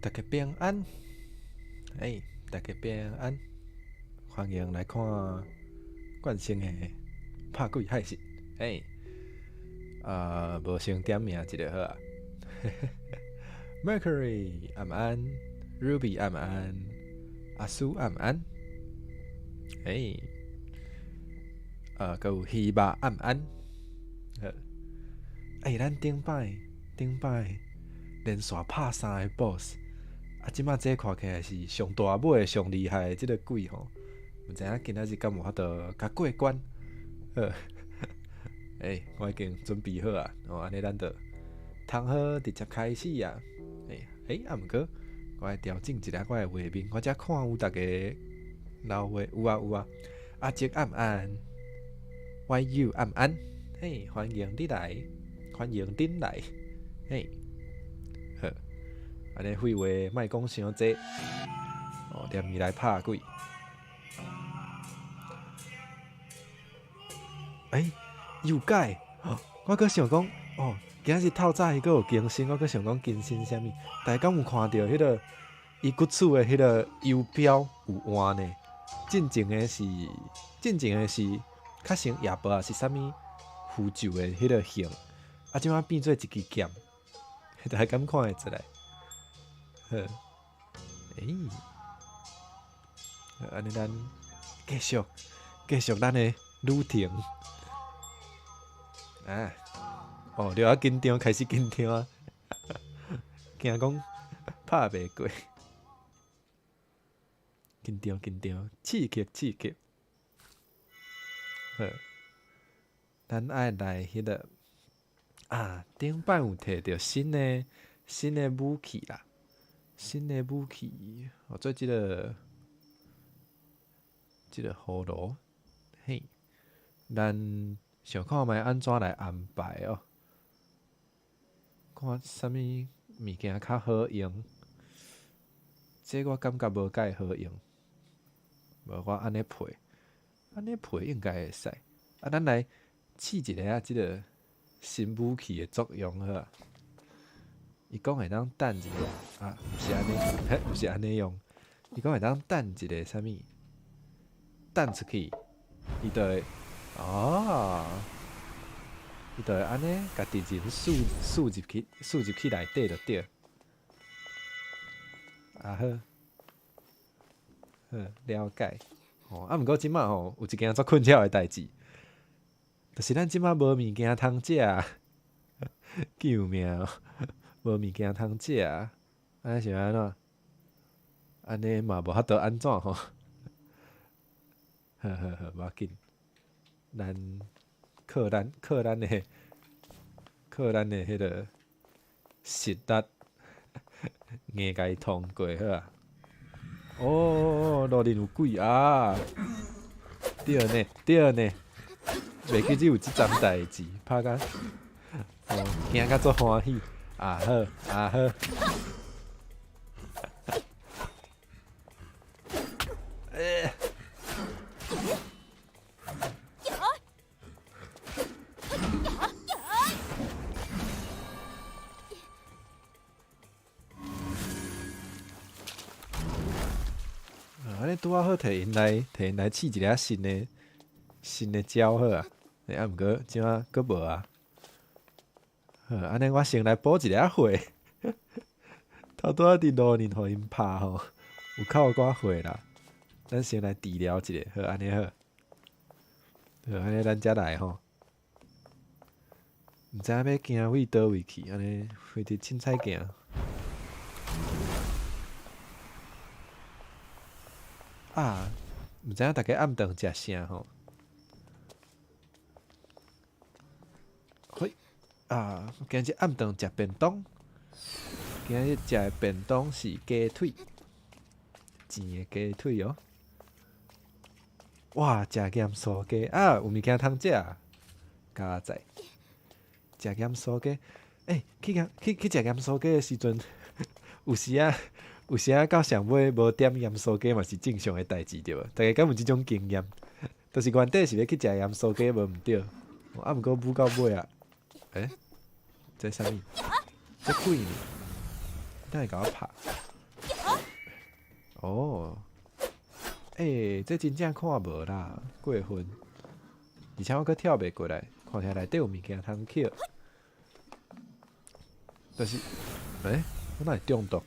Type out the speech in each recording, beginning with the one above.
大家平安，大家平安，欢迎来看冠生的拍鬼害事。无先点名一个好啊。Mercury 暗安，Ruby 暗安，阿苏暗安，还有希巴暗安。咱顶摆连续拍3个 BOSS。即摆这看起来是上大尾、上厉害的即个鬼吼，毋知影今仔日敢有法度甲过关？好，我已经准备好啊，安尼咱就通好直接开始啊。毋过我来调整一下我的画面，我才看有大家留话有啊。阿杰暗安 ，YU 暗安，欢迎你来，欢迎恁来，好。安尼废话莫讲伤济，踮伊来拍鬼。又改，我阁想讲，今仔日透早伊阁有更新，我阁想讲更新啥物？大家敢有看到迄个伊骨厝的迄个邮票有换呢？进前的是较像夜报啊，是啥物符咒的迄个形，即摆变做一支剑，大家敢看会出来？安尼咱继续咱的旅程啊！了紧张，开始紧张啊！惊讲拍袂过，紧张，刺激。好，咱爱来迄个顶摆有摕到新的武器啦。新的武器，做即个葫芦，咱想看卖安怎来安排哦？看啥物物件较好用？这我感觉无介好用，无我安尼配应该会使。咱来试一下即个新武器的作用好啊。伊讲会当等一个毋是安尼，毋是安尼用。伊讲会当等一个啥物，等出去，伊就会伊就会安尼，家己人输入去内底就对。好，了解。毋过即摆有一件足困扰的代志，就是咱即摆无物件通食，救命！无物件通食，安尼是安怎？安尼嘛无法度安怎吼？好，无要紧，咱靠咱的迄个实力，硬甲伊通过好啊！路顶有鬼啊！对呢，袂记只有即桩代志，拍甲惊甲足欢喜。好。安尼拄好摕因来试一个新的招好啊！毋过即摆佫无啊。安尼我先来补一个血，头拄仔伫路面互因拍吼，有扣寡血啦。咱先来治疗一下，好安尼好，安尼咱才来吼。毋知影要行位倒位去，安尼非得凊彩行。毋知影大家暗顿食啥吼？今日暗顿食便当，今日食的便当是鸡腿，煎的鸡腿哦。哇，食咸酥鸡有物件通食，加在食咸酥鸡。去食咸酥鸡的时阵，有时啊到上尾无点盐酥鸡嘛是正常的代志对无？大家敢有即种经验？就是原底是要去食盐酥鸡无毋对，毋过舞到尾啊，这啥物？这鬼呢？等下甲我拍。哦，这真正看无啦，过分。而且我搁跳袂过来，看起来内底有物件通捡。但是，我哪会中毒？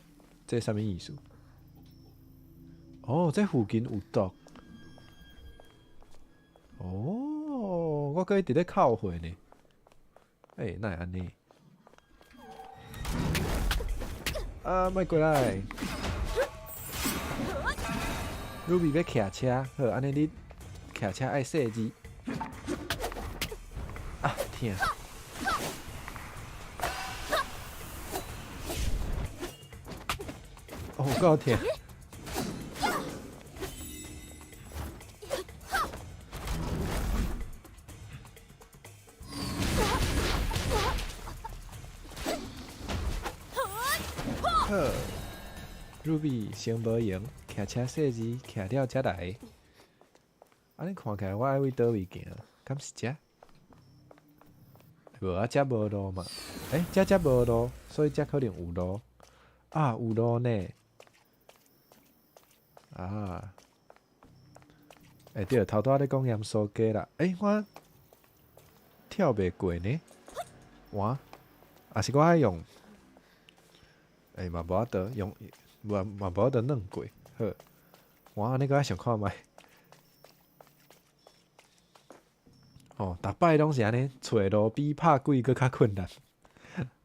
这啥物意思？哦，这附近有毒。哦，我搁一直咧靠回呢。哪会安尼？啊，莫过来！Ruby 要骑车，好，安尼你骑车爱细字。啊，天！哦，够甜。好 ，Ruby 先无用，骑车细字骑了才来。安尼看起来我爱为倒位行？敢是遮？无啊，遮无路嘛。遮无路，所以遮可能有路。啊，有路呢。啊，对，头拄仔咧讲盐酥鸡啦。我跳袂过呢。哇，啊是我爱用。嘛无法度用，嘛无法度软过。好，我安尼个爱想看觅。哦，逐摆拢是安尼，找路比拍鬼搁较困难。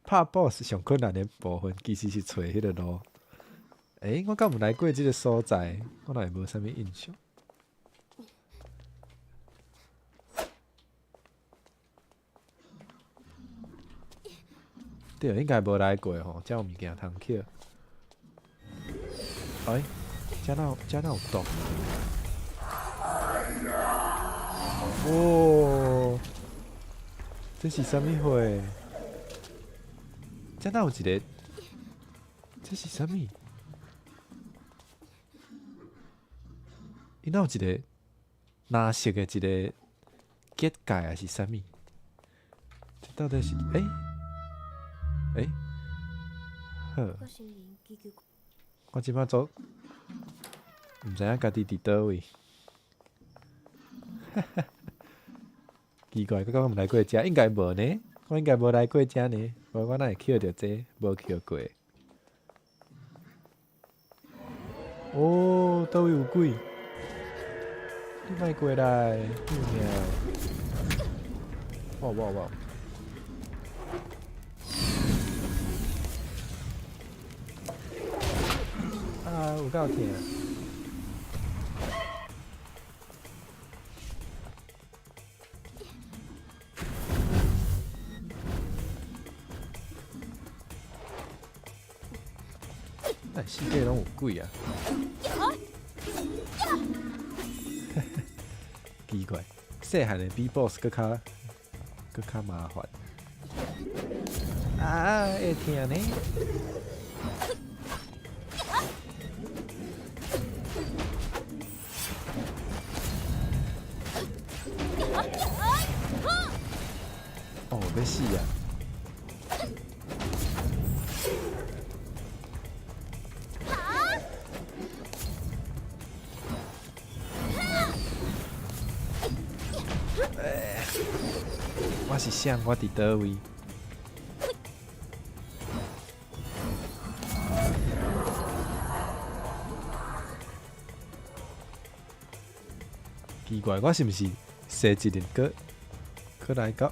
拍 BOSS 上困难的部分，其实是找迄个路。我敢有来过即个所在？我哪会无啥物印象？对，应该无来过吼，遮有物件通捡。遮哪有毒？哦，这是啥物货？遮哪有一个？这是啥物？伊哪有一个蓝色的一个结界还是啥物？这到底是好，我即摆做，毋知影家己伫倒位。奇怪，我敢毋来过遮？应该无呢，我应该无来过遮呢。无我哪会捡着这？无捡过。哦，倒位有鬼？你莫过来，救命！哇！啊，有够疼！世界拢有鬼啊！奇怪，细汉的比 BOSS 搁较麻烦。啊，会疼呢！哦，要死啊！我是谁？我伫倒位？奇怪，我是毋是设一人搁来到？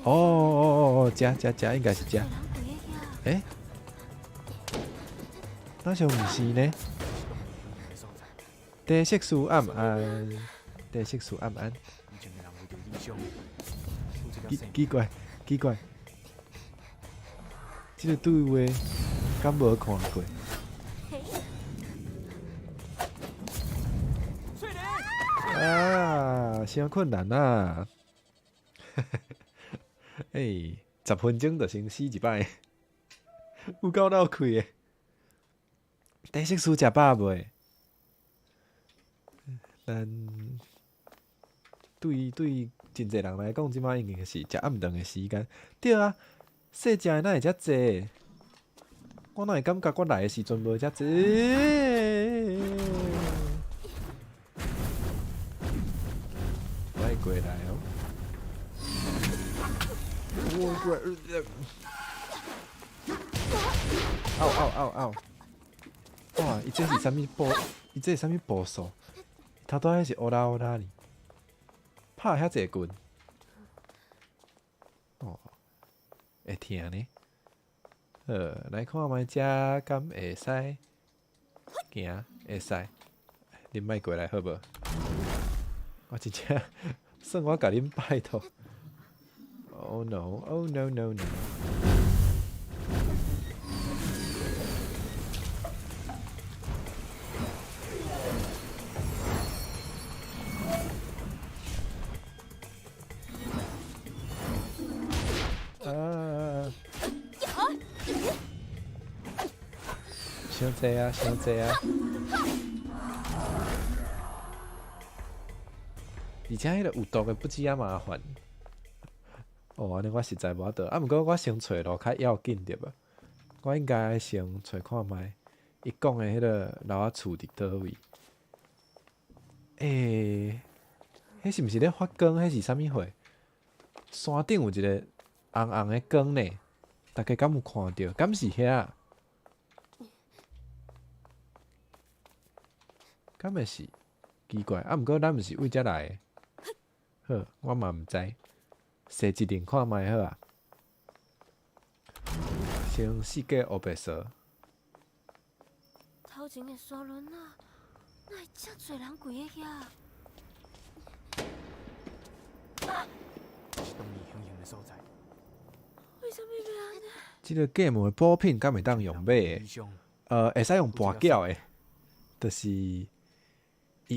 哦，遮应该是遮。那像毋是呢？地色素暗暗，地色素暗暗。奇怪，这个对话敢无看过？啊，伤困难啊！10分钟就先死一摆，有够闹开的。地色素食饱未？但对真侪人来讲，即摆应该是食暗顿的时间。对啊，细食的哪会遮济？我哪会感觉我来的时阵无遮济？我会过来哦。我过来。嗷嗷嗷嗷！哇，伊这是啥物步？伊这是啥物步数？头拄仔是乌拉乌拉哩，拍遐济棍，哦，会疼呢。来看卖遮敢会使行会使，恁莫过来好无？我真正算我甲恁拜托。Oh no! Oh no no no! 伤济啊，伤济啊！而且迄个有毒的不止啊麻烦。哦，安尼我实在无法度。毋过我先找路较要紧对无？我应该先找看觅，伊讲的迄个老仔厝伫倒位？迄是毋是咧发光？迄是啥物货？山顶有一个红红的光呢，大家敢有看到？敢是遐？敢会是？奇怪，毋过咱毋是为遮来的。好，我嘛毋知。踅一阵看觅好啊。先四界乌白蛇。头前的沙轮啊，哪会遮侪人跪喺遐？是动力雄雄的所在。为什么要安尼？即个 game 的补品敢会当用买的？会使用跋筊的，就是伊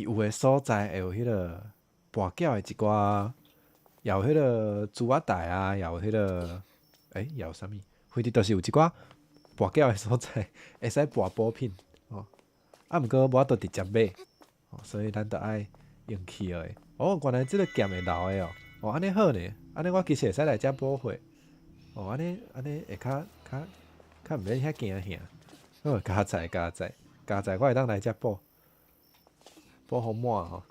有的所在会有迄个跋筊的一寡。也有迄个珠仔袋啊，也有迄个，也有啥物？反正就是有一寡跋筊的所在，会使跋补品哦。毋过无法度直接买，所以咱着爱用去的。哦，原来即个剑会留的哦。哦，安尼好呢，安尼我其实会使来遮补货。哦，安尼会较毋免遐惊吓。好，加载，我会当来遮补好满吼。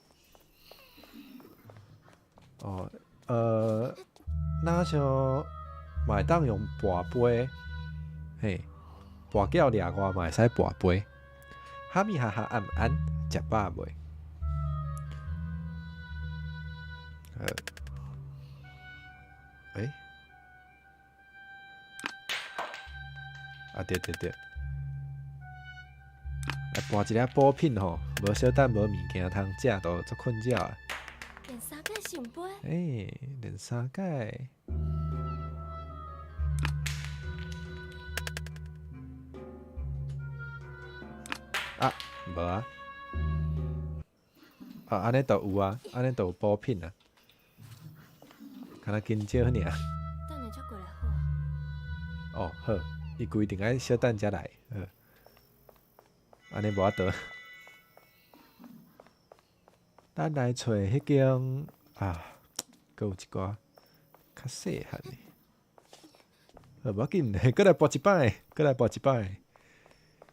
哦。若像嘛会当用跋杯，嘿，跋筊掠我嘛会使跋杯，哈咪哈哈暗暗食饱未？对，来跋一粒补品吼，无小等无物件通食，都足困觉啊。连三届圣杯。连三届。无啊。安尼都有啊，安尼都有补品啊。敢若紧少尔。等下才过来好啊。哦，好，伊规定爱小等才来。安尼无法度。咱来找迄间搁有一寡较细汉的。无要紧，搁来补一摆。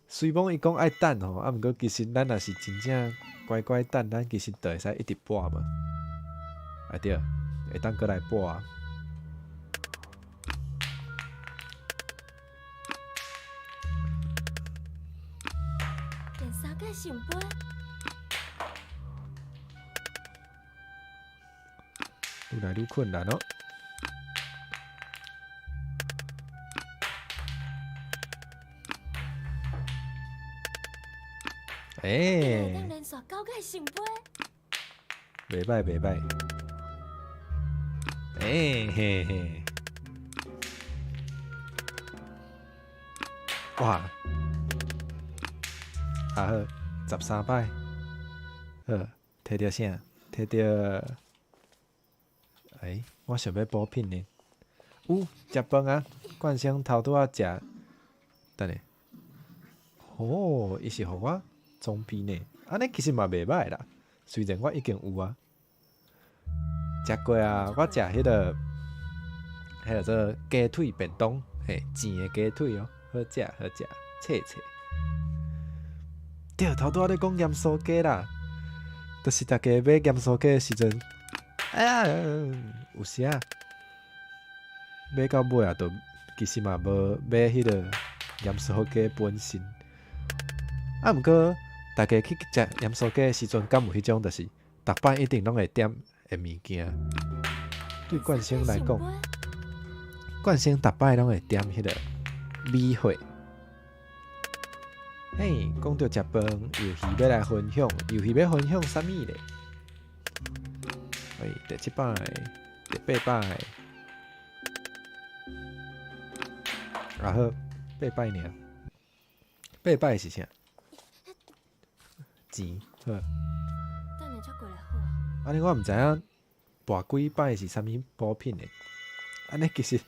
虽讲伊讲爱等吼，毋过其实咱若是真正乖乖等，咱其实就会使一直补嘛。对，会当搁来补啊。连三届圣杯。愈来愈困难哦。当连续9届圣杯。袂歹。嘿。哇！好，13摆。好，摕到啥？摕到。我想要补品呢。食饭啊！冠生头拄仔食，等下。哦，伊是互我装逼呢。安尼其实嘛袂歹啦，虽然我已经有啊。食过啊，我食迄个做鸡腿便当，咸的鸡腿哦，好食。切切。对，头拄仔咧讲盐酥鸡啦，就是大家买盐酥鸡的时阵，哎呀，有时啊，买到尾啊，都其实嘛无买迄个盐酥鸡本身。啊，毋过大家去食盐酥鸡的时阵，敢有迄种，就是逐摆一定拢会点的物件。对冠生来讲，冠生逐摆拢会点迄个米血。嘿，讲到食饭，游戏要来分享，游戏要分享啥物咧？喂，第7摆、第8摆，然后8摆尔，8摆是啥？钱，好。等下才过来好啊。安尼我毋知影跋几摆是啥物补品诶。安尼其实，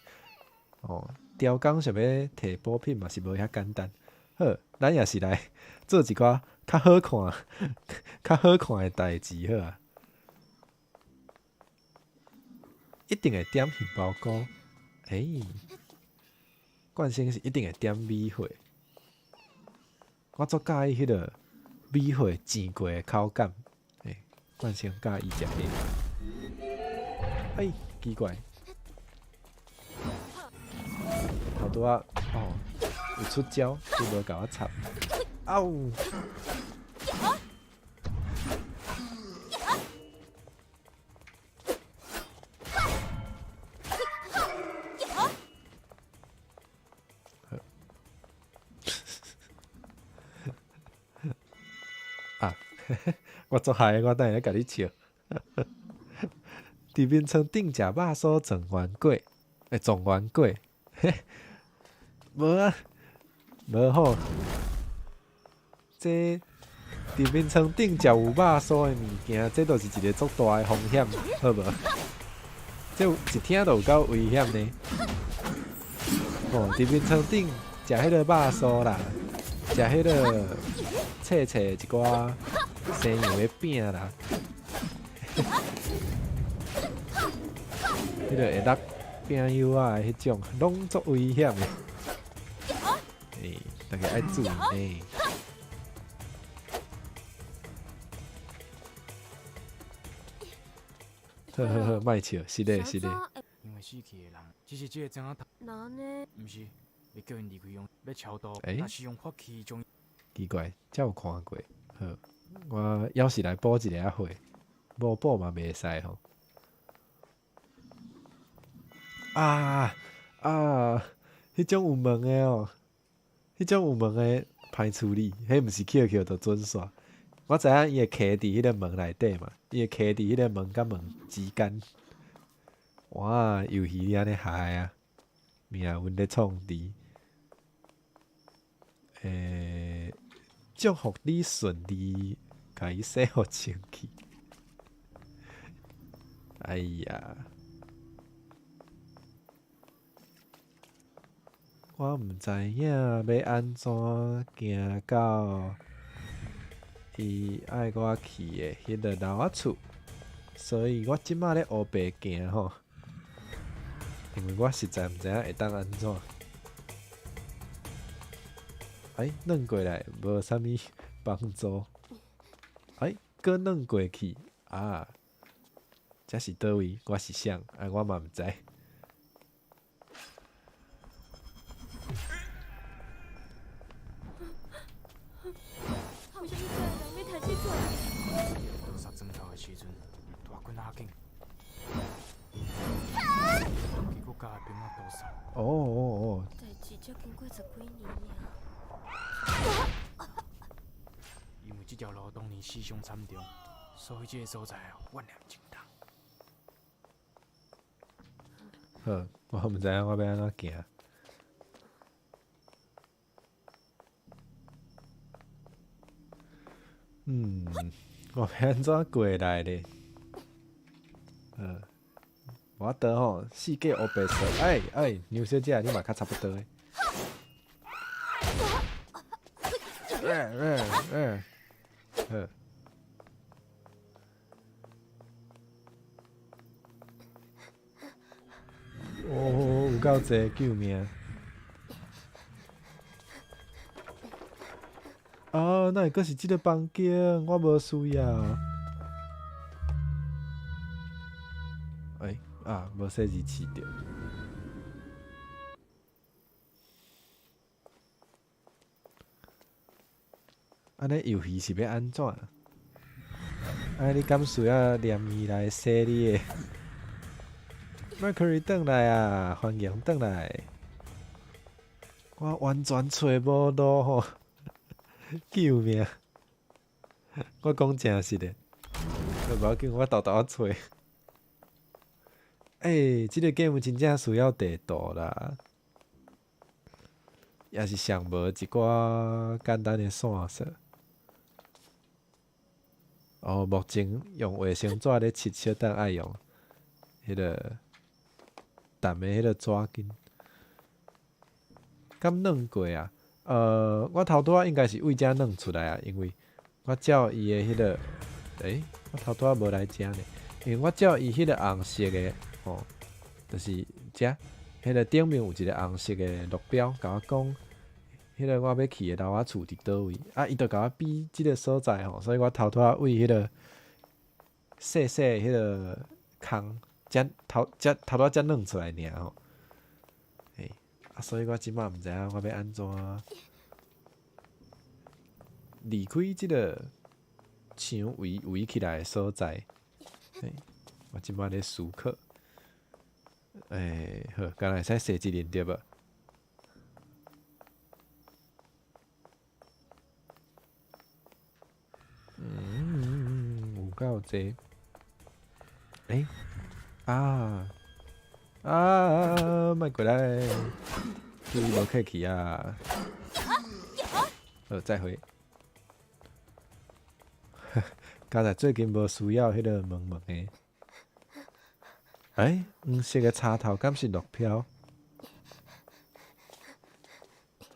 雕工想要摕补品嘛是无遐简单。好，咱也是来做一寡较好看、较好看诶代志好啊。一定会点杏鲍菇，冠生是一定会点米血。我足介意迄个米血煎过诶口感，冠生介意食迄。奇怪，头拄仔有出招，就无甲我插。嗷！我足害，我等下甲你笑。伫面床顶食肉酥状元粿，状元粿，无啊，无好。这伫面床顶食有肉酥的物件，这都是一个足大的风险，好无？这一听就有够危险呢。伫面床顶食迄个肉酥啦，食迄个切切一寡西洋的饼啦，迄个会落饼油啊的迄种，拢足危险的。大家爱注意呢。好，莫笑，是的，是的。因为死去的人，只是这个怎啊？人呢？毋是，要叫因离开用，要超度，那是用法器将。奇怪，才有看过。好，我要是来补一个会，无补嘛袂使吼。迄种有门的迄种有门的歹处理，迄毋是Q 就准煞。我知影伊会徛伫迄个门内底嘛，伊会徛伫迄个门甲门之间。哇，游戏你安尼害啊！命运咧创治，祝福你顺利，甲伊洗好清气。哎呀，我毋知影要安怎行到伊爱我去的迄个老仔厝，所以我即马咧黑白行吼，因为我实在毋知影会当安怎。软过来无啥物帮助。搁软过去啊！这是倒位？我是谁？我嘛毋知。为什么这人要抬起出来？倒杀砖头的时阵，大棍下紧，结果甲兵仔倒杀。代志才经过10几年尔。因为这条路当年死伤惨重，所以这个所在怨念真重。好，我毋知影我要安怎行。我要安怎过来咧？我倒吼，世界黑白色。牛小姐，你嘛较差不多诶。好。有够济救命！啊，那个是即个房间，我无需要。啊，无说字试着。安尼游戏是要安怎？你敢需要念伊来洗你的？Mercury 转来啊，欢迎转来。我完全找无路吼，救命！我讲正实的，无要紧，我豆豆找。即个 game 真正需要地图啦，也是上无一寡简单的线索。目前用卫星纸咧切小等爱用，迄个淡的迄个纸巾，敢软过啊？我头拄仔应该是为遮软出来啊，因为我照伊的迄个，我头拄仔无来遮呢，因为我照伊迄个红色的。就是遮，迄个顶面有一个红色的路标，甲我讲，迄个我要去的老仔厝伫倒位，伊就甲我比即个所在所以我头拄仔为迄个细细迄个空，头拄仔才弄出来尔所以我即摆毋知影我要安怎离开即个墙围起来的所在，我即摆咧思考。好，敢若会使设一连对无？有够济。莫过来，注意无客气啊！好，再会。刚才最近无需要迄个萌萌的。黄色的插头敢是绿飘？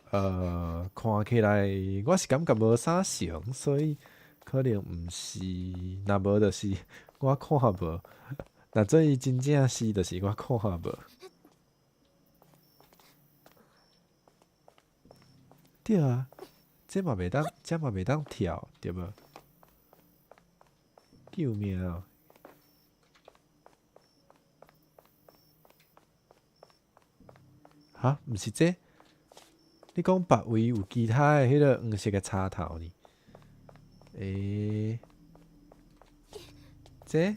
看起来我是感觉无啥像，所以可能毋是。若无就是我看无。若做伊真正是，就是我看无。对啊，这嘛袂当跳，对无？救命哦！哈，毋是这？你讲别位有其他的迄个黄色的插头呢？这？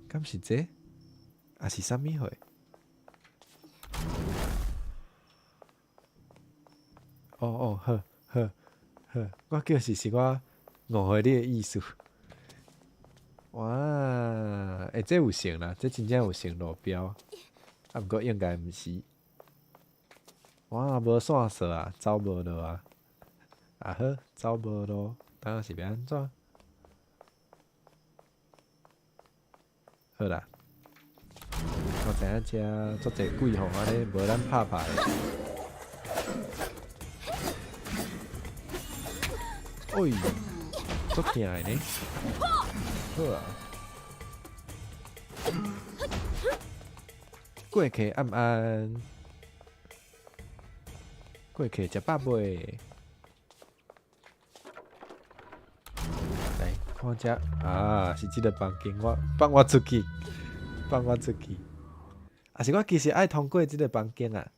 敢是这？还是啥物货？好，我叫是我误会你的意思。哇，这有成啦，这真正有成路标。毋过应该毋是。哇，无线索啊，走无路啊。好，走无路，当是要安怎？好啦，我知影遮足侪鬼吼，安尼无咱拍的。足惊的呢。好啊。过客暗暗，过客食饱未？来看遮是即个房间，放我出去，是我其实爱通过即个房间啊。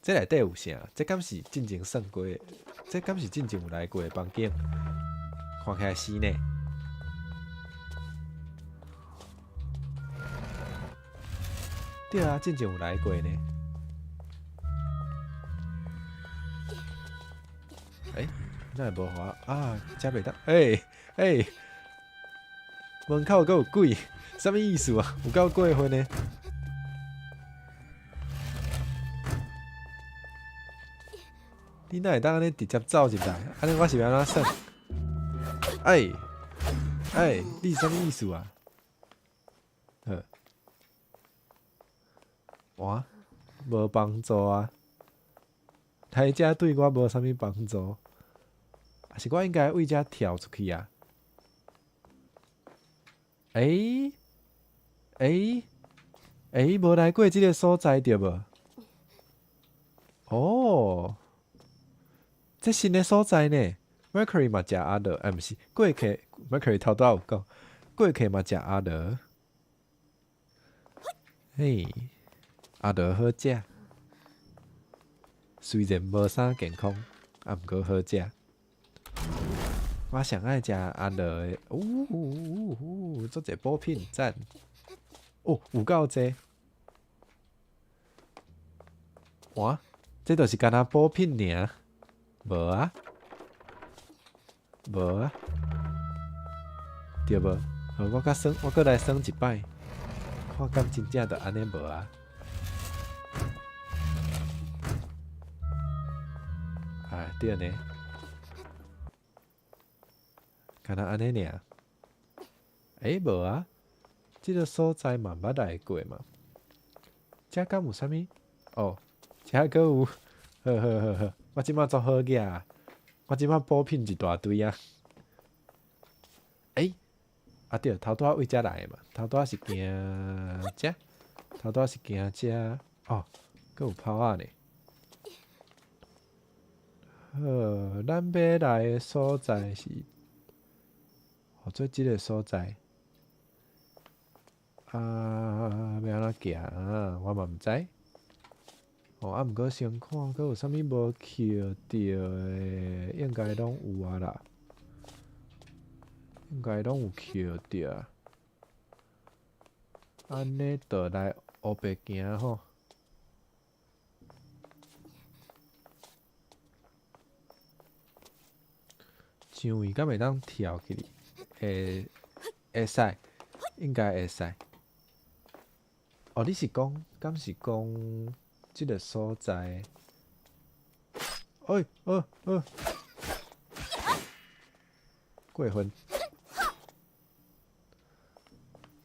这内底有啥？这敢是进前算过的？这敢是进前有来过的房间？看起来是呢。对啊，进前有来过呢。那会无滑啊？遮袂当门口阁有鬼，啥物意思啊？有够过分呢！你哪会当安尼直接走入来？安尼我是要安怎算？你是啥物意思啊？哇，无帮助啊！来遮对我无啥物帮助，还是我应该为遮跳出去啊？无来过即个所在对无？这新的所在呢 ，Mercury 嘛食阿德，毋是过去 Mercury 头拄有讲，过去嘛食阿德，嘿，阿德好食，虽然无啥健康，啊毋过好食。我上爱食阿德的，做者补品赞，哦，有够济，哇，这就是干那补品尔，无啊，无啊，对无？好，我甲算，我搁来算一摆，看敢真正就安尼无啊？哎，对呢。敢若安尼尔，无啊，即个所在嘛捌来过嘛。遮敢有啥物？哦，遮搁有，好，我即马做好个，我即马补品一大堆啊。啊对，头拄仔为遮来嘛，头拄仔是行遮，头拄仔是行遮，哦，搁有炮仔呢。好，咱要来的所在是。做即个所在，要安怎行啊？我嘛毋知。啊，毋过先看，佮有啥物无捡着的，应该拢有啊啦。应该拢有捡着。安尼倒来黑白行吼。上位敢会当跳起哩？会使，应该会使。哦，你是讲，敢是讲即个所在？过分。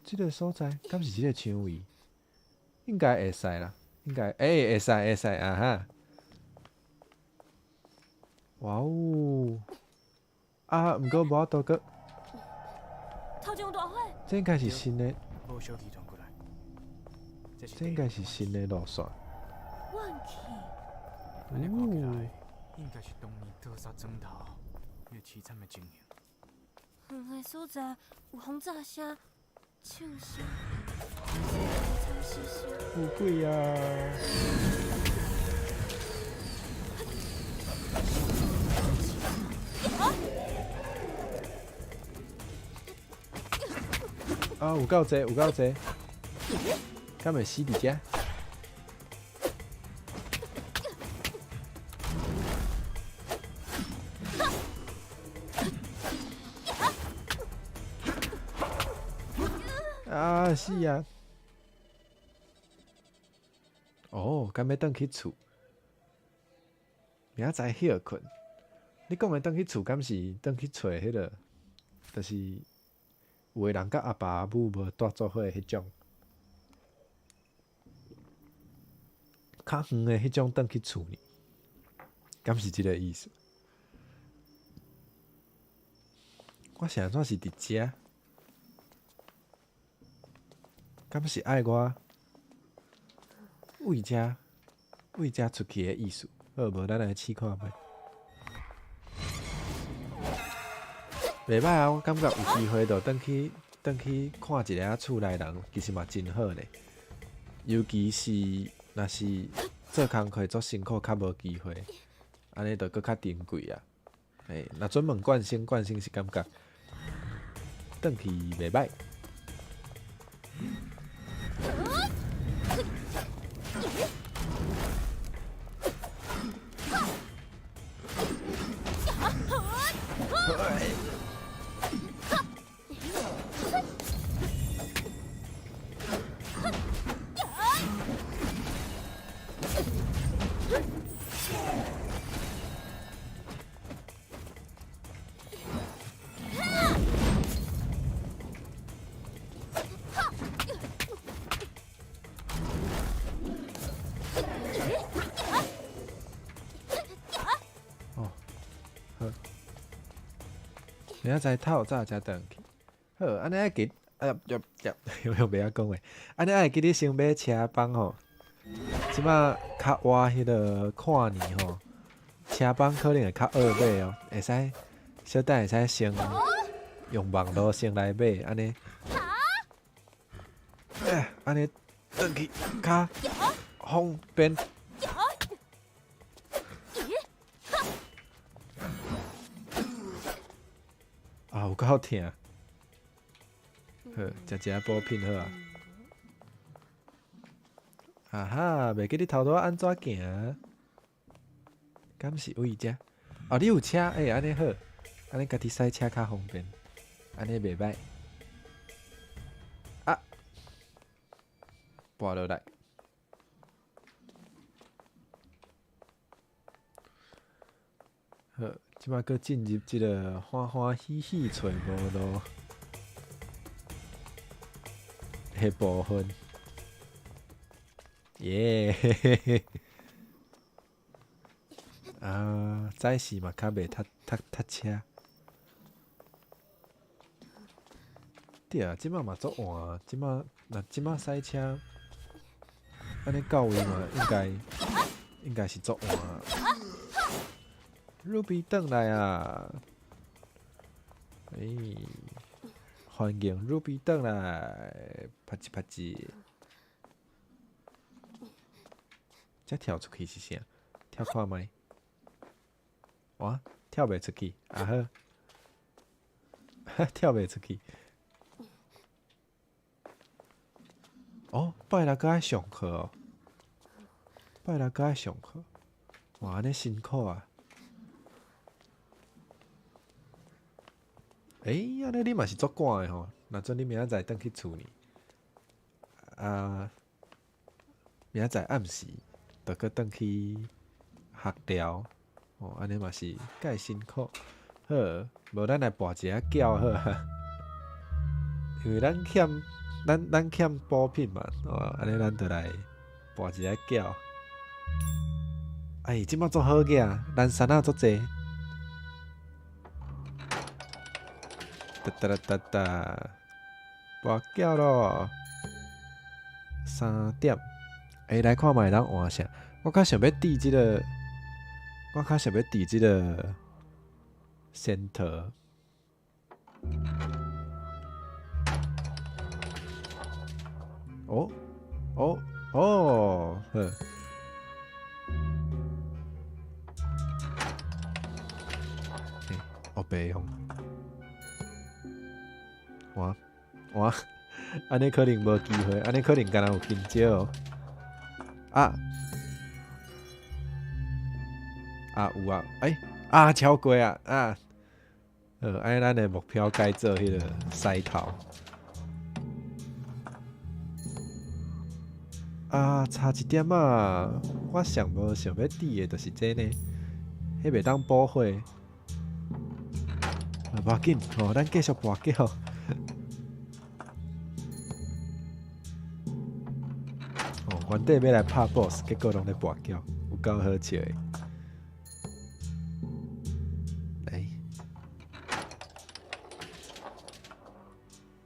即个所在，敢是即个枪位？应该会使啦，应该会使啊哈！哇哦！啊，毋过无法度个。超级运动会，这应该是新的，无小气传过来，这应该是新的路线。问题，安尼看起来，应该是当年特杀征讨迄凄惨的情形。远个所在有轰炸声、唱声，惨死声。富贵啊！啊，有够济，敢会死伫遮？啊，死啊！哦，敢要转去厝？明仔载休困。你讲的转去厝，敢是转去找迄个？就是有个人甲阿爸阿母无住做伙的迄种，较远的迄种转去厝呢？敢是即个意思？我是安怎是伫遮？敢是爱我为遮出去的意思？好无，咱来试看觅。袂歹啊，我感觉有机会就转去看一下厝内人，其实嘛真好呢。尤其是若是做工课做辛苦，较无机会，安尼就搁较珍贵啊。若准问冠星是感觉转去袂歹。明仔载透早才转去。好，安尼爱记，有袂晓讲话。安尼爱记你先买车帮吼。即马较晏迄个跨年吼，车帮可能会较恶买哦，会使小等会使先用网络先来买，安尼，安尼转去较方便。啊，有够好听！好，食一下补品好啊。啊哈，袂记你头拄安怎行？敢是位遮？哦，你有车，安尼好，安尼家己驶车较方便，安尼袂歹。啊，跋落来。好，即摆佫进入即个欢欢喜喜找无路迄部分。耶、啊，早时嘛较袂塞车。对啊，即摆嘛足晏，即摆驶车，安尼到位嘛，应该是足晏。Ruby 转来啊！欢迎 Ruby 转来，啪叽啪叽。才跳出去是啥？跳看觅。哇，跳袂出去，啊好，跳袂出去。哦，拜六个爱上课哦，拜六个爱上课，哇，安尼辛苦啊！安尼你嘛是足赶的吼，若准你明仔载转去厝呢，啊，明仔载暗时。着搁转去学调，哦，安尼嘛是介辛苦。好，无咱来跋一下筊好啊，因为咱欠补品嘛，哦，安尼咱着来跋一下筊。即摆足好个，咱山仔足济。哒哒哒哒，跋筊咯，3点。来看觅咱换啥？我较想要滴即个，我较想要滴即个 center。哦哦哦，好。白用。哇，安尼可能无机会，安尼可能敢若有金蕉哦。有啊，超过啊！安尼咱的目标改做迄个狮头。差一点啊！我想无想要滴的，就是这呢。迄袂当补货。无要紧，咱继续跋筊。原底要来拍 boss， 结果拢咧跋筊，有够好笑的。来，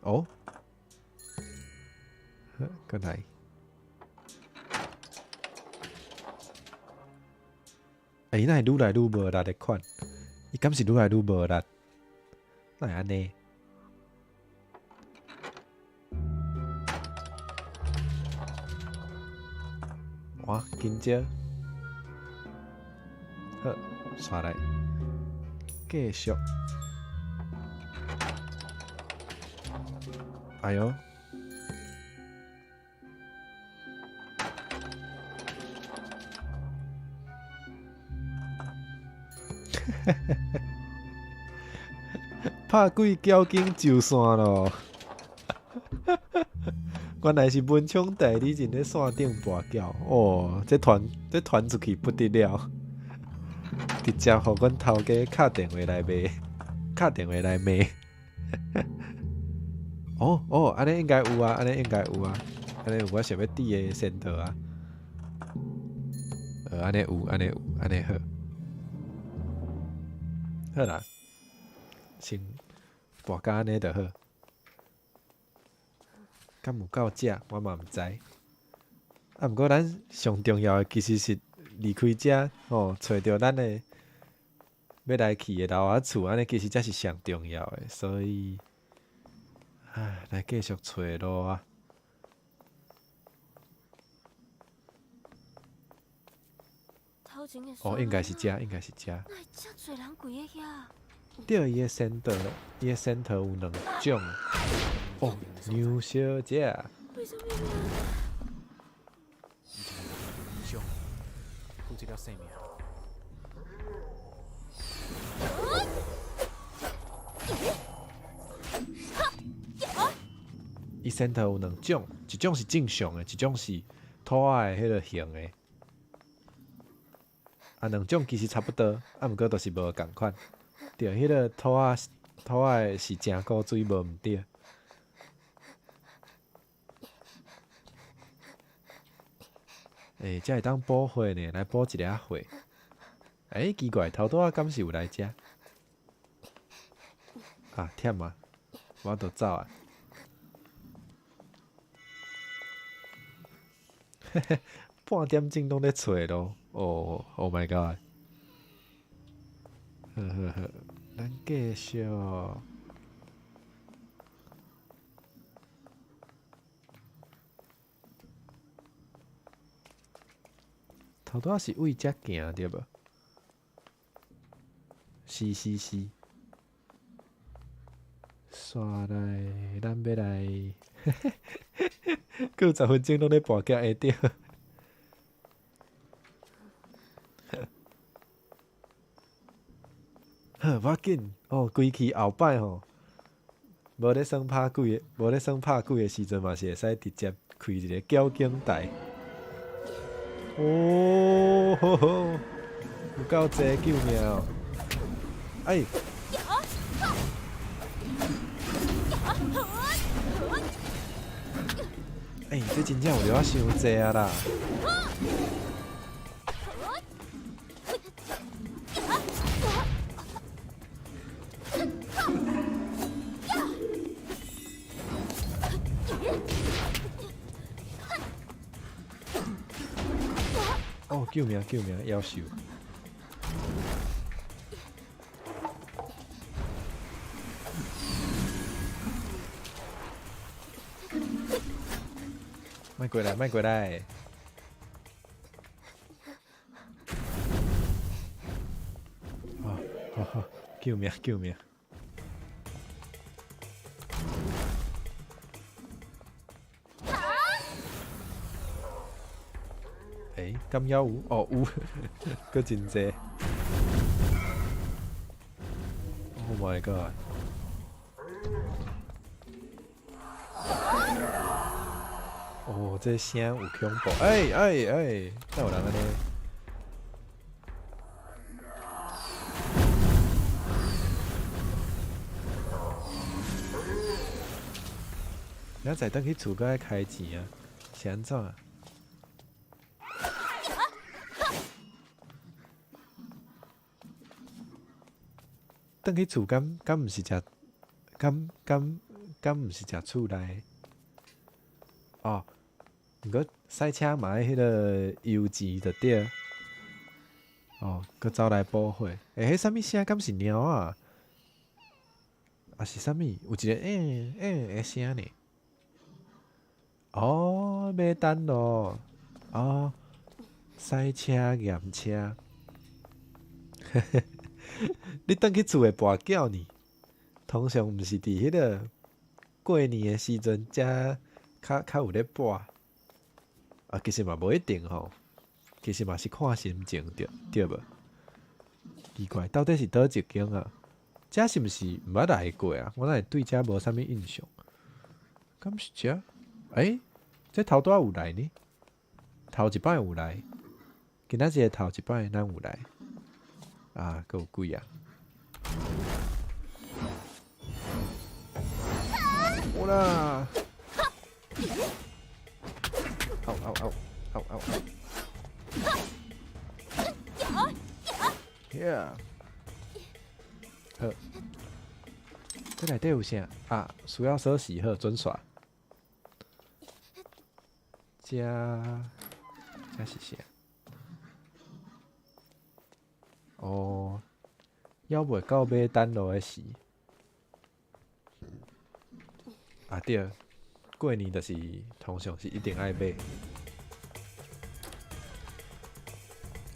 哦，过来。那是愈来愈无力的款，伊敢是愈来愈无力？哪会安尼？哇，金蕉，好，刷来，继续。哎呦！拍鬼交警就线咯！原来是文昌代理人咧线顶跋筊哦，这传出去不得了，直接互阮头家敲电话来骂。安尼应该有啊，安尼有我想要滴的先头啊。安尼好。好啦，先跋到安尼就好。敢有够食，我嘛毋知。毋过咱上重要的其实是离开遮，找着咱的要来去的老仔厝，安尼其实才是上重要的，所以，来继续找路啊。头前的哦，应该是遮，应该是遮。哪会遮侪人跪喺遐？对，伊个 center 有2种。哦，牛小姐，为什么呀？英雄，负一条性命。伊 center 有2种，一种是正常的，一种是土仔的迄个型的。2种其实差不多，毋过就是无共款。对，迄个土仔是真古水，无毋对。才会当补血呢，来补一粒血。奇怪，头拄仔敢是有来遮？忝啊，我著走啊。半点钟拢咧找咯。Oh my god！ 呵，咱继续。头拄仔是为遮行对无？是。刷来，咱要来，还有10分钟拢咧跋筊会着。无要紧哦，规期后摆吼，无咧算拍鬼的时阵嘛是会使直接开一个绞颈带。吼吼，有够济救命哦！这真正有着伤济啊啦！哦，救命！夭寿！莫过来！好，救命！敢还有？哦，有，搁真济。Oh my god！ 哦，这声有恐怖！哪有人安尼？明仔载转去厝，搁爱开钱啊？是安怎啊？转去厝敢毋是食？敢毋是食厝内？哦，毋过赛车嘛迄个油钱就对。哦，佮走来补血。迄啥物声？敢是猫啊？是啥物？有一个的声呢？哦，买单咯。哦，赛车验车。你转去厝会跋筊呢？通常毋是伫迄个过年的时阵才较有咧跋。其实嘛无一定吼，其实嘛是看心情对无？奇怪，到底是倒一间啊？遮是毋是毋捌来过啊？我哪会对遮无啥物印象？敢是遮？这头拄仔有来呢？头一摆有来，今仔日头一摆咱有来。够有鬼啊！好啦！嗷！Yeah！ 好，这内底有啥？需要锁匙好准刷。这是啥？哦，还袂到买单路的时。啊对，过年就是通常是一定爱买。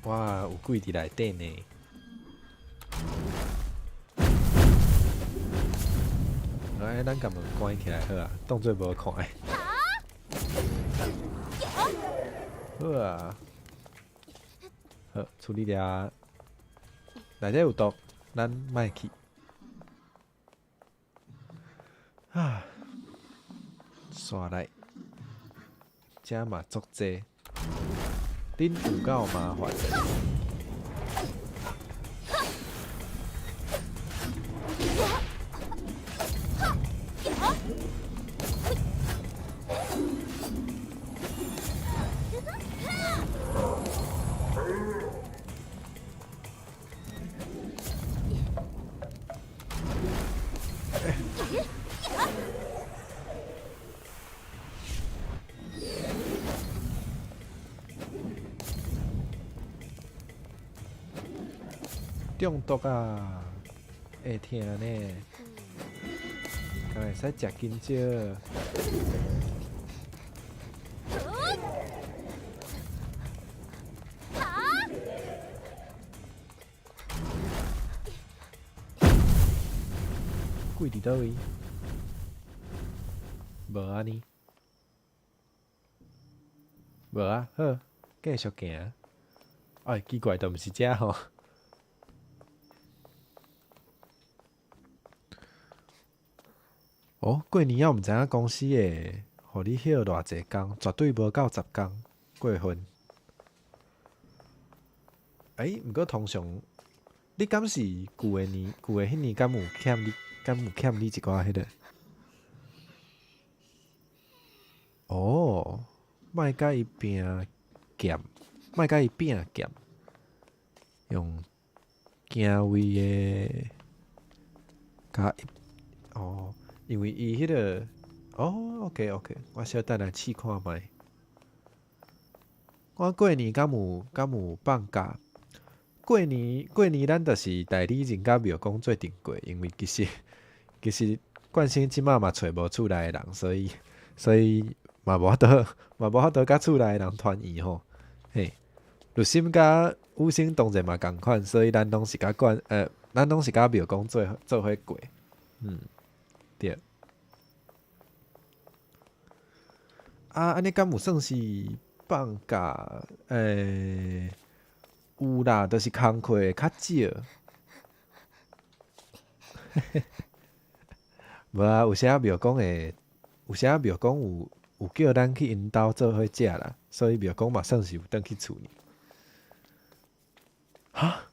哇，有鬼伫内底呢！哎，咱甲门关起来好啊，当做无看的。好啊，好处理了。内底有毒，咱莫去。啊，刷来，这嘛足济，恁有够麻烦。中毒啊，会疼呢。敢会使食金蕉？鬼伫倒位？无啊呢？无啊，好，继续行。哎，奇怪，都毋是遮吼。哦，过年我毋知影公司会互你休偌济工，绝对无够10工过分。毋过通常你敢是旧诶年、旧诶迄年，敢有欠你一寡迄个？哦，莫甲伊拼剑，莫甲伊拼剑，用行位诶甲哦。因为伊迄个OK，我小等来试看觅。我过年敢有放假？过年咱就是代理人甲庙公做阵过，因为其实冠生即马嘛找无厝内诶人，所以嘛无法度甲厝内诶人团圆吼。嘿，陆心甲五星同齐嘛共款，所以咱拢是甲咱拢是甲庙公做伙过，对。啊，安尼敢有算是放假？有啦，就是工课较少。无啊，有些庙公有叫咱去因兜做伙食啦，所以庙公嘛算是有转去厝里。哈？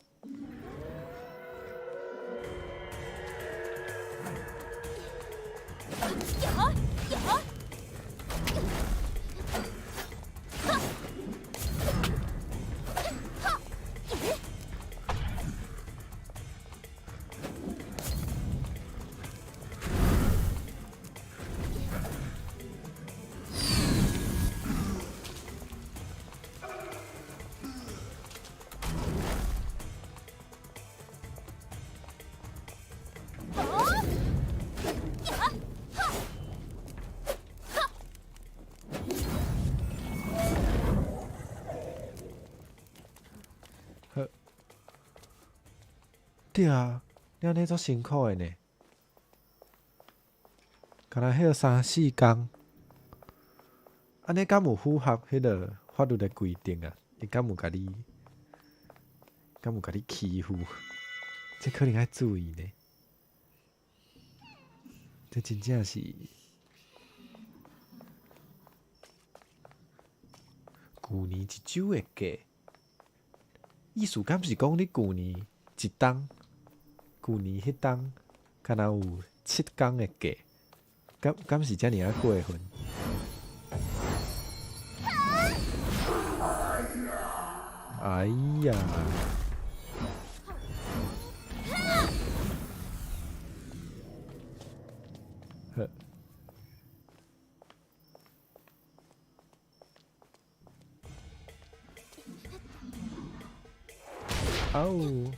对啊，你安尼足辛苦诶呢，敢若迄3-4工，安尼敢有符合迄个法律诶规定啊？伊敢有甲你欺负？这可能爱注意呢。这真正是旧年一周诶假，意思敢是讲你旧年一冬？旧年迄冬，敢若有7工诶假，敢是遮尔啊过分？哎呀！哦。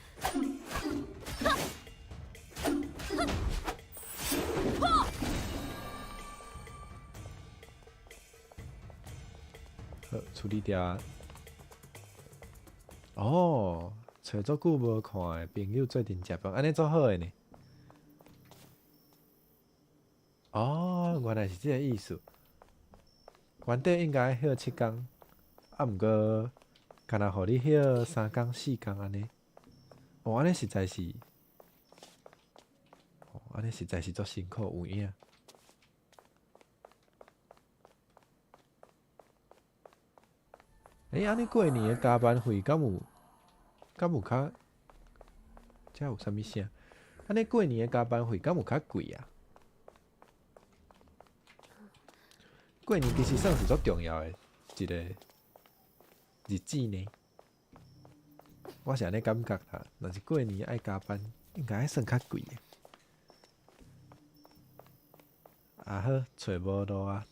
理掉啊。哦，找足久无看的朋友做阵食饭，安尼足好诶呢。哦，原来是这个意思。原底应该歇7工，啊，毋过干那互你歇3工4工安尼。哦，安尼实在是，哦，安尼实在是足辛苦有影。安尼过年诶加班费敢有较？遮有啥物声？安尼过年诶加班费敢有较贵啊？过年其实算是足重要诶一个日子呢。我是安尼感觉啦，若是过年爱加班，应该算较贵诶。啊好，找无路啊。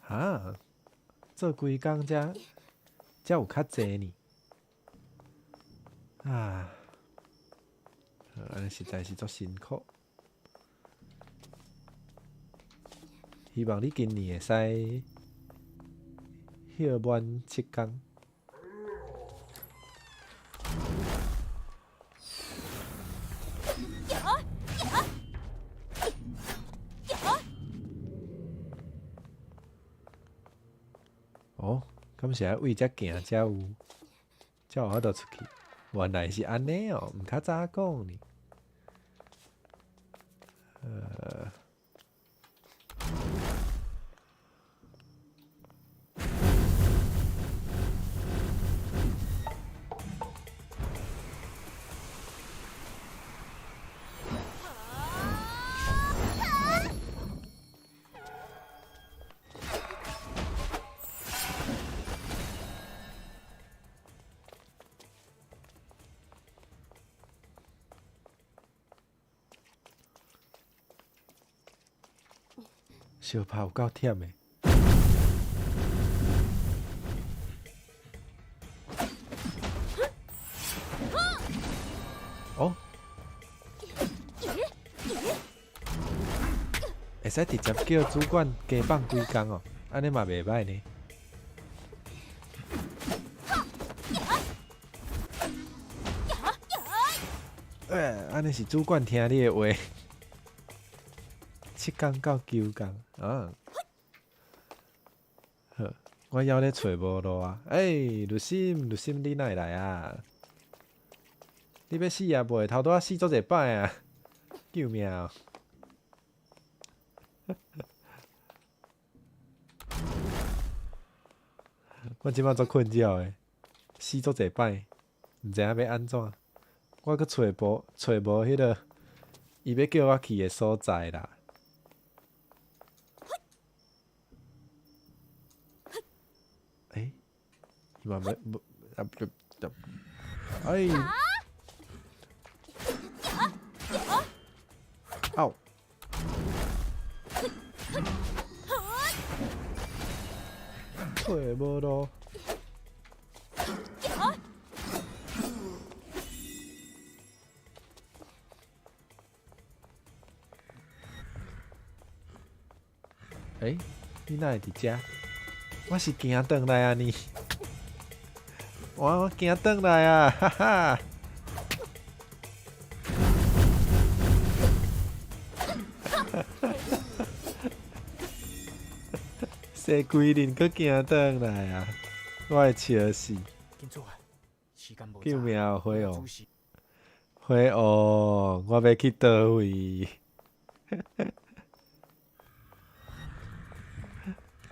哈，做规工才有较济呢。啊，安尼实在是足辛苦。希望你今年会使歇满7工。哦，敢是为遮行才有法度出去？原来是安尼哦，毋较早讲呢。小拍有够忝诶。哦，会使直接叫主管加放几工哦，安尼嘛袂歹呢。安尼是主管听你诶话，7工到9工啊。好，我还咧找无路啊！律心，你哪会来啊？你要死啊袂？头拄仔死足一摆啊！救命哦！我即摆足困扰诶，死足一摆，毋知影要安怎。我搁找无迄个伊要叫我去诶所在啦。伊嘛无哎，嗷！找无路。你哪会伫遮？我是行转来啊呢。我行转来啊，哈哈！洗规日搁行转来啊！我会笑死！救命啊！花王，花王，我要去倒位？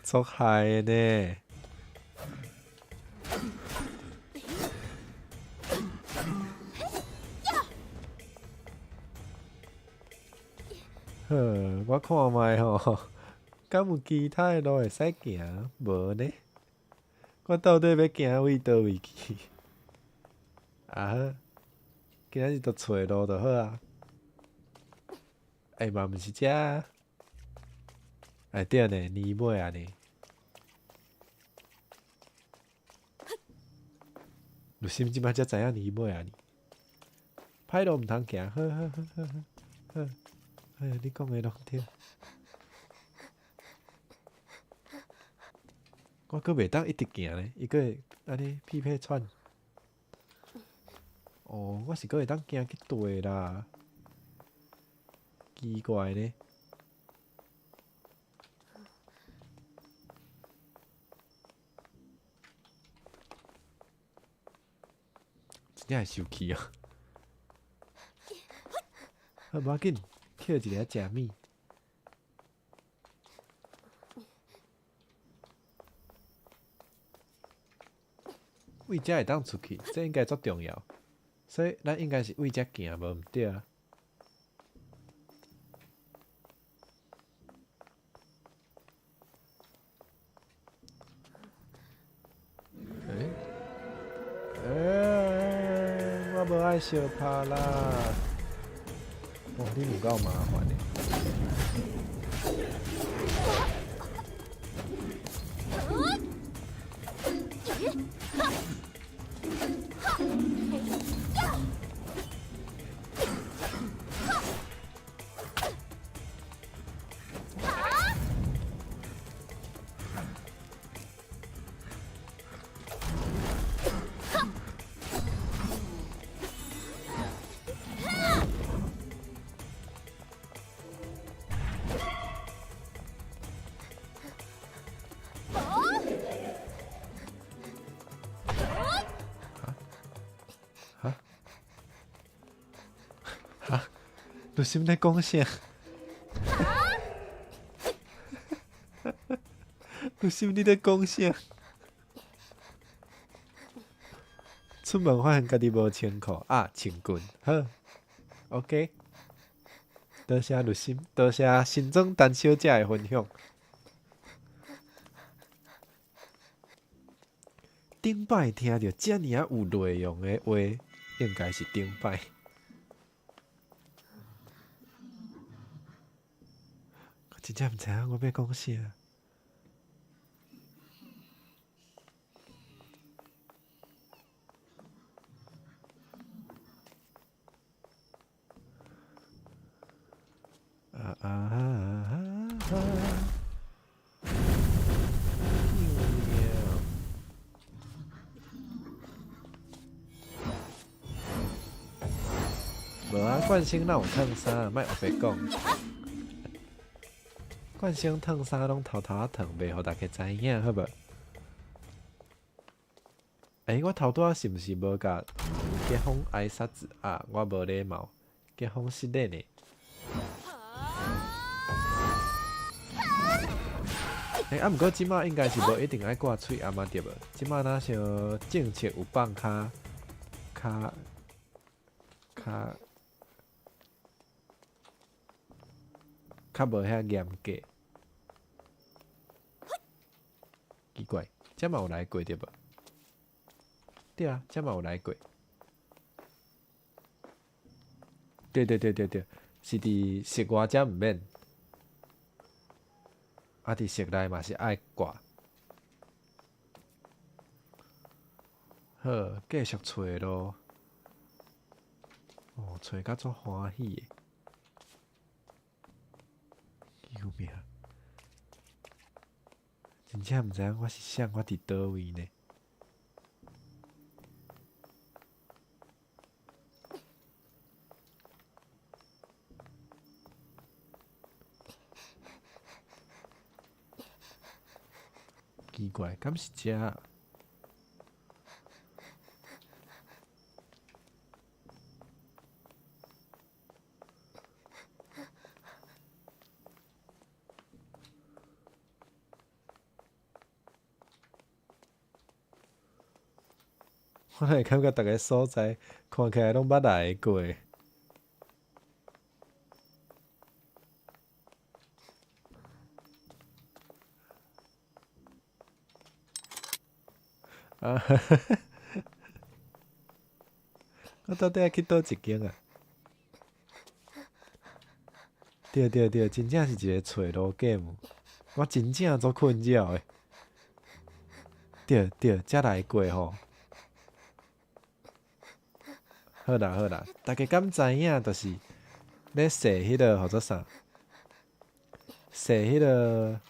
足害的呢！好，我看卖吼，敢有其他的路会使行？无呢？我到底要行位倒位去？啊，今仔日就找路就好啊。嘛毋是遮。对呢，年尾啊呢。陆心即摆才知影离尾啊你，歹路毋通行，好好好好好好，哎呀，你讲诶拢对。我阁袂当一直行咧，伊阁会安尼屁屁喘。哦，我是阁会当行去对啦，奇怪呢。真正会生气啊！好，无要紧，捡一个食物。为遮会当出去，这应该足重要。所以咱应该是为遮行，无毋对啊。我无爱相拍啦。哦，你有够麻烦的。陆心在讲啥？陆心你在讲啥？出门发现家己无穿裤啊，穿裙，好 ，OK。多谢陆心，多谢新庄陈小姐的分享。顶摆听着遮尔啊有内容的话，应该是顶摆。我真正毋知影我要讲啥。无啊，冠星哪有烫衫，莫后白讲。冠星烫衫拢偷偷啊烫，袂互大家知影，好无？我头拄仔是毋是无甲结婚挨杀子啊？我无礼貌，结婚失礼呢。毋过即马应该是无一定爱挂喙暗嘛对无？即马若像政策有放较无遐严格。奇怪，遮嘛有来过对无？对啊，遮嘛有来过。对，是伫室外遮毋免，啊伫室内嘛是爱挂。好，继续找咯。哦，找甲足欢喜的。救命！真正毋知影我是想我伫倒位呢。奇怪，敢是遮？我会感觉逐个所在看起来拢捌来过。啊！我到底要去倒一间啊？对，真正是一个找路 game。我真正足困扰的。对，才来过吼。好啦好啦，大家敢知影，就是咧洗迄个叫做啥？洗迄个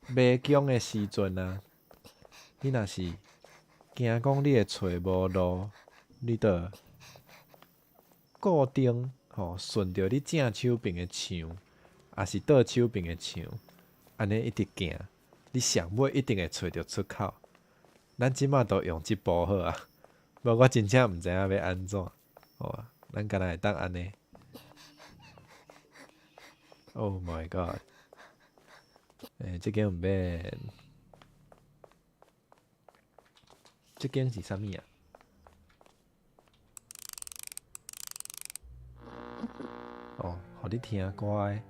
马姜的时阵啊，你若是惊讲你会找无路，你着固定顺着你正手边的墙，也是倒手边的墙，安尼一直行，你上尾一定会找着出口。咱即马都用即步好啊，无我真正毋知影要安怎，好啊，咱敢若会当安尼。Oh my god！ 即间毋免，即间是啥物啊？哦，互你听歌诶。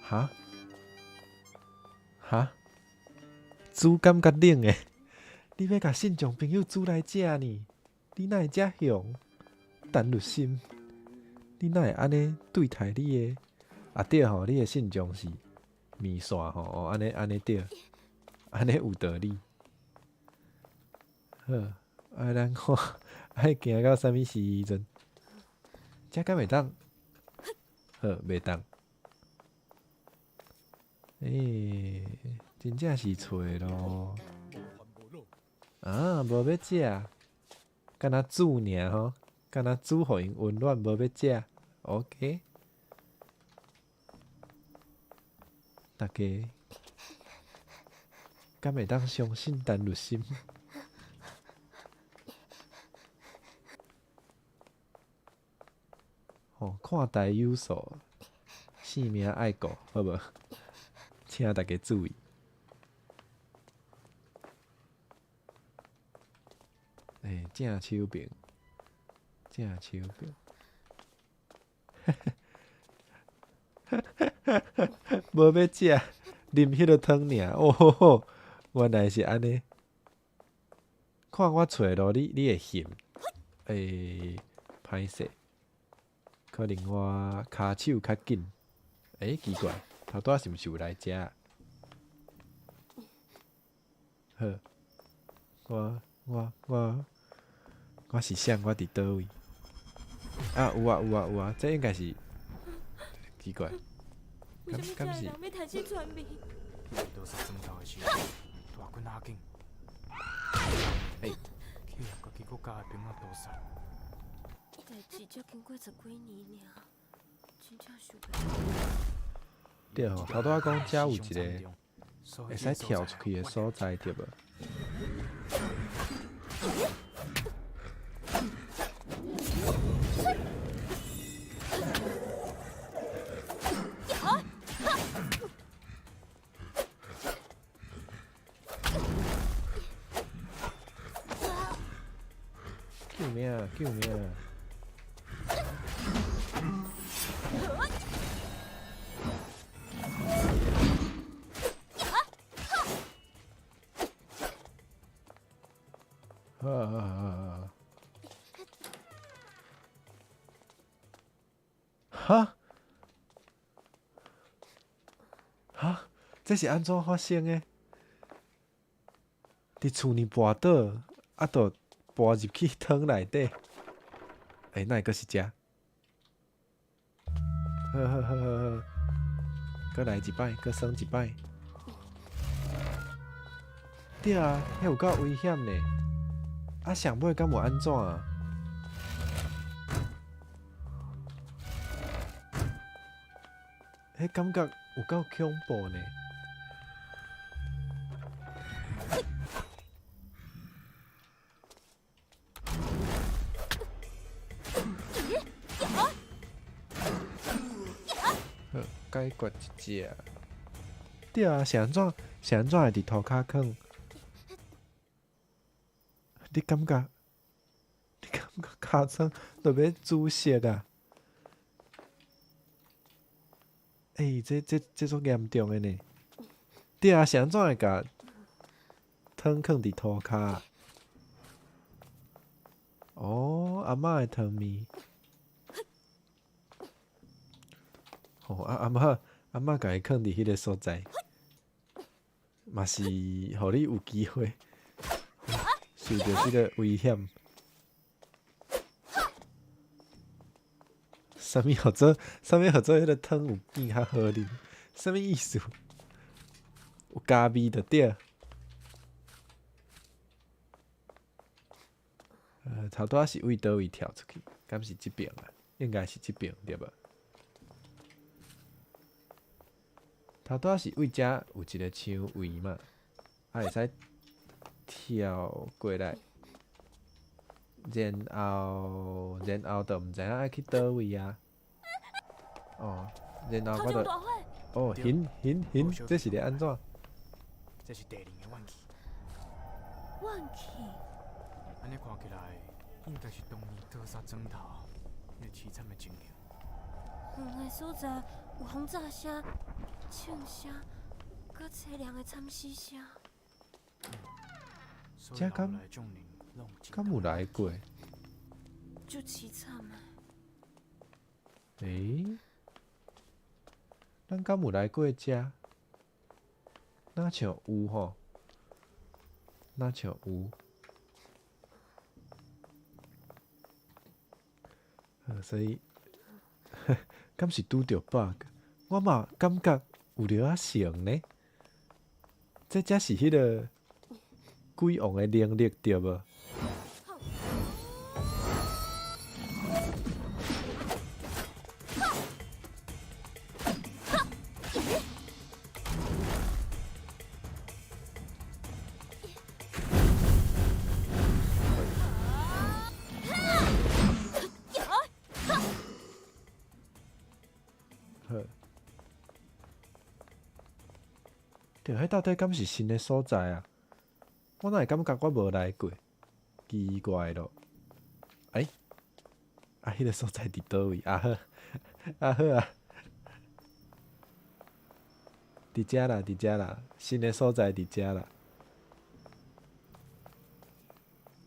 哈？哈？煮感觉冷诶，你要甲信众朋友煮来食呢？你哪会遮凶？陈律心，你哪会安尼对待你诶？啊对吼，你诶信众是面线吼，哦安尼对，安尼有道理。好，咱看爱行到啥物时阵？遮敢袂当？好，袂当。真正是找咯。啊，无要食，敢若煮尔吼，敢若煮互因温暖，无要食。OK， 大家敢会当相信陈律心？看台有数，性命爱顾，好无？请大家注意。正手边，正手边，无要食，啉迄个汤尔。哦吼吼，原来是安尼。看我揣咯，你会嫌？歹势，可能我骹手较紧。奇怪，头拄仔是毋是有来食？好，我是谁？我伫倒位？啊，有啊，这应该是奇怪，敢是？要弹起传媒？都是争吵的时候，大棍阿紧。去甲去国家的兵仔多杀。代志才经过10几年尔，真正想不到。对吼，头拄仔讲遮有一个会使跳出去的所在，对无？救命！哈，这是安怎发生的？伫厝里跋倒，啊，就跋入去汤内底。那会阁是遮？好，阁来一摆，阁耍一摆。对啊，迄有够危险呢。啊，上尾敢有安怎啊？迄感觉有够恐怖呢。解决一只。对啊，是安怎会伫涂骹囥？你感觉尻川就要煮熟啊？这足严重的呢。对啊，是安怎会甲汤囥伫涂骹？哦，阿嬷的汤面。阿嬷甲伊囥伫迄个所在，嘛是互你有机会受到这个危险。啥物合作？啥物合作？迄个汤有变较好啉？啥物意思？有加味就对。头拄仔是为倒位跳出去？敢是即边啊？应该是即边对无？头拄仔是为遮有一个枪位嘛，会使跳过来，然后就毋知影爱去倒位啊。哦，然后我就大火，哦，这是咧安怎？这是地灵的怨气，怨气，安尼看起来应该是当年屠杀砖头迄凄惨的情形。远的所在有轰炸声、唱声，佮凄凉的惨死声。所以后来众人拢敢有来过？就凄惨的。咱敢有来过遮？哪像有吼？哪像有？所以，敢是拄着 bug？我嘛感觉有着啊像呢。这才是迄个鬼王的能力对无？对，迄到底敢是新的所在啊？我哪会感觉我无来过？奇怪咯。迄个所在伫倒位？好，好啊，伫遮啦，新的所在伫遮啦。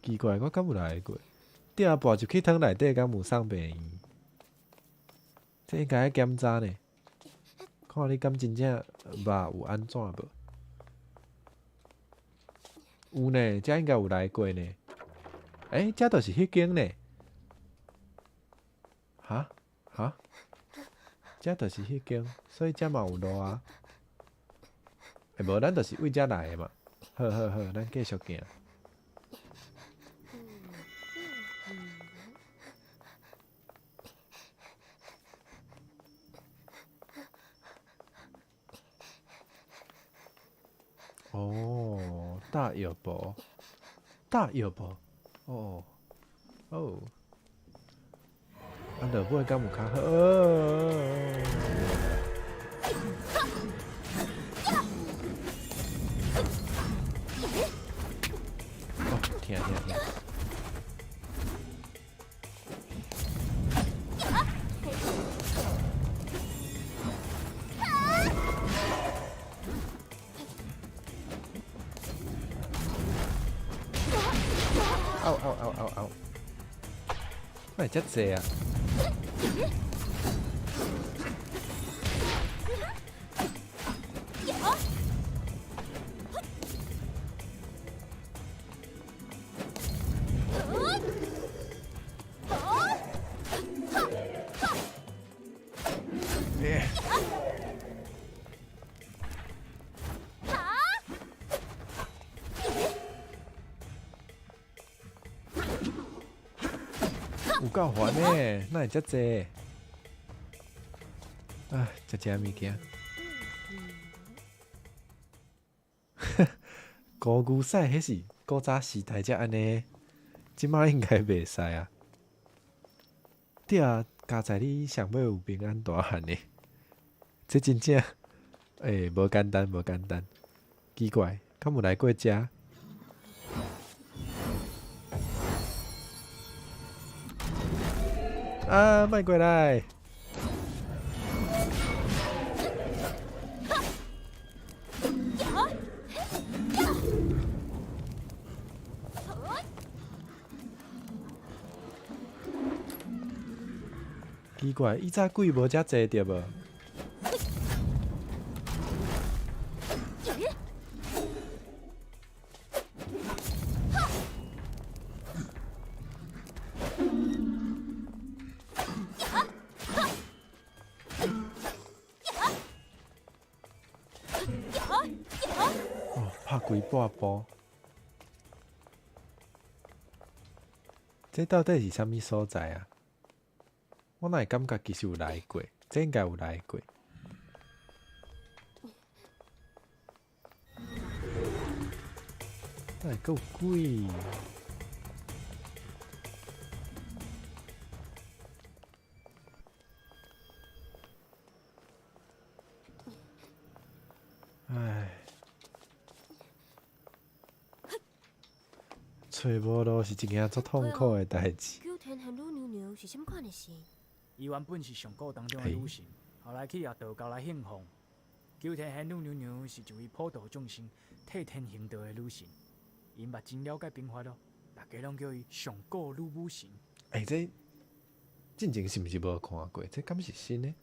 奇怪，我敢有来过？第二步入去汤内底，敢有送病院？这应该要检查呢。看你敢真正肉有安怎无？有呢，遮应该有来过呢。遮就是迄间呢。哈？遮就是迄间，所以遮嘛有路啊。无咱就是为遮来的嘛。好，咱继续行。哦，大药包，哦，安落尾敢有较好？听。嗷！哪会遮济啊？有够烦的，哪会遮济？食物件。高牛屎迄是古早时代才安尼，即摆应该袂使啊。对啊，加在你上尾有平安大汉的，这真正无简单。奇怪，敢有来过遮？莫过来！奇怪，以前鬼无遮济对无？规半步。这到底是啥物所在啊？我哪会感觉其实有来过？这应该有来过。哪会够贵？唉，找无路是一件足痛苦的代志。九天和女牛牛是什么款的事？伊原本是上古当中的女神，后来去亚道教来信奉。九天玄女娘娘是一位普度众生、替天行道的女神，因捌真了解兵法咯，大家拢叫伊上古女武神。这进前是毋是无看过？这敢是新的？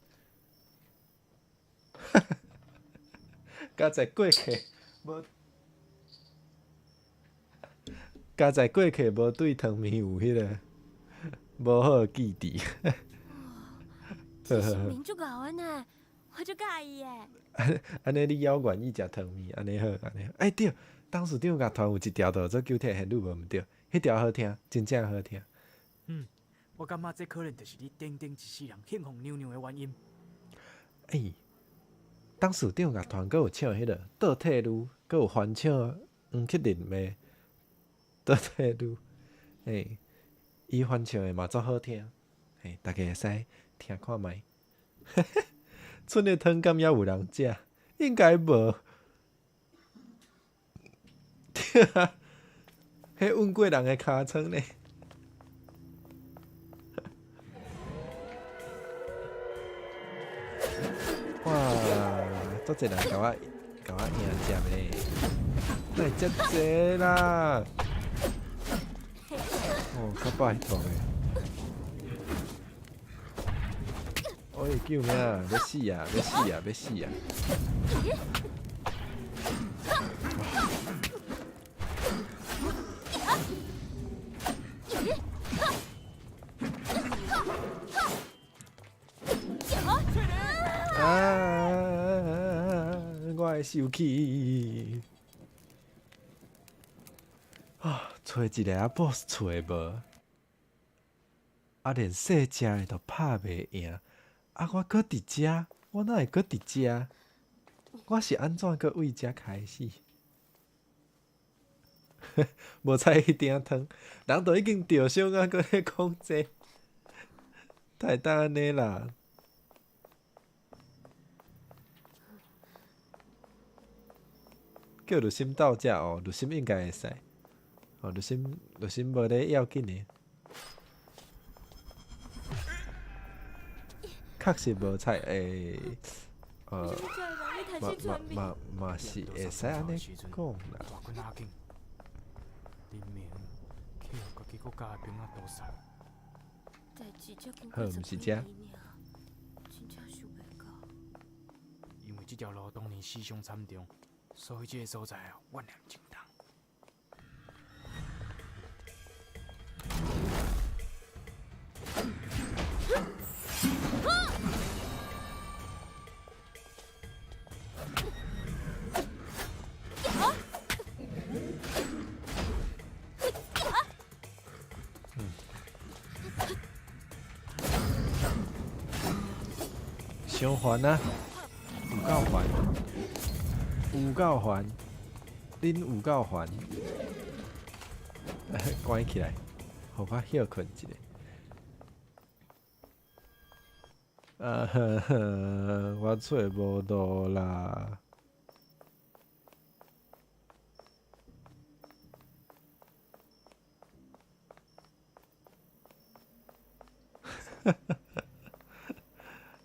加在过去无，加在过去无对汤面有迄个无好的记忆。这姓名足够的呢，我就介意耶。安尼你还愿意食汤面？安尼好，安尼好。对，董事长乐团有一条叫做《九天玄女》，无毋对？迄条好听，真正好听。我感觉这可能就是你顶顶一世人信奉娘娘的原因。董事长乐团阁有唱迄个倒退女，阁有翻唱黄启林的倒退女。伊翻唱的嘛足好听，大家会使听看觅。剩的汤敢也有人食？应该无。对啊，迄阮过人的尻川呢？哇，足侪人甲我赢接呢，哪会遮济啦？较拜托诶！救命啊！要死啊！要死啊！要死啊！我会生气。找一个啊 boss 找无，连小只的都拍袂赢，我搁伫遮，我哪会搁伫遮？我是安怎搁为遮开始？无菜一鼎汤，人都已经着伤啊，搁咧讲这，太当安尼啦！叫入心斗食哦，入心应该会使。入心无咧要紧的，确实无菜嘛是会使安尼讲啦。好，毋是遮。因为这条路当年死伤惨重，所以这个所在怨念真重。伤烦啊！有够烦，有够烦，恁有够烦。关起来，互我休困一下。我找无路啦。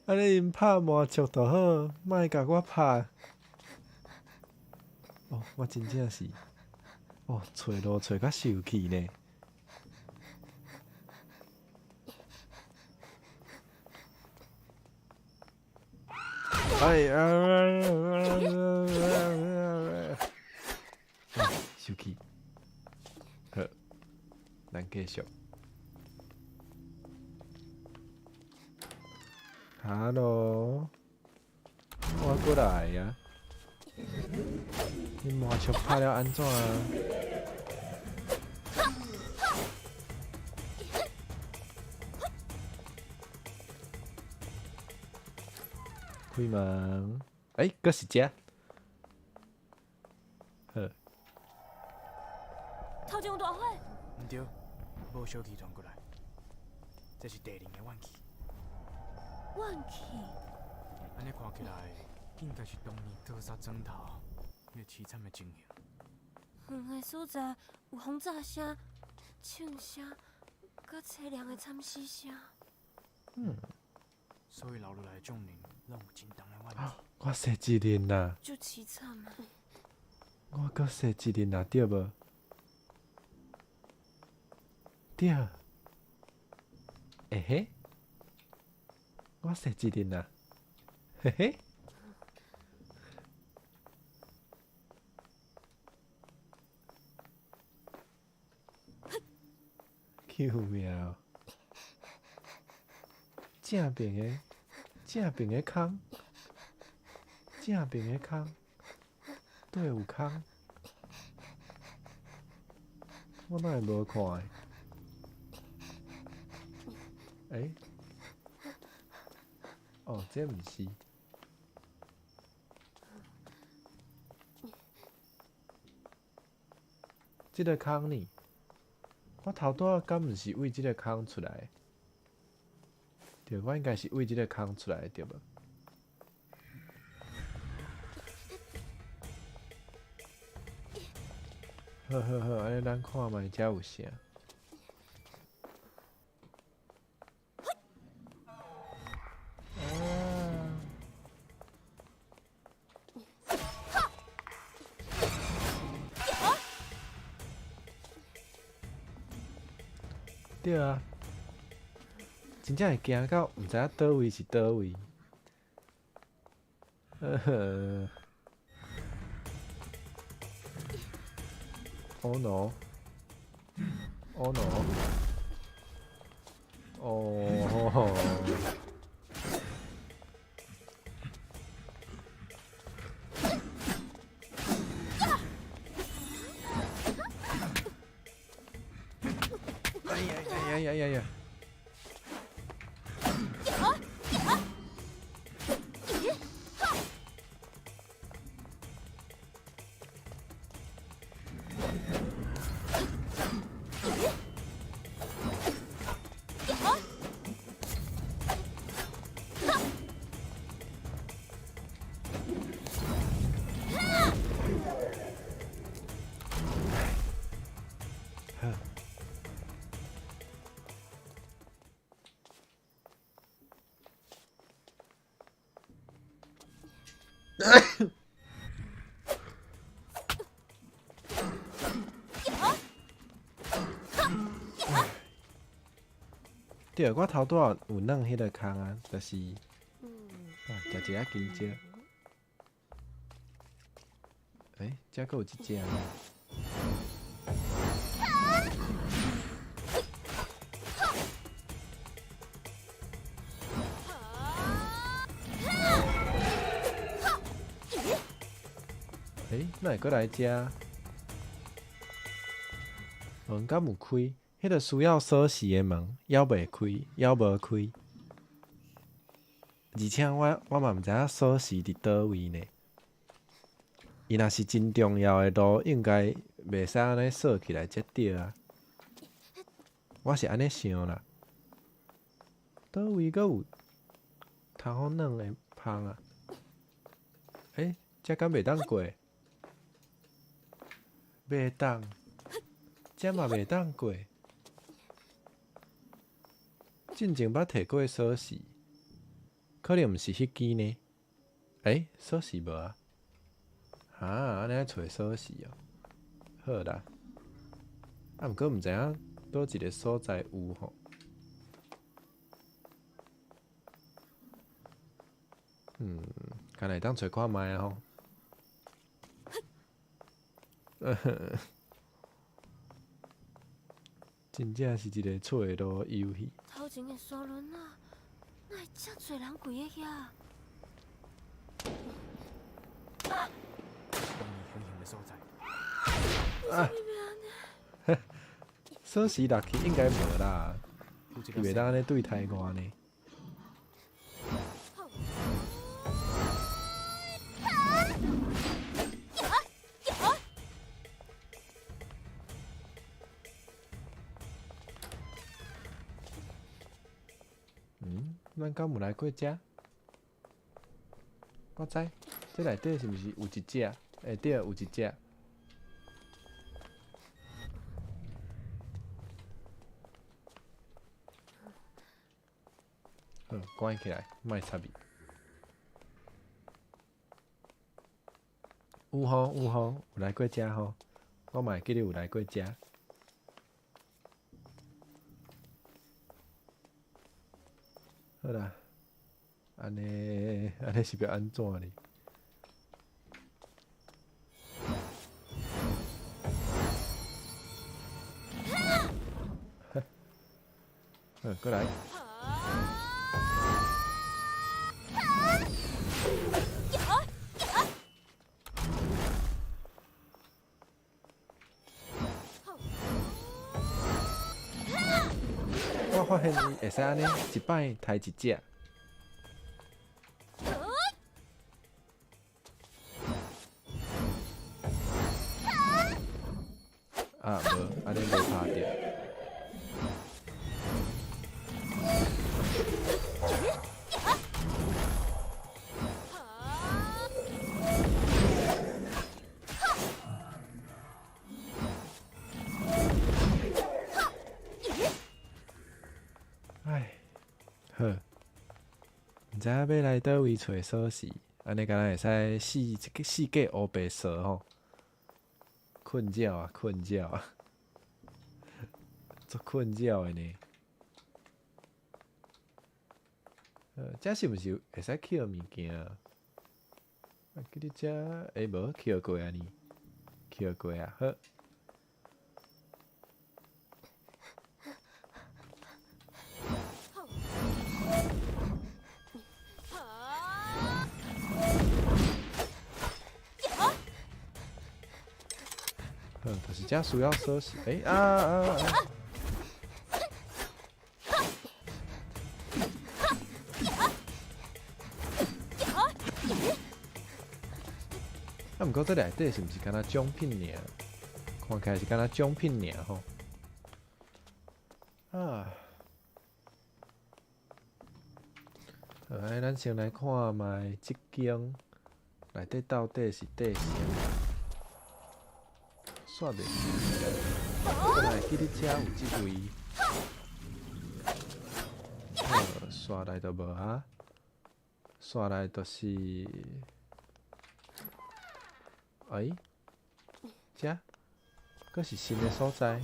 安尼因拍麻将就好，莫甲我拍。我真正是，找路找甲受气呢。受气。好，咱继续。Hello，我过来呀。你麻将拍了安怎啊？开门，搁是只。好，头前有大火，毋对，无小气传过来，这是地灵的怨气。怨气。安尼看起来，应该是当年屠杀砖头迄凄惨的情形。远的所在有轰炸声、唱声，佮凄凉的惨死声。所以留落来的众人，拢有真重的怨气。我说一人啦，就凄惨啊！我搁说一人啦，对无？对，嘿，我说一人啦，嘿嘿。救命！正边的空，正边的空，对有空，我哪会无看的？哦，这毋是。这个空呢？我头拄仔敢毋是为即个空出来的？对，我应该是为即个空出来的，对无？好，安尼咱看觅遮有啥？对啊，真正会惊到毋知影倒位是倒位。Oh no! Oh no! 哦，哎呀！对，我头拄仔有弄迄个空啊，就是食一下金蕉。遮佫有一只啊。哪会过来遮？门敢有开？迄个需要锁匙的门，还袂开，还无开。而且我嘛毋知影锁匙伫倒位呢。伊若是真重要的路，应该袂使安尼锁起来才对啊。我是安尼想啦。倒位阁有通好软的芳啊？遮敢袂当过？袂当，遮嘛袂当过。进前捌摕过锁匙，可能毋是迄支呢？锁匙无啊？安尼找锁匙哦。好啦，毋过毋知影倒一个所在有吼。敢会当找看觅啊吼。真正是一个找路游戏。头前的沙轮啊，哪会遮侪人跪在遐？当年凶险的所在。锁匙落去应该无啦，有一个伊袂当安尼对台湾呢。咱敢有来过遮？我知，这内底是毋是有一只？会对，有一只。好，关起来，莫插伊。有吼有吼，有来过遮吼，我嘛会记得有来过遮。好啦，安尼是要安怎哩？好，过来。我发现伊会使安尼一摆抬一只。啊，无，安尼无拍着。唉，好，毋知影要来倒位找锁匙，安尼敢若会使四界乌白蛇吼。困觉啊，困觉啊，足困觉的呢。这是毋是会使捡物件啊？啊，记得这无捡过啊呢？捡过啊，好。就是这需要锁匙。啊，毋过这内底是毋是敢若奖品尔？看起来是敢若奖品尔吼。啊，好，咱先来看卖即间内底到底是底啥？煞袂本来记得遮有即位，煞来就无啊，煞来就是遮，阁是新的所在。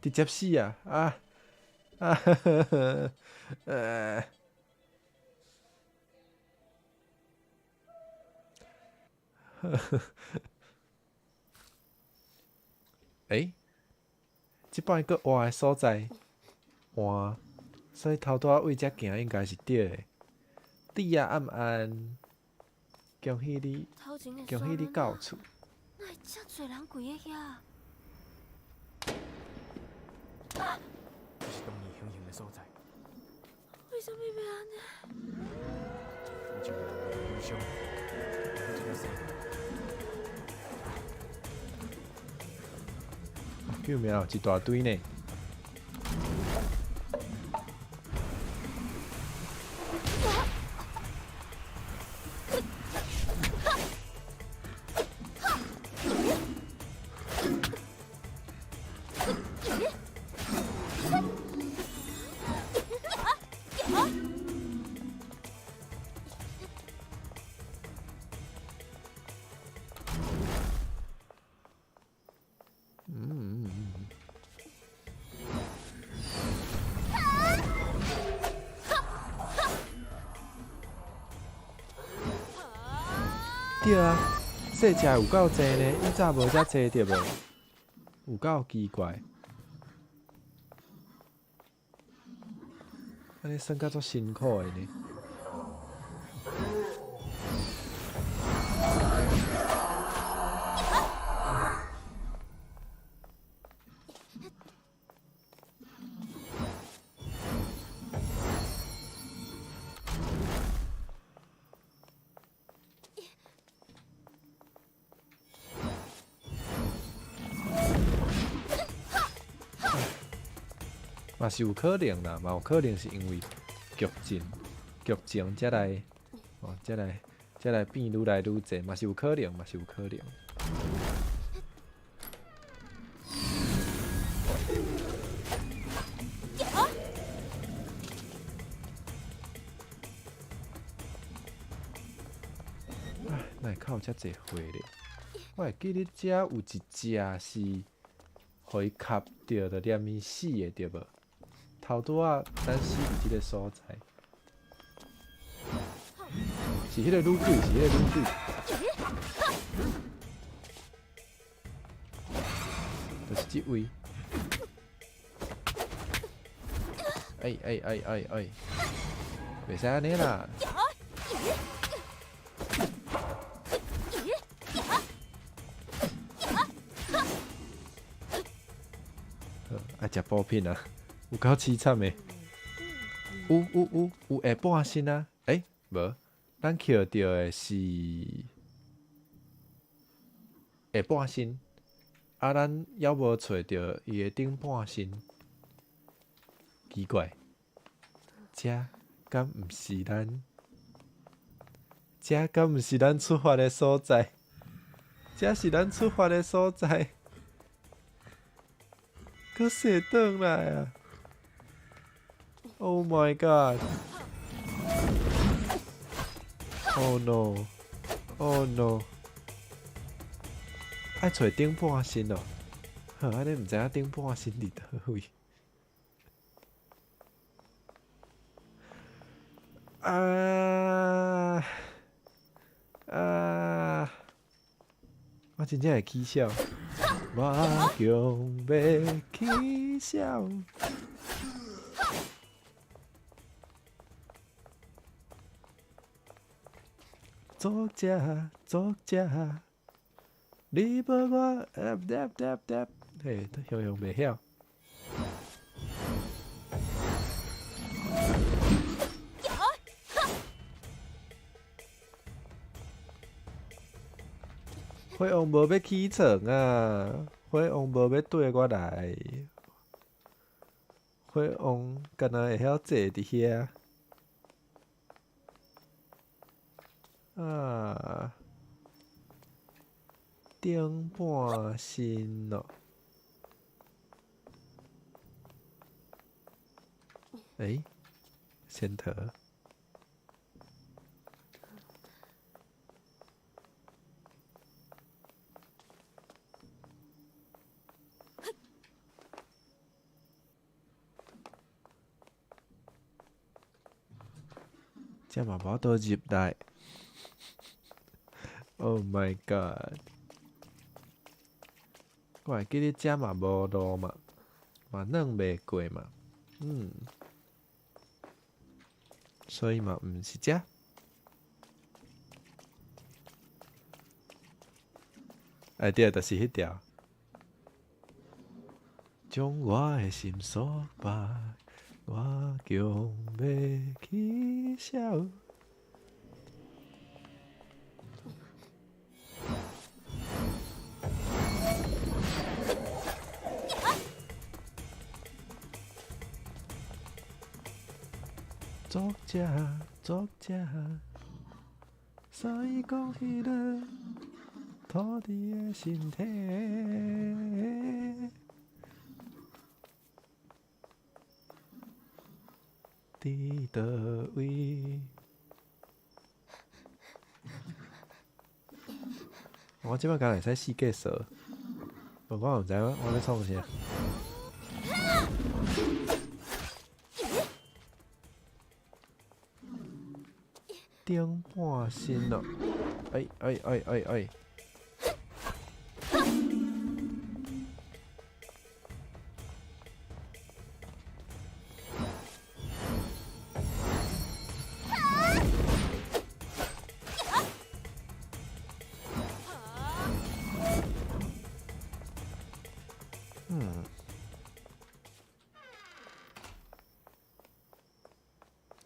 直接死啊！即摆佫换个所在，换，所以头拄仔位遮行应该是对的。你啊，暗暗，恭喜你，恭喜你到厝。哪会遮侪人跪喺遐？就是当年行刑的所在。为什么要安尼？有一个人为了理想，有一个生命。救命有一大堆呢！对啊，细只有够济呢，以前无遮济对无？有够奇怪，安尼算甲足辛苦的呢。嘛是有可能啦，嘛有可能是因为剧情才来，才来变愈来愈济，嘛是有可能，嘛是有可能。哎，哪会靠遮济花咧？我会记得遮有一只是，互伊卡着，就念伊死的对无？头拄仔咱死伫即个所在，是迄个女鬼，是迄个女鬼，就是即位。哎，袂使安尼啦！爱食补品啊，有够凄惨的。有下半身啊？无，咱捡到的是下半身，啊，咱还无找到伊的顶半身，奇怪，这敢毋是咱？这敢毋是咱出发的所在？这是咱出发的所在。搁踅转来啊 ！Oh my god! Oh no! Oh no! 爱找顶半身哦，好，安尼毋知影顶半身伫倒位。我真正会起笑。我强要起笑。作者，你无我嘿，雄袂晓。花王无要起床啊！花王无要对我来，花王敢若会晓坐伫遐。啊，顶半身咯。先头。这嘛无倒入来。Oh my god！ 我会记得这嘛无路嘛，嘛软袂过嘛，所以嘛毋是这。对，就是迄条。将我的心锁吧，我强要起笑。作者，所以讲迄个土地的身体，伫倒位？我即摆敢会使四界蛇，不过我毋知我咧创啥。顶半身咯，哎！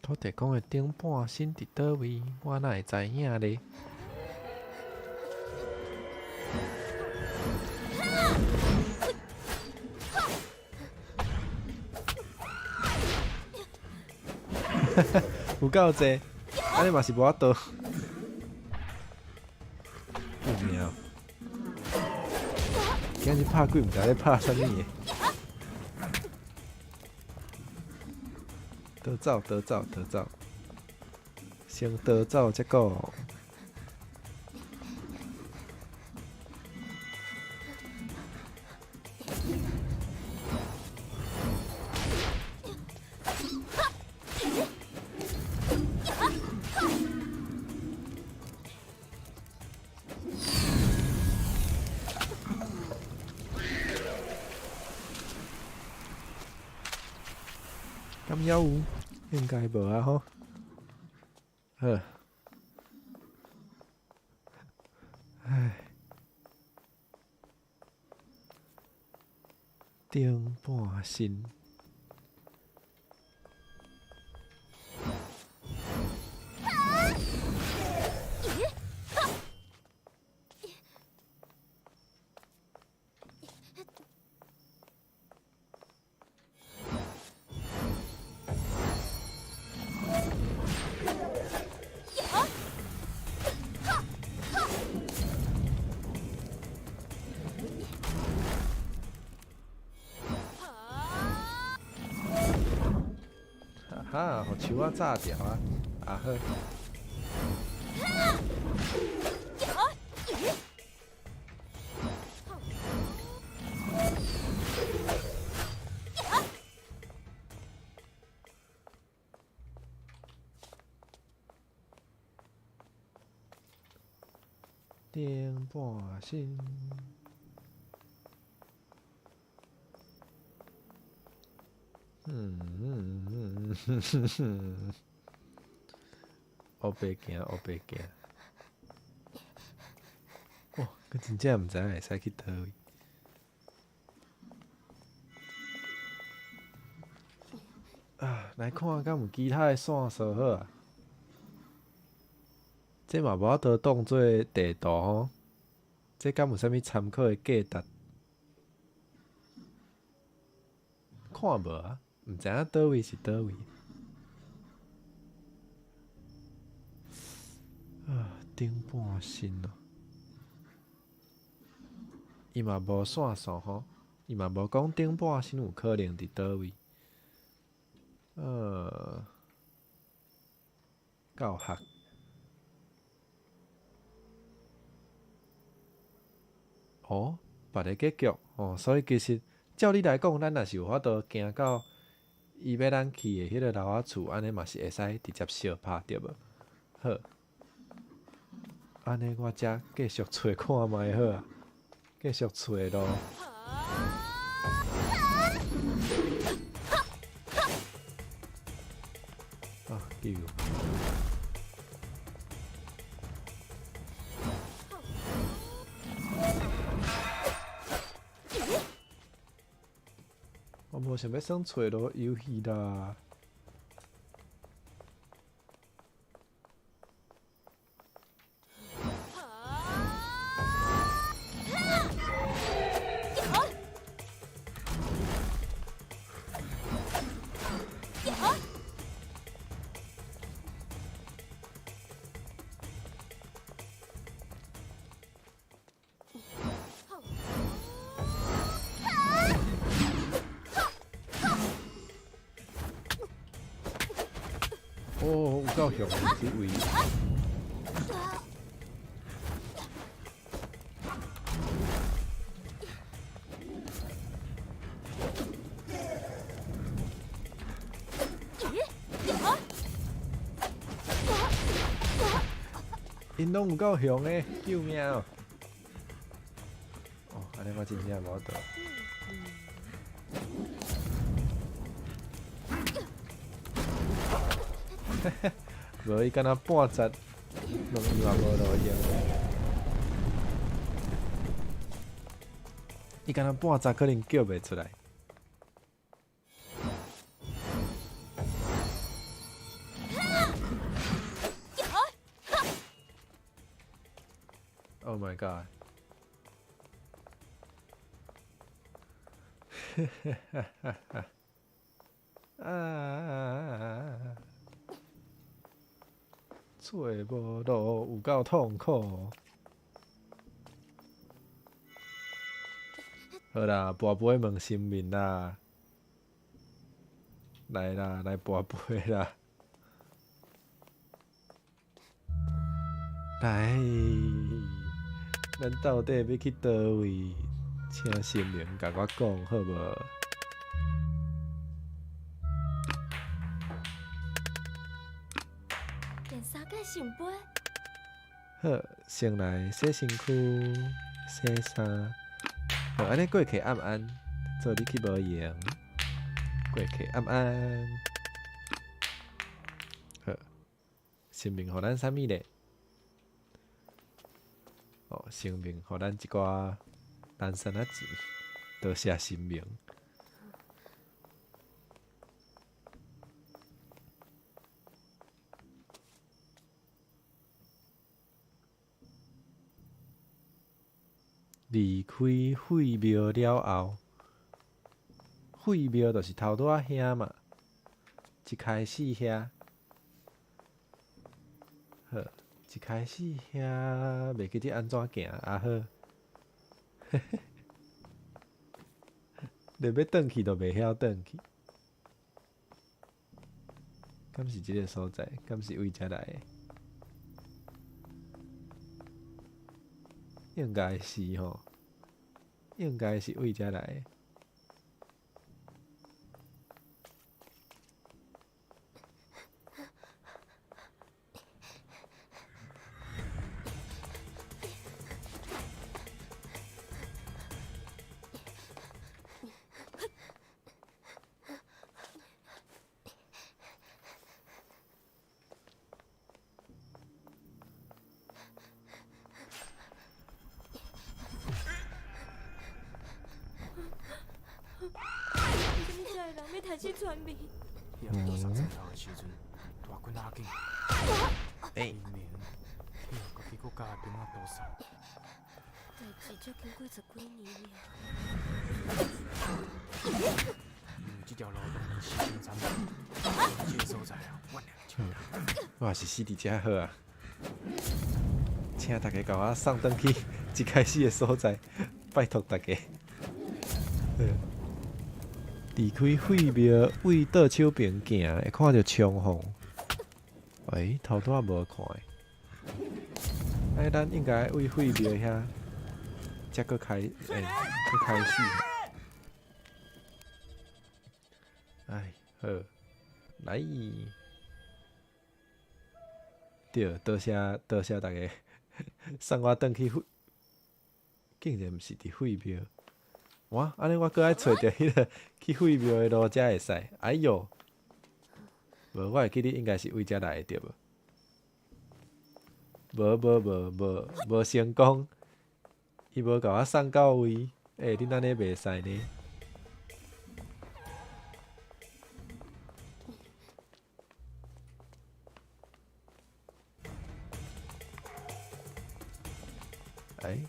土地公的顶半身伫倒位，我哪会知影咧？有够济，安尼嘛是无法度。有命！今日拍鬼，毋知咧拍啥物个。得走，得走，得走，先得走再讲。敢要有？应该无啊吼。好，唉，顶半身。哈，互树仔炸掉啊！啊好。顶半身。黑白行，黑白行。哇，佮真正毋知会使去倒位。啊，来看敢有其他的线索好啊。这嘛无法度当做地图吼，这敢有啥物参考的价值？看无啊，毋知影倒位是倒位。啊，顶半身哦，伊嘛无线索吼，伊嘛无讲顶半身有可能伫倒位。教学。哦，别个结局哦，所以其实照你来讲，咱若是有法度行到伊要咱去的迄个老仔厝，安尼嘛是会使直接相拍对无？好，安尼我则继续找看卖好啊，继续找咯。啊，救！我无想要算找咯游戏啦。哦，有够凶这位。因拢有够凶诶，救命哦！哦，安尼我真正无得。无伊敢若半截，弄伊嘛无路用。伊敢若半截可能叫袂出来。Oh my god！ 啊！找无路，有够痛苦。好啦，跋杯问神明啦，来啦，来跋杯啦，来，咱到底要去倒位？请神明甲我讲好无？连三个圣杯，好，先来洗身躯、洗衫。好，安尼过去暗暗，做你去无用。过去暗暗。好，神明互咱啥物咧？哦，神明互咱一寡单身仔钱，多谢神明。离开废庙了后，废庙就是头拄仔遐嘛，一开始遐，好，一开始遐袂记得安怎行啊好，连要转去都袂晓转去，敢是即个所在？敢是为遮来的？应该是吼，应该是为遮来的。为什么遮个人要开始传面？伊也无上正头的时阵，大军阿紧，明明，伊又家己搁甲兵仔多少？代志才经过10几年了。即条路当然是新山路，这个所在啊，万两钱。我也是死伫遮好啊！请大家甲我送转去一开始的所在，拜托大家。离开废庙，为倒手边行，会看到枪锋。喂，头拄仔无看的。哎，咱应该为废庙遐，才搁开，搁开始。哎，好，来。对，多谢大家送我转去废，竟然毋是伫废庙。哇，安尼我搁爱找着迄个去废庙的路才会使。哎哟，无我会记得应该是为遮来的对无？无成功，伊无甲我送到位。恁安尼袂使呢？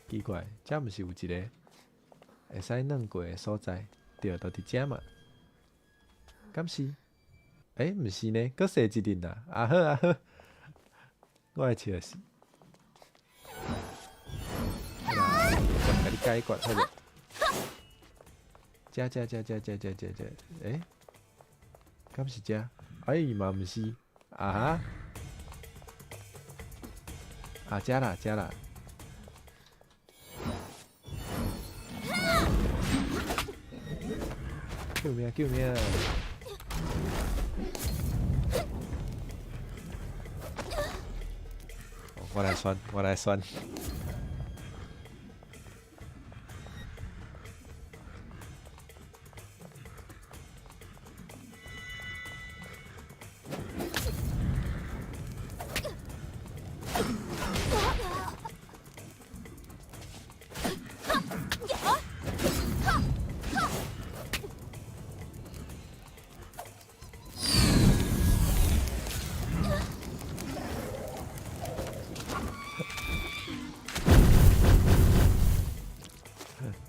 奇怪，遮毋是有一个会使软过的所在？对，就伫遮嘛。敢是？毋是呢，搁踅一阵啦。啊好啊好，我会笑死。来，我甲你解决好无？遮，敢是遮？嘛毋是。啊哈！啊，遮啦。救命！我来选。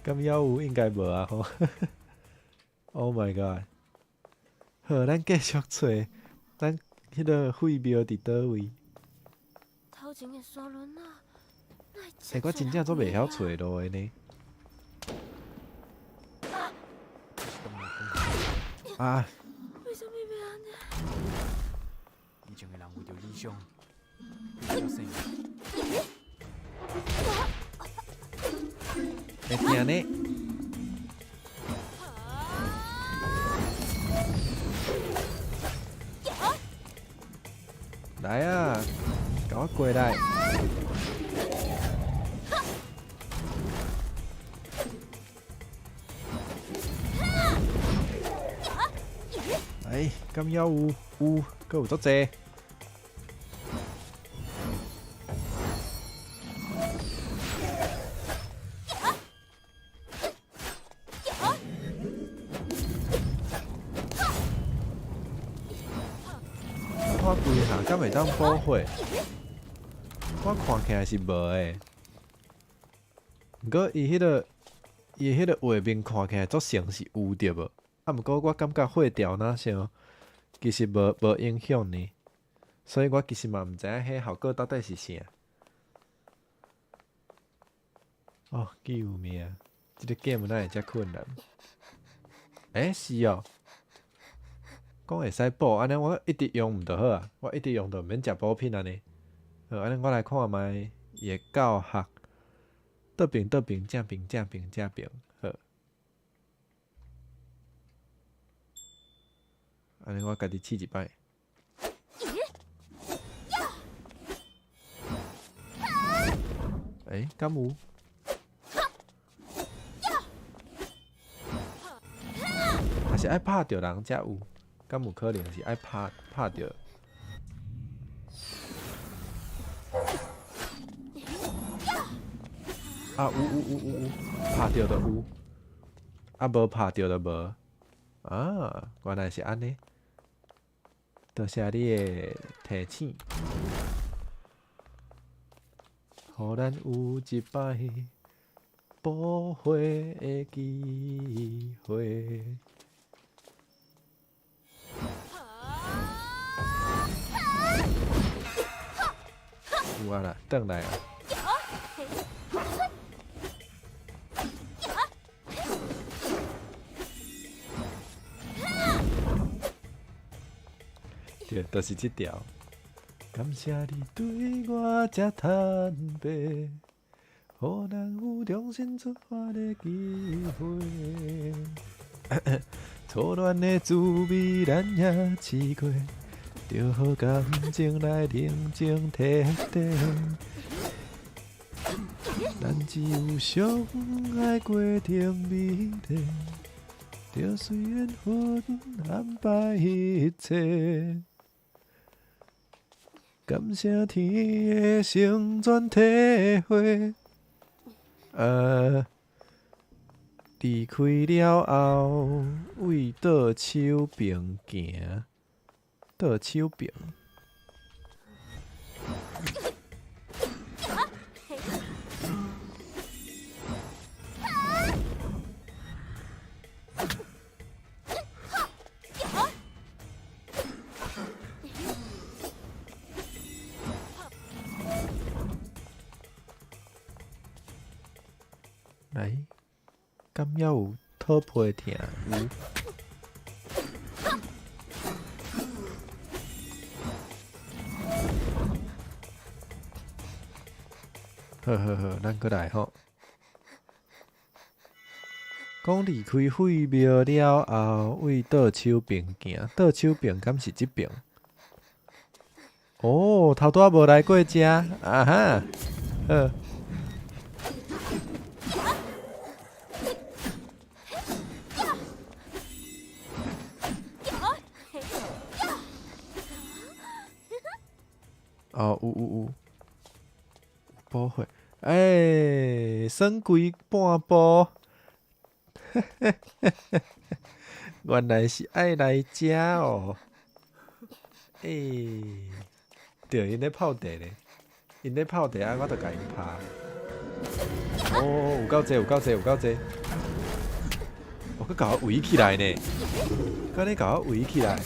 敢要有应该无啊吼！Oh my god！ 好，咱继续找咱迄个废庙伫倒位？前的山轮啊，欸，我真正做袂晓找路的呢。啊！为什么要安尼？以前的人为着理想，为着生命。会听呢？来啊，甲我过来！来，敢要有，搁有足济。看规下敢会当补血？我看起来是无诶。毋过伊迄个画面看起来足像是有着无？啊，毋过我感觉血条那像，其实无影响呢。所以我其实嘛毋知影迄效果到底是啥。哦，救命！即个 game 哪会遮困难？是哦。讲会使补，安尼我一直用毋就好啊！我一直用就毋免食补品安尼。好，安尼我来看卖伊会教学。倒平，正平。好，安尼我家己试一摆。敢有？还是爱拍着人才有？敢有可能是爱拍着？啊，有，拍着就有，啊无拍着就无。啊，原来是安尼。多谢你的提醒，互咱有一摆补血的机会。有啊啦，转来啊！对，就是这条。感谢你对我这坦白，予人有重新出发的机会。错乱的滋味，咱也试过。就好感情来认真体验，咱只有相爱过程美丽，就随缘分安排一切。感谢天的成全体会，离开了后，为倒手边行。倒手边，来，敢要有讨皮疼有？好，咱过来吼。讲离开废庙了后，为倒手边行。倒手边敢是即边？哦，头拄仔无来过遮，啊哈，好。哦，有，补血。算规半步，原来是爱来遮哦。对，因咧泡茶咧，因咧泡茶啊，我著甲因拍。哦，有够济，我佮甲我围起来呢，佮你甲我围起来。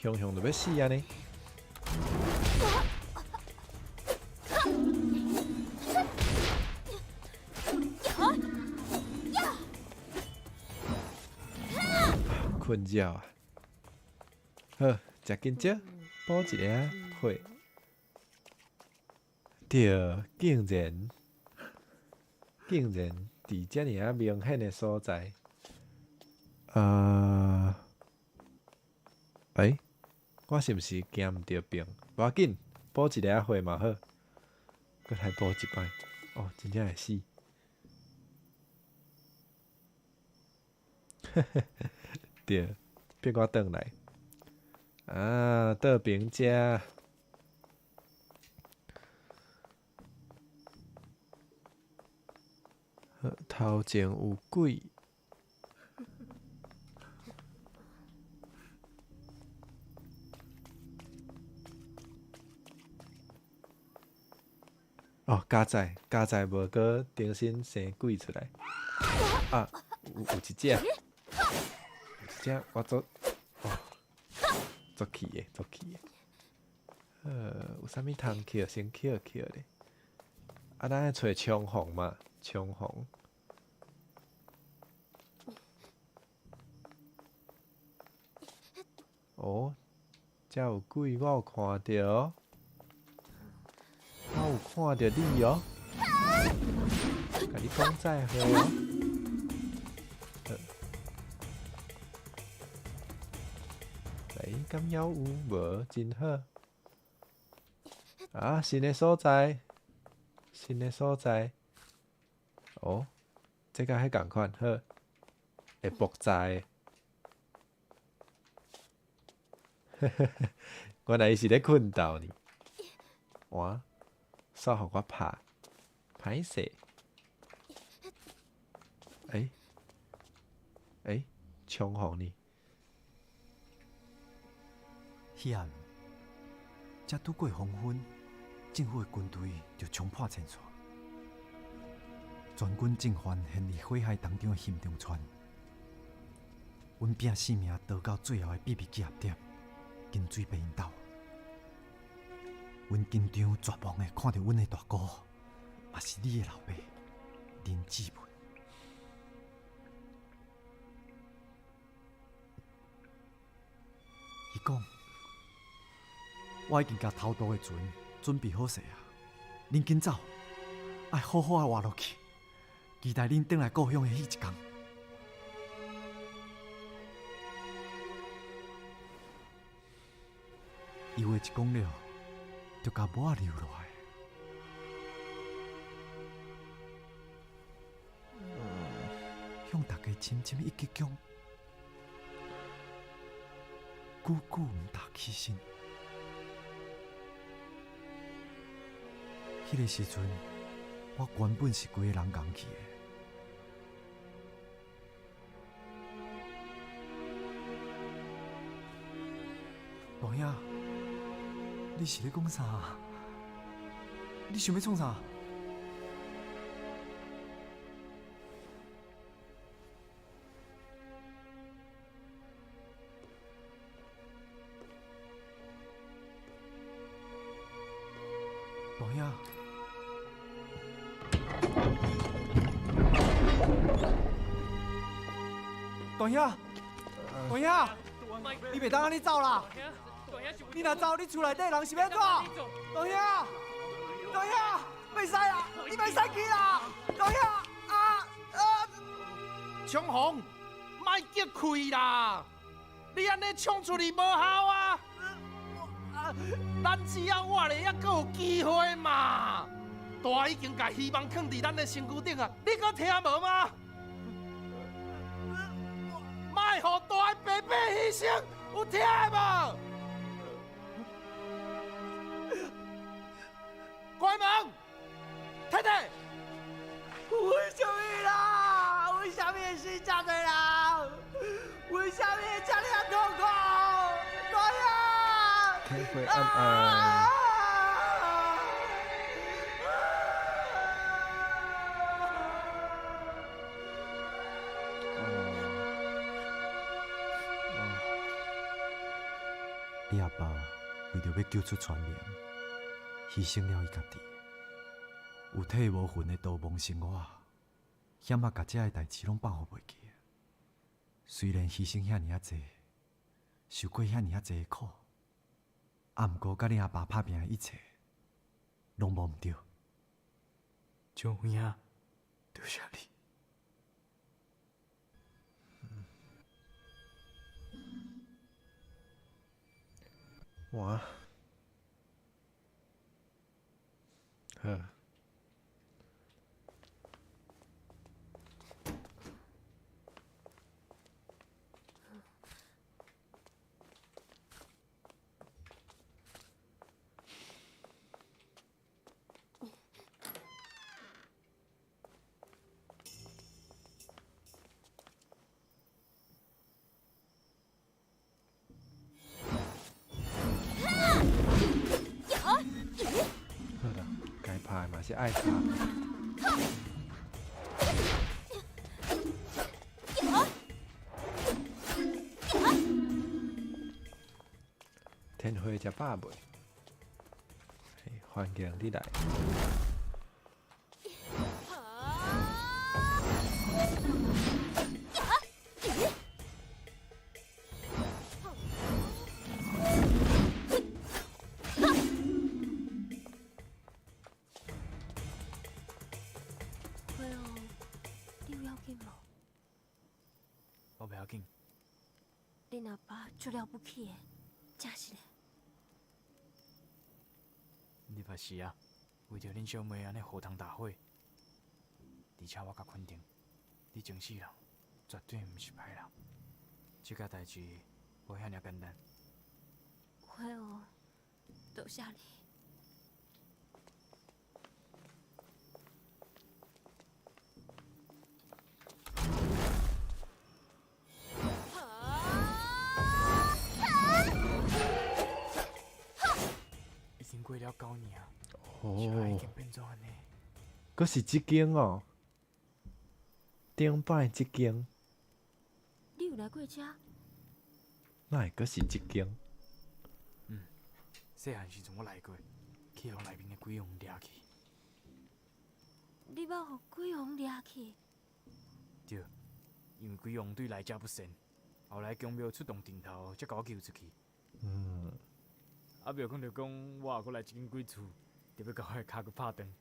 熊熊就要死啊呢！困觉啊！好，食紧食，补一个血。对，竟然伫遮尔啊明显的所在，我是毋是惊毋着病？无要紧，补一个血嘛好，搁来补一摆。哦，真正会死。对，逼我转来。倒边遮。头前有鬼。哦，加载无搁重新生鬼出来。有一只，我做气的。有啥物通捡先捡咧？咱来找枪红嘛，枪红。哦，遮有鬼，我有看着。我有看着你哦，甲你讲再会哦。来，敢还有无？真好。新的所在。哦，这甲迄共款好，会爆炸的。原来伊是咧困觉呢。哇！煞互我拍，歹势。枪红呢？迄暗，才拄过黄昏，政府的军队就冲破前线，全军正犯陷伫火海当中的新中川。阮拼性命逃到最后的秘密集合点——金水白因岛。阮紧张绝望的看着阮的大哥，嘛是你的老爸林志文。伊讲，我已经甲偷渡的船准备好势啊，恁紧走，爱好好啊活落去，期待恁转来故乡的迄一天。伊话一讲了，就甲母仔流落来。向大家深深一鞠躬，久久毋踏起身。迄个时阵，我原本是规个人讲去的。大兄，你是咧讲啥？你想要创啥？大兄，大兄，你袂当安尼走啦！你若走，你厝内底人是要怎？大兄，袂使啦，你袂使去啦！大兄，冲红，莫激气啦！你安尼冲出去无效啊！咱只要活咧，还阁有机会嘛！大已经甲希望放伫咱的身躯顶啊，你阁听无吗？莫互大白白牺牲，有听无？关门，太太。为什么啦？为什么会死这多人？为什么会这样痛苦？大兄，天灰暗暗。你阿爸为着要救出全名，牺牲了伊家己，有体无魂的逃亡生活，险啊，甲遮个代志拢把握袂记。虽然牺牲遐尔济，受过遐尔济苦，啊，毋过甲你阿爸拍拼的一切，拢无毋对。张兄啊，多谢你。哇，好，好啦，该拍的嘛是爱拍。天花食饱未？嘿环境你来。会哦，你有要紧无？我袂要紧，恁阿爸出了不起的，真是的。你捌是啊，为着恁小妹安尼赴汤蹈火，而且我甲肯定，你前世人绝对毋是歹人。即件代志无遐尔简单。会哦，多谢你。已经过了9年啊，小孩已哦经，变做安尼。佫是即间哦，顶摆即间，你有来过遮？哪会佫是即间？细汉时阵我来过，去互内面的鬼王掠去。你要互鬼王掠去？对，因为鬼王对来者不善，后来公庙出动阵头，才甲我救出去。嗯，啊，庙讲着讲，我若来一间鬼厝，就要甲我的骹佮拍断。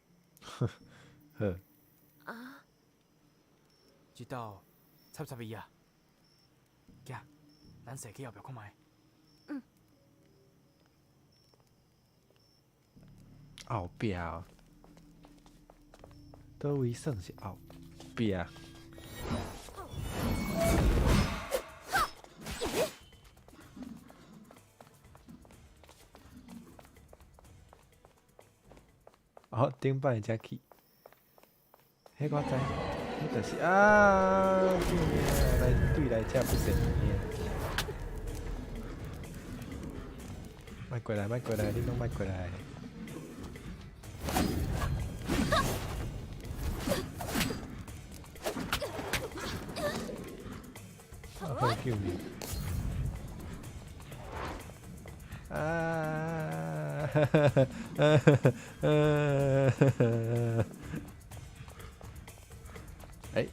好，啊，知道，插伊啊！行，咱下去后壁看卖。后壁哦，倒位算是后壁？哦，顶摆才去，迄我知，迄就是啊，救命啊！来对来遮不善命。莫过来，莫过来，恁拢莫过来。好救命！啊！哎！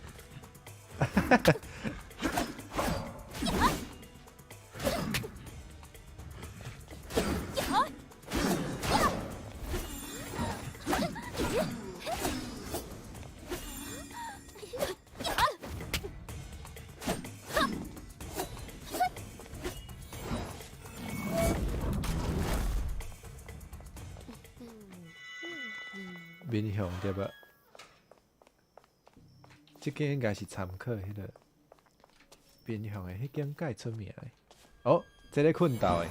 面向对吧？这间应该是参考迄个面向的迄间介出名的。哦，这个困到的。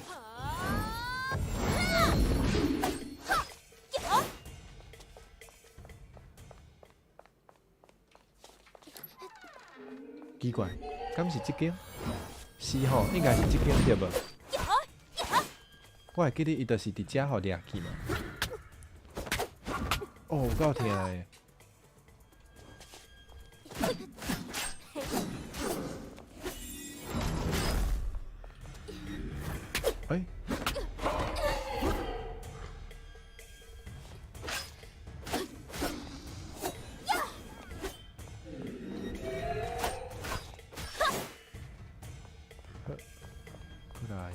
奇怪，敢是这间？是吼，应该是这间对无？我会记得伊就是伫遮互掠去嘛。哦，有够疼的。哎、过来。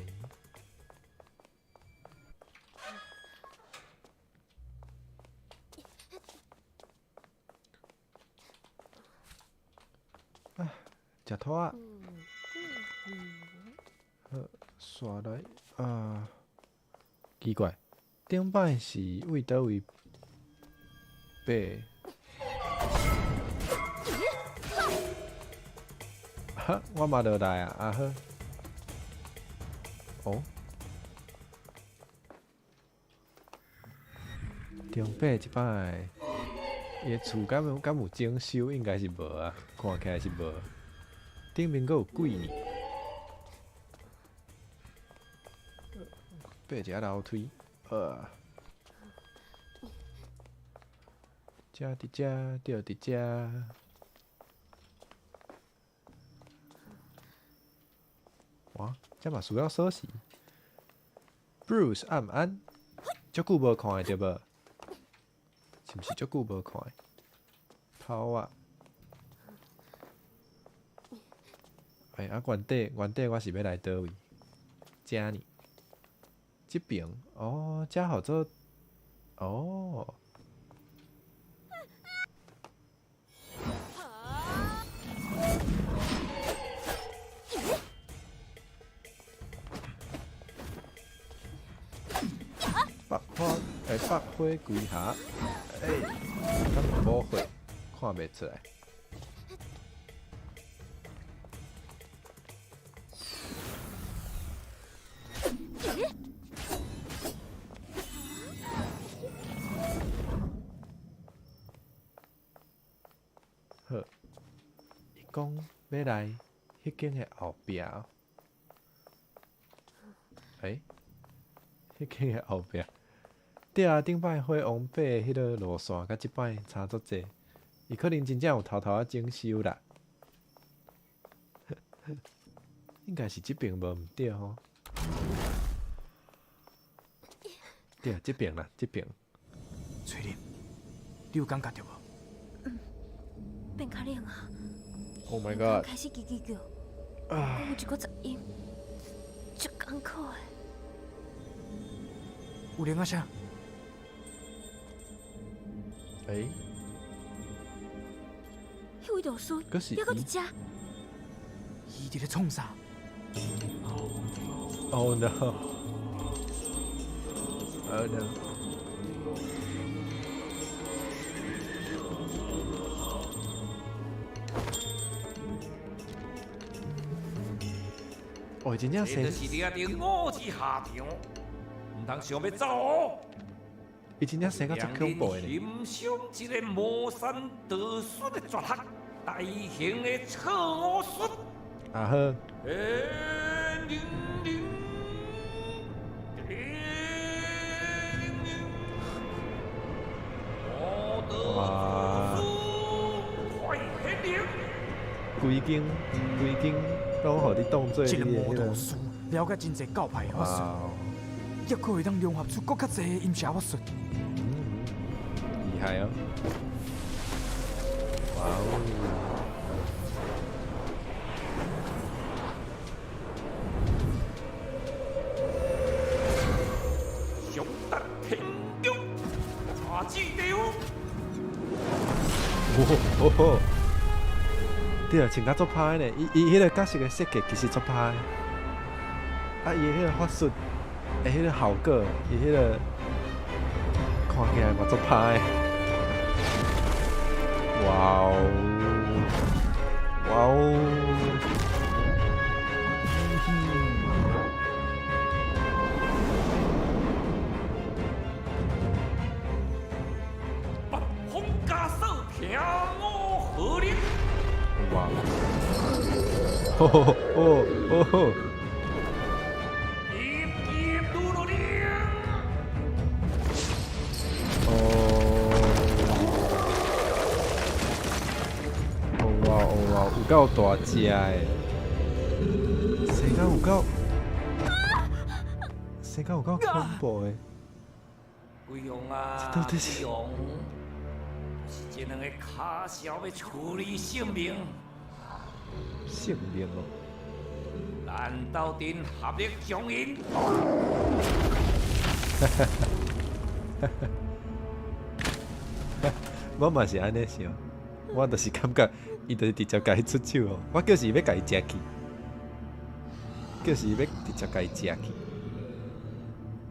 啊，食拖啊！好，刷来啊！奇怪，顶摆是为倒位爬？哈，我嘛落来啊！啊好，哦，顶摆一摆，伊个厝敢有整修？应该是无啊，看起来是无。顶面阁有鬼呢，爬一下楼梯，遮伫遮，吊伫遮。哇，这嘛需要锁匙。Bruce 暗安，足久无看的对无？是毋是足久无看的？头啊！哎啊，原底我是要来倒位？遮呢？即边哦，遮好做哦。百花归下，敢无火，看袂出来。好，伊讲要来迄间的后壁，迄间的后壁。对啊，顶摆火王爬迄个路线，甲即摆差足济，伊可能真正有偷偷整修啦。应该是即边无毋对吼。对啊，即边啦，即边。翠玲，你有感觉到无？变较冷啊！ Oh my god！ 开始叽叽叫，啊！有一个杂音，足艰苦的。有灵啊啥？迄位老师，阁是伊还搁伫遮。伊伫咧创啥？ Oh no！ Oh no！ 哦，真正这就是掠着5字下场，唔通想要走哦。伊真正生到足恐怖的呢。欣赏一个魔山道术的绝学，大型的错误术。啊好。哇！规间拢互你当做这个你的魔道师了解真侪教派的法术，也可会当融合出更较侪的阴邪法术。厉害哦！哇哦！上达天宫，大指流。哦，对啊，穿甲足歹呢。伊迄个角色的设计其实足歹。啊，伊迄个法术，迄个效果，伊迄个看起来嘛足歹。哇哦！哇哦！北风加速平我合力。哇！哦哦哦哦！有够大只诶，生到有够恐怖诶！贵阳啊，这到底是贵阳，是这两个卡小要处理性命。性命哦！咱斗阵合力将因。我嘛是安尼想，我就是感觉伊就是直接甲伊出手哦，我就是要甲伊食去，就是要直接甲伊食去。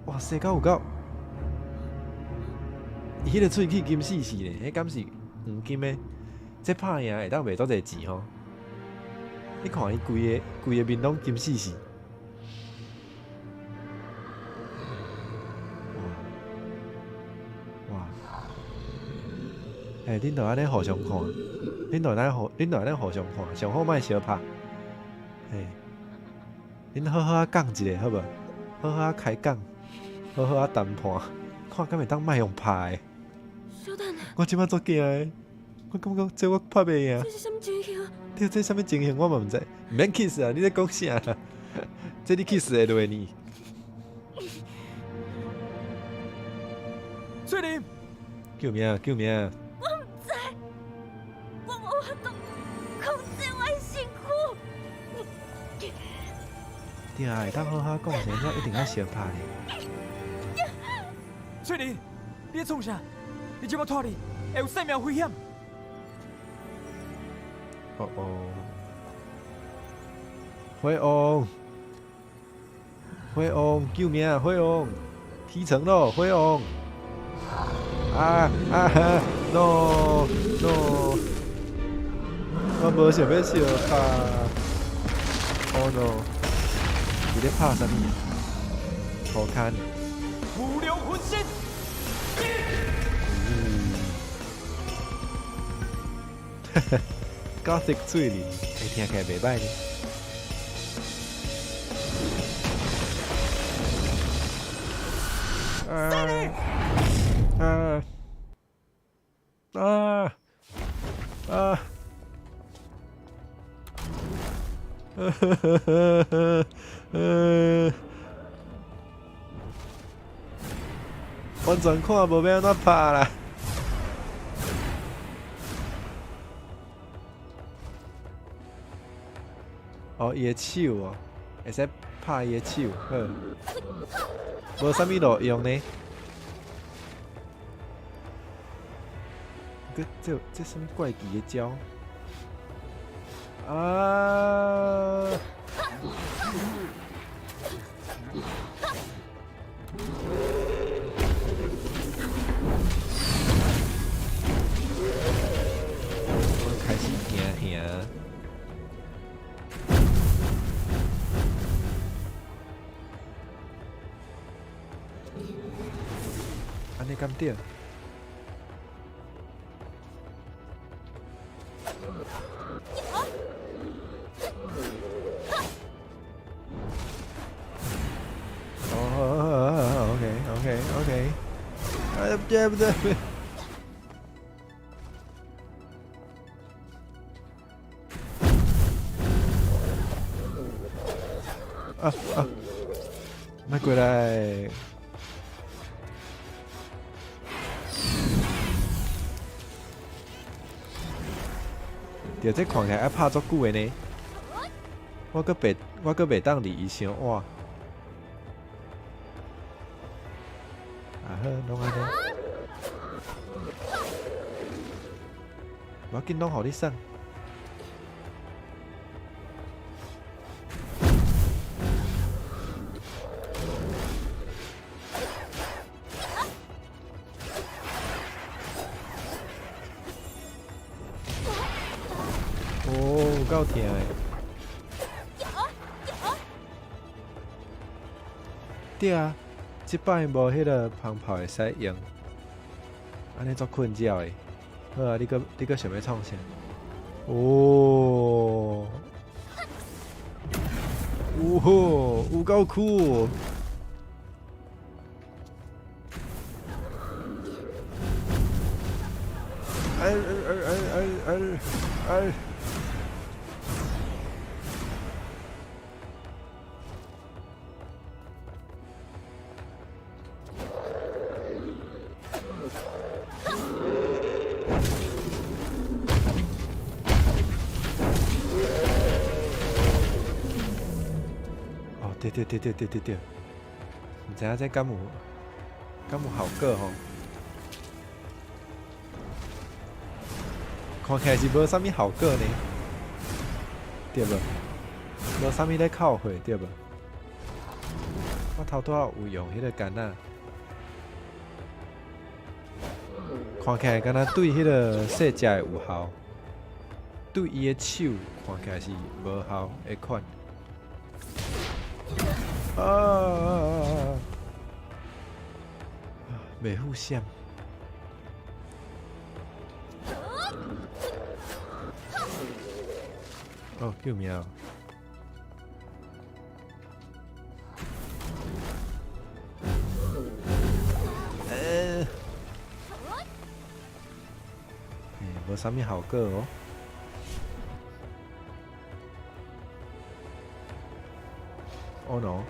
哇，生到有够！伊迄个喙齿金死死咧，迄敢是黄金的？这拍赢会当卖多侪钱吼？你看伊规个面拢金死死。哇！欸，恁着安尼互相看，恁着安尼互相看，上好莫相拍。嘿，恁好好啊讲一下好无？好好啊开讲，好好啊谈判，看敢会当莫用拍的。小蛋，我即摆足惊的，我感觉这我拍袂赢。这是什么情形？对，这什么情形我嘛毋知，毋免 kiss 啊！你在讲啥啦？这你 kiss 会落呢？翠玲，救命！救命！我唔知，我无法度控制我的身躯。对啊，会当好好讲啥，我一定要相拍的。翠玲，你在创啥？你即摆拖你，会有生命危险。哦哦，灰翁，灰翁，救命啊！灰翁，踢成咯，灰翁！啊啊 ！no no， 我无想要相拍。Oh no！ 你咧拍啥物？好看。无量魂心。哈哈。Gothic 嘴里，会听起来袂歹呢。完全看无要安怎拍啦。哦，伊的手哦，会使拍伊的手，好，无啥物路用呢？这什么怪奇的招？啊！我开始惊吓。安尼敢对？哦 ，OK，哎，不对。啊！莫过来！着这看起来要拍足久的呢。我阁袂当离伊伤晏。啊好，拢安尼。我紧拢互你送。哦，有够痛的。对啊，即摆无迄个芳炮会使用，安尼足困扰的。好啊，你阁想要创啥？哦，呜吼，有够酷！哎！对，唔知影这敢有效果吼？看起来是无啥物效果呢，对无？无啥物咧靠回，对无？我头拄仔有用迄个杆仔，看起来敢若对迄个细只的有效，对伊的手看起来是无效的款。袂互闪。哦，救命哦！无啥物效果哦。Oh no！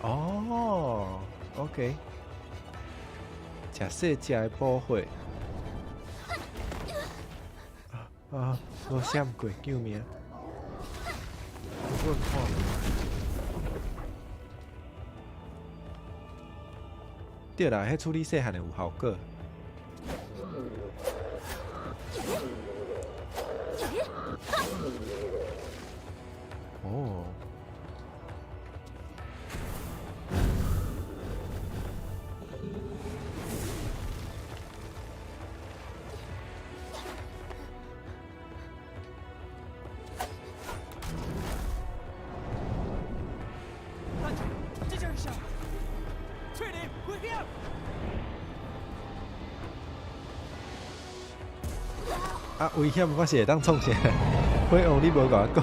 哦，OK， 食细只的保火。无闪过，救命！我看。对啦，迄处理细汉的有效果。哦。啊，危险！我是会当创啥？火王你无甲我讲。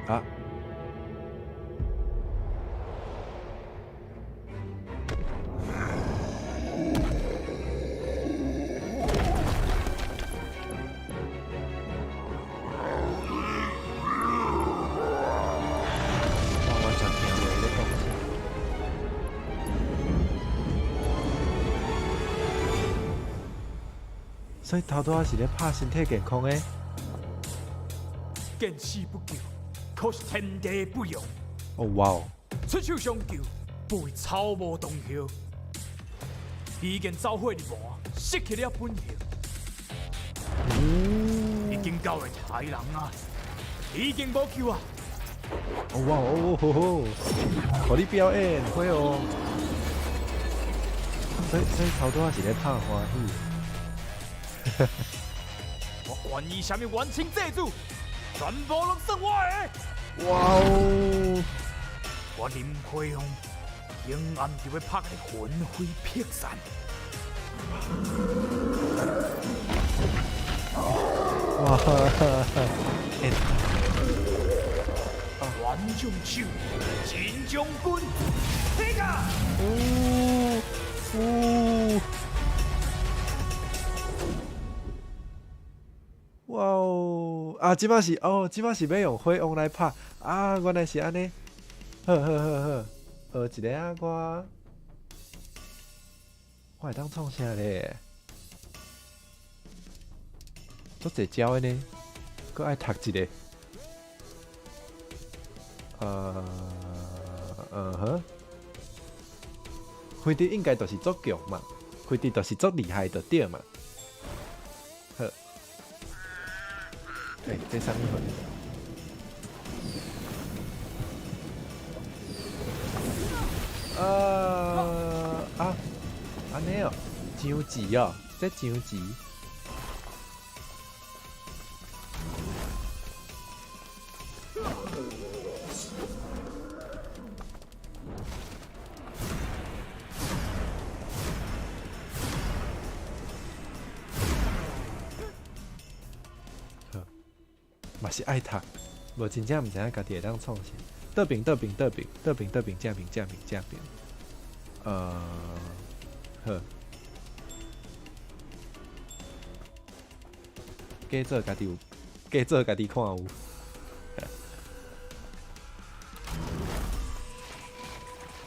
啊！我完全听不咧讲。所以头拄仔是咧拍身体健康诶。见死不救，可是天地不容。哦哇哦！出手相救，不会草木同效。已经走火入魔，失去了本性。已经够会害人啊！已经无救啊！哦哇哦吼吼！互你表演会哦。所以头拄仔是咧拍欢喜。我愿意啥物完成祭祖，全部拢算我的。哇哦！我林辉煌，永暗就要拍你魂飞魄散。哇哈哈哈！元将手，秦将军，听啊！哇哦！啊，即摆是要用火王来拍啊！原来是安尼。好，学一个啊，我会当创啥咧？足侪招的呢，搁爱读一个。飞碟应该就是足强嘛，飞碟就是足厉害的对嘛。好，这啥物货？安尼哦，张纸哦，这张纸。嘛是爱读，无真正毋知影家己会当创啥。倒兵，正兵，好。加做家己有，加做家己看有。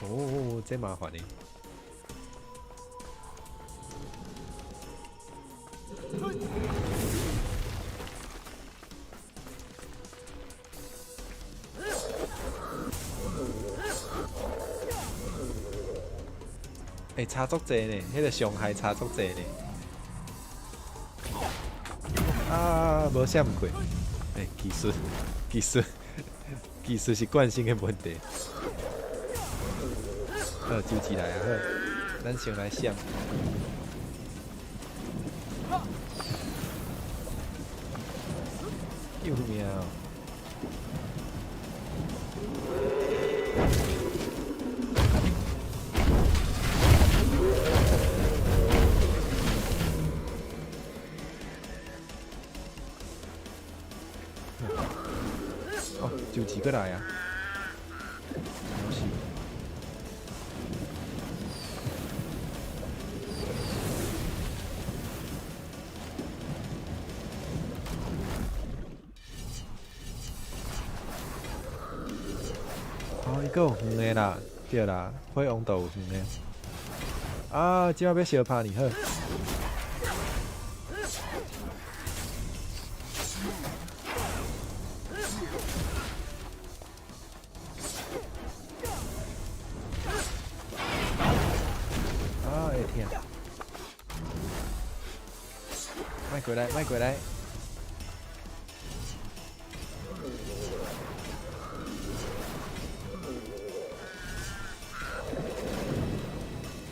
哦，这麻烦呢。差足济呢，迄个伤害差足济呢。啊，无闪过。技术是惯性的问题。好，就起来啊！好，咱先来闪。救命哦！就几个来啊！哦，伊个有远的啦，对啦，火王道有远的。啊，即摆要小拍你好。卖过来！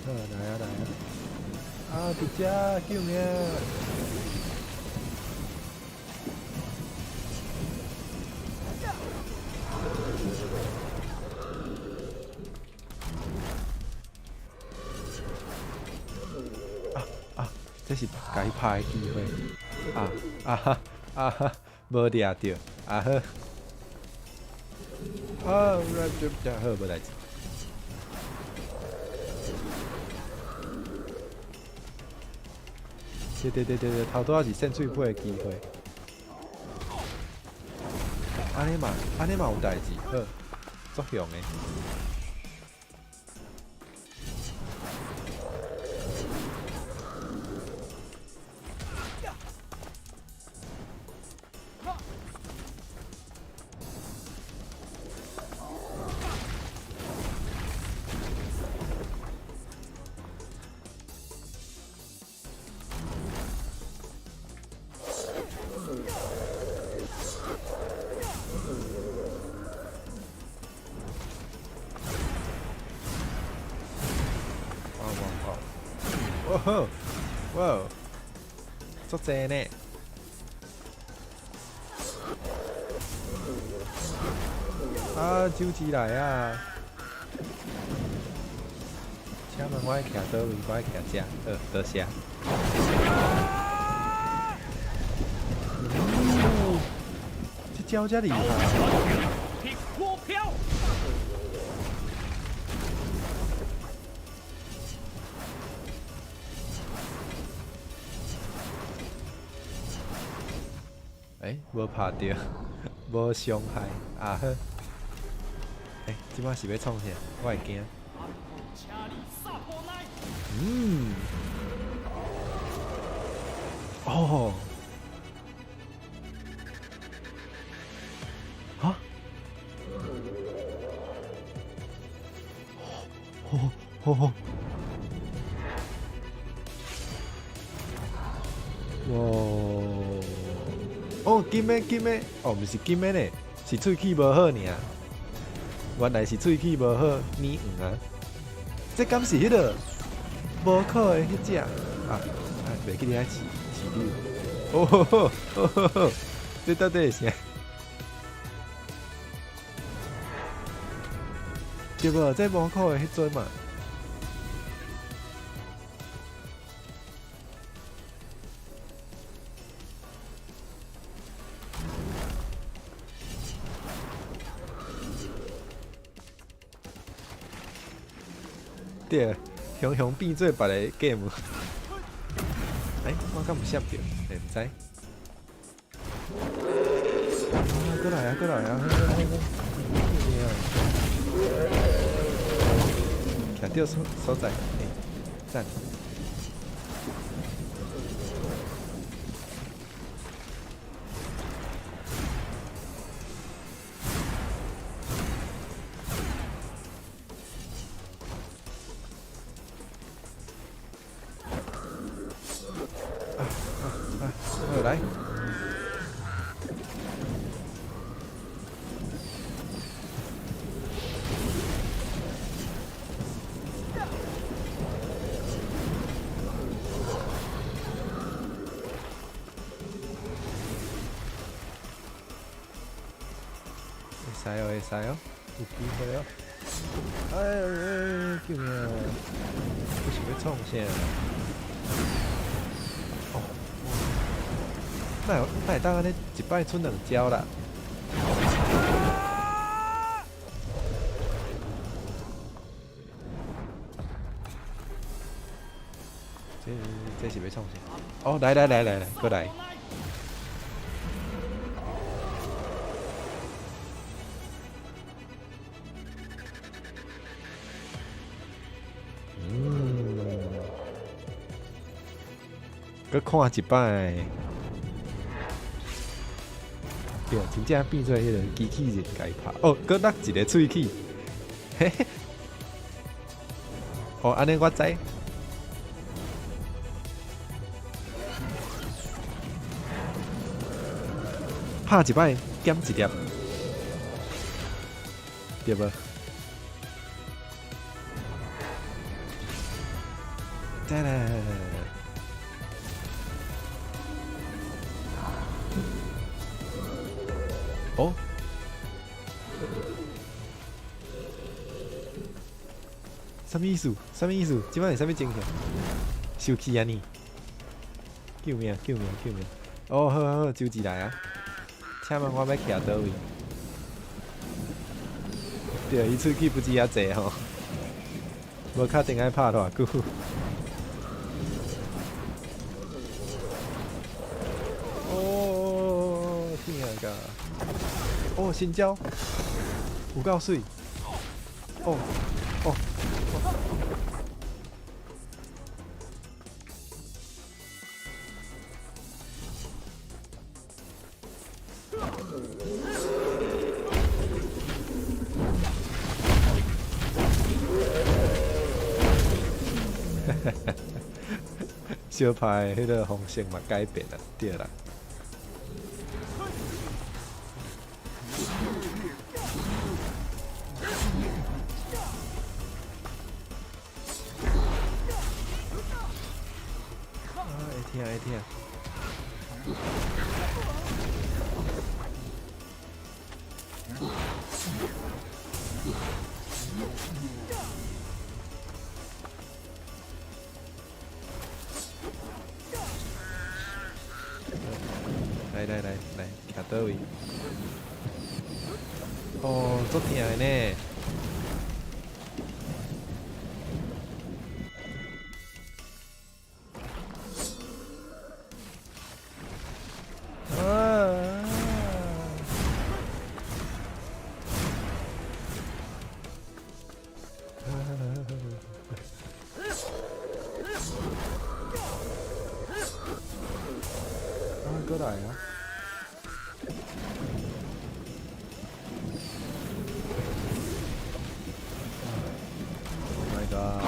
好，来啊！啊，伫遮救命！这是该拍的机会。无掠着，好，好，无代志。对，头拄仔是扇喙尾的机会。安尼嘛有代志，好，作用的。哇，足济呢！啊，救起来啊！请问我徛倒位？我徛遮，多谢。这招遮厉害！无拍着，无伤害，好。即摆是要创啥？我会惊。哦。啊？哇！哦，金的，哦，毋是金的呢，是喙齿无好尔。原来是喙齿无好，黏黄啊！这敢是迄个无考的迄只袂记得饲你。哦，这到底是啥？对无？这无考的迄阵嘛。对，雄雄变做别个 game。哎，我敢有闪着？哎，唔知。过来啊，过来啊！徛到所在，哎，赞。来。会使哦，会使哦，有机会哦。哎，救命啊！不是要创啥？哦，那会当安尼一摆出2招啦。这是要创啥？哦，来，过来。搁看一摆，对，真正变做迄个机器人该拍。哦，搁落一个喙齿，嘿嘿。哦，安尼我知。拍一摆减一粒，对无？再来。哦，什么意思？什么意思？即摆是啥物情形？生气啊你！救命！救命！救命！哦，好好好，周志来啊！请问我要徛倒位？对，伊喙齿不止遐济吼，无确定爱拍偌久。哦，天啊个！哦，新椒，有够水！哦哦哦！小派迄个风性嘛改变了，对啦。会疼。来，徛倒位？哦，足疼的呢。过来啊！ Oh my god！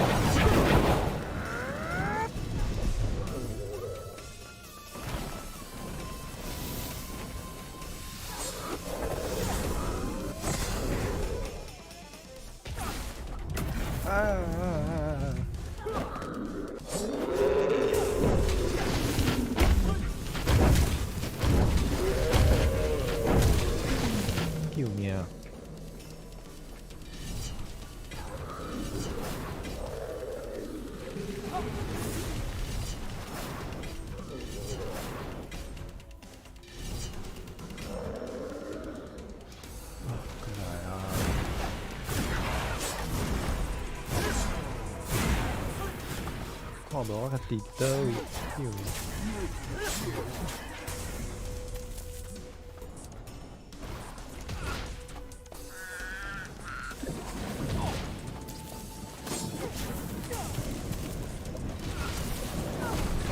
看无我甲伫倒位，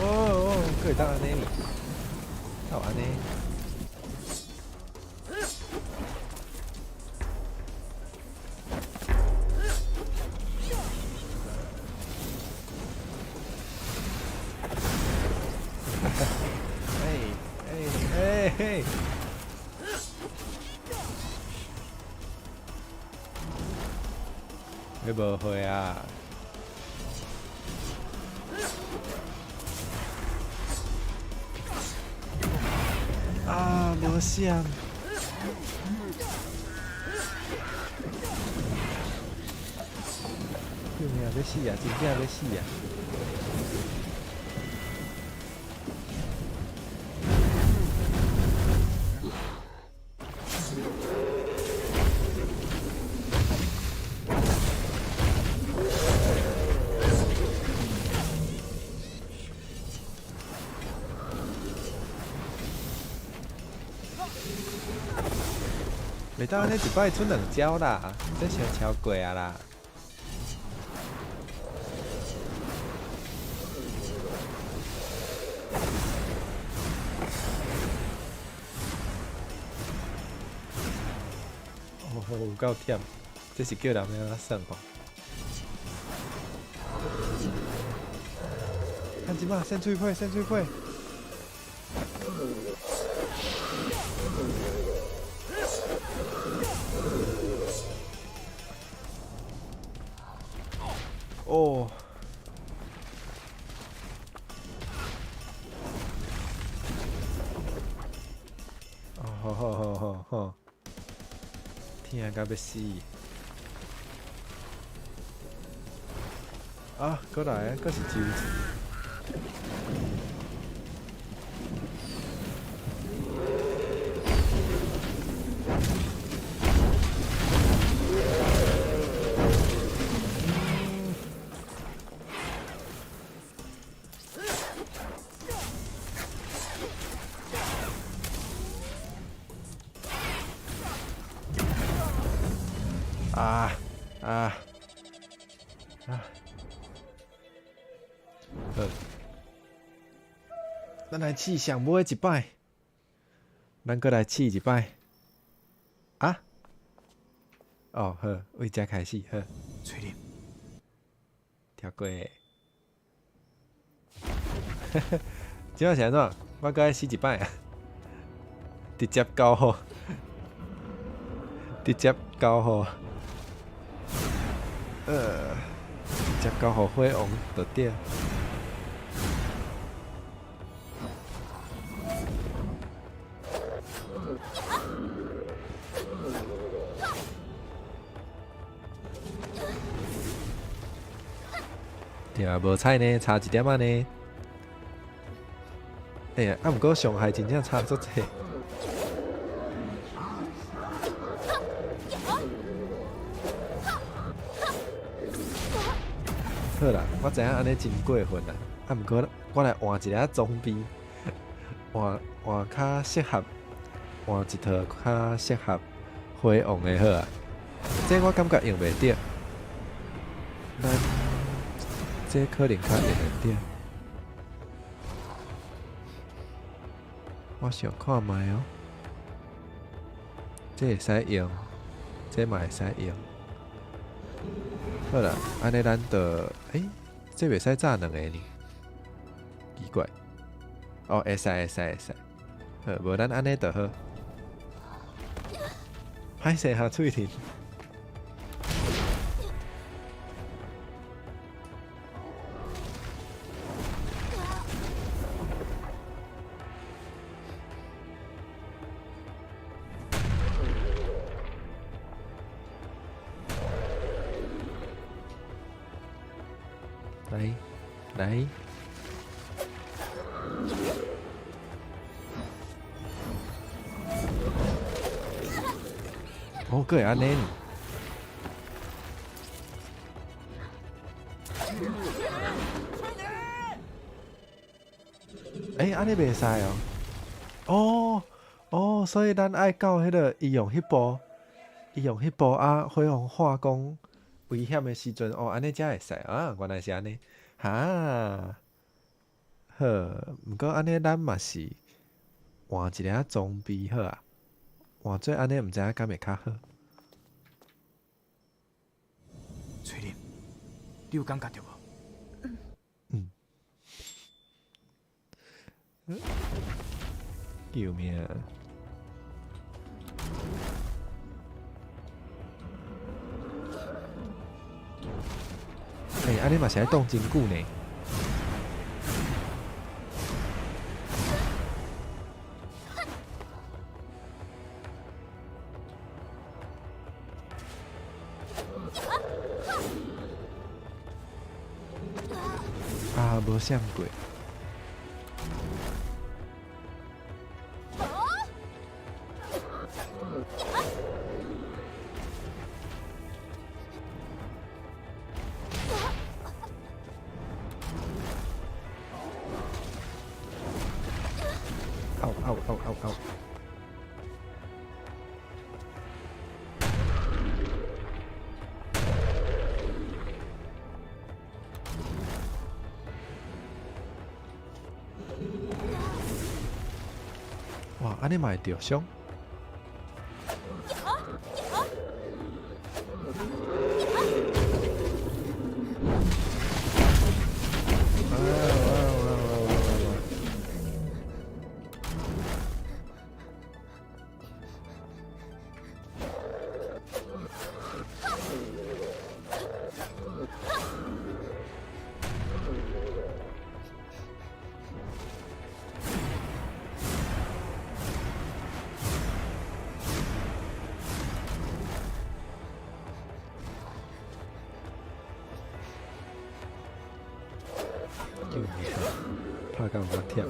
哦，可以当安尼，到安尼。嘿，你无会啊？啊，无像。救命！要死啊！真正要死啊！袂当安尼一摆出2招啦，这伤超过啊啦！哦，有够忝，这是叫人要安怎算吼？看即马先水配，先水配。哦，好，疼到要死！啊，过来，搁是周子。好，咱来试上尾一摆，咱搁来试一摆。啊？哦，好，为遮开始，好。翠玲，跳过。即摆是安怎？我搁来试一摆啊！直接交互，直接交互。直接交互火王就对。对啊，无彩呢，差一点仔呢。哎呀，啊，毋过伤害真正差足济。好啦，我知影安尼真过分啦。啊，毋过我来换一个装备，换较适合，换一套较适合火王的好啊。这我感觉用袂着，咱这可能较用得着。我想看卖哦，这会使用，这嘛会使用。好啦，安尼咱就这袂使炸2个呢，奇怪。哦，会使。好，无咱安尼就好。歹势下喙甜。来，哦，个会安尼。安尼袂使哦。所以咱爱到迄个伊用迄部啊，火红化工危险的时阵，安尼才会使啊，原来是安尼，哈，好，毋过安尼咱嘛是换一个装备好啊，换做安尼毋知影敢会较好。翠玲，你有感觉着无？救命！安尼嘛是爱冻真久呢。无闪过。嗷！哇，安尼嘛会着伤。怕到我跳。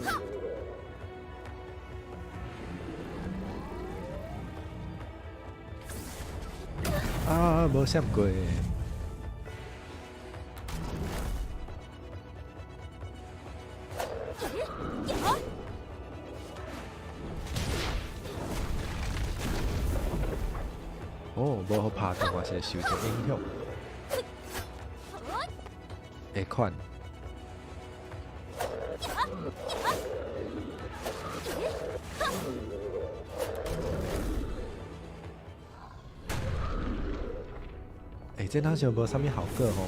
无闪过。无好拍到，我是受到影响。会款。这好像无啥物效果吼。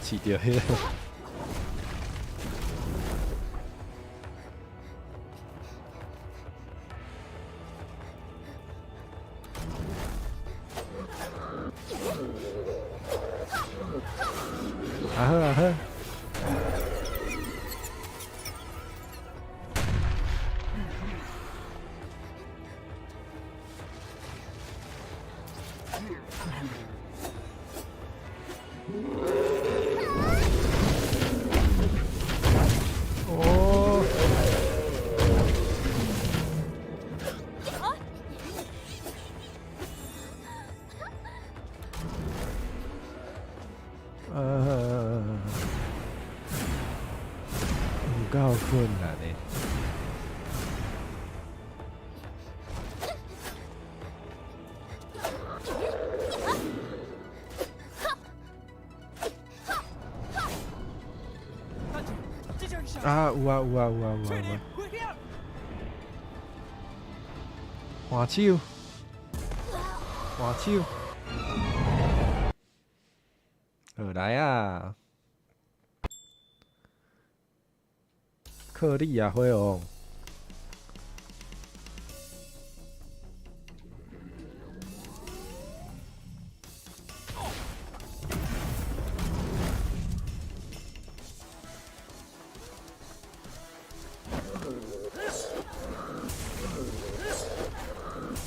饲着迄个。好。够困难的。有啊！换手，好来啊！克利亚辉红，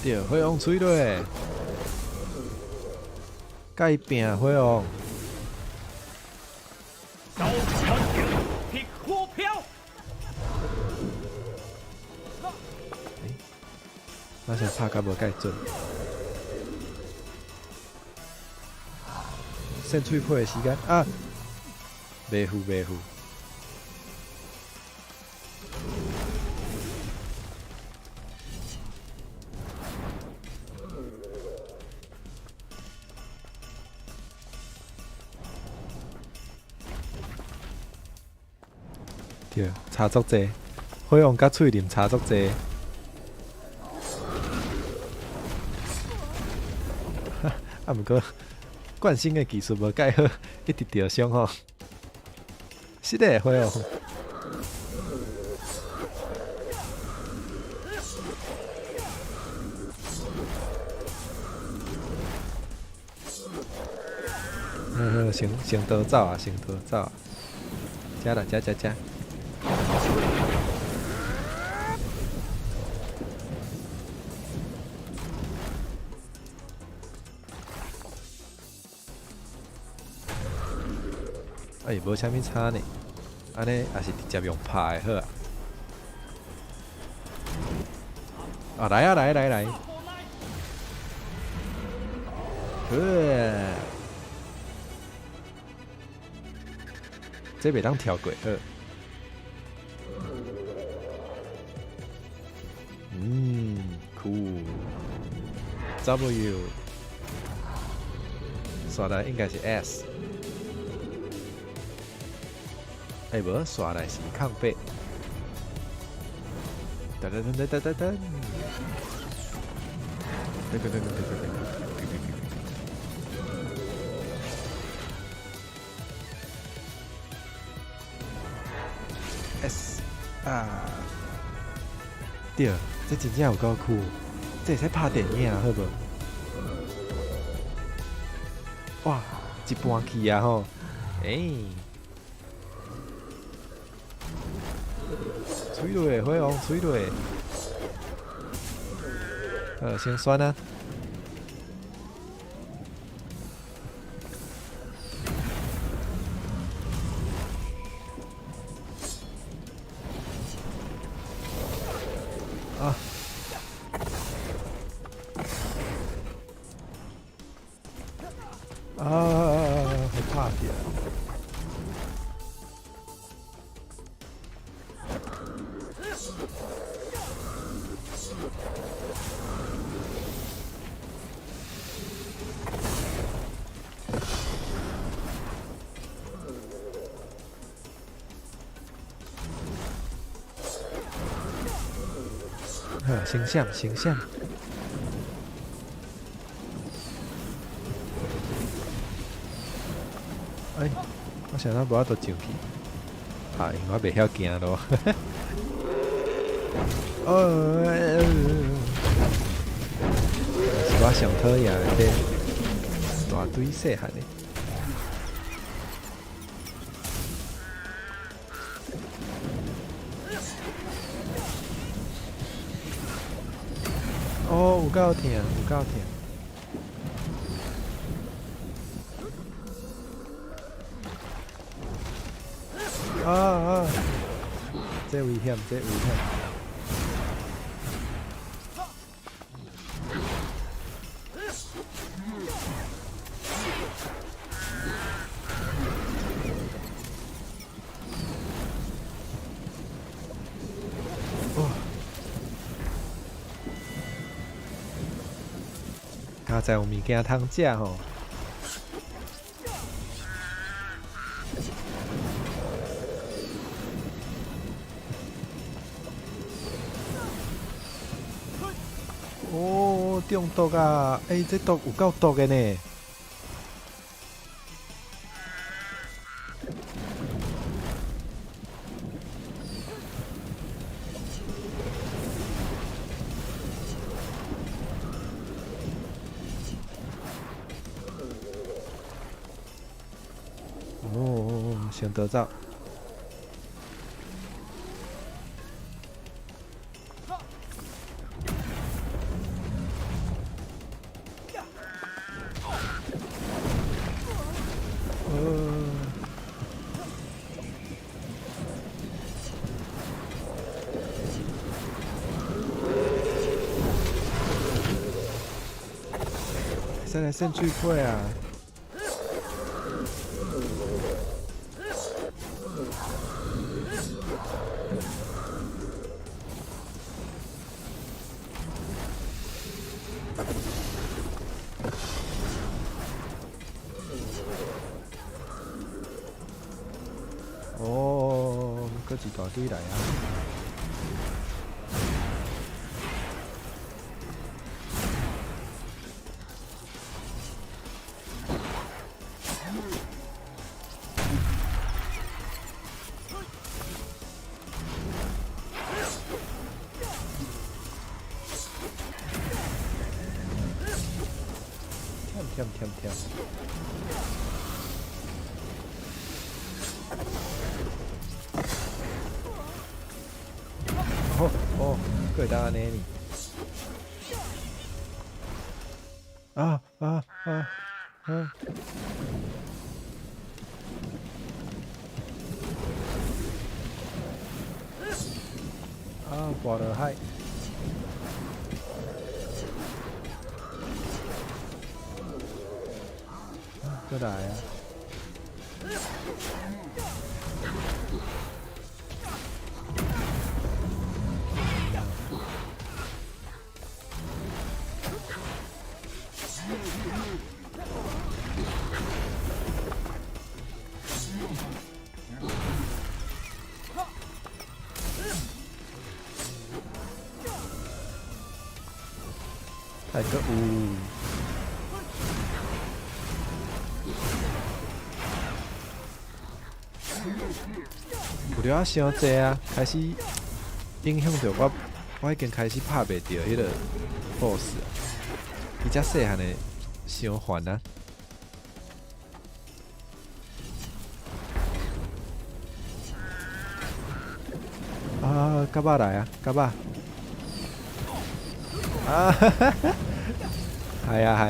对，辉红吹落，改变辉红。那想拍甲无介准。扇脆配的时间啊，袂赴。对，差足济，火王甲喙林差足济。啊，毋过惯性的技术无介好，一直着伤吼。是的，火王。先逃走啊，先逃走啊！加啦，加！哎，无啥物差呢，安尼也是直接用拍的好啊！啊，来！这袂当跳过好。酷。W。刷来应该是 S。无刷来是抗8。噔。S 啊，对，这真正有够酷，这会使拍电影好无？哇，一半去啊吼，吹落火王吹落，先选啊。还怕点。形象。我想到无法度上去，因为我袂晓行咯。是我上讨厌的大堆细汉的。有够疼。这危险！刚才有物件通食吼。中毒啊！这毒有够毒的呢。先逃走。再来圣去会啊！哦，搁一大堆来啊！跳。哦，会当安尼呢？啊！挂落海。过来啊！太个有。有了伤济啊，开始影响着我已经开始拍袂着迄个 boss 啊，伊遮细汉的伤烦啊！甲巴来啊，甲巴！哈哈！系啊！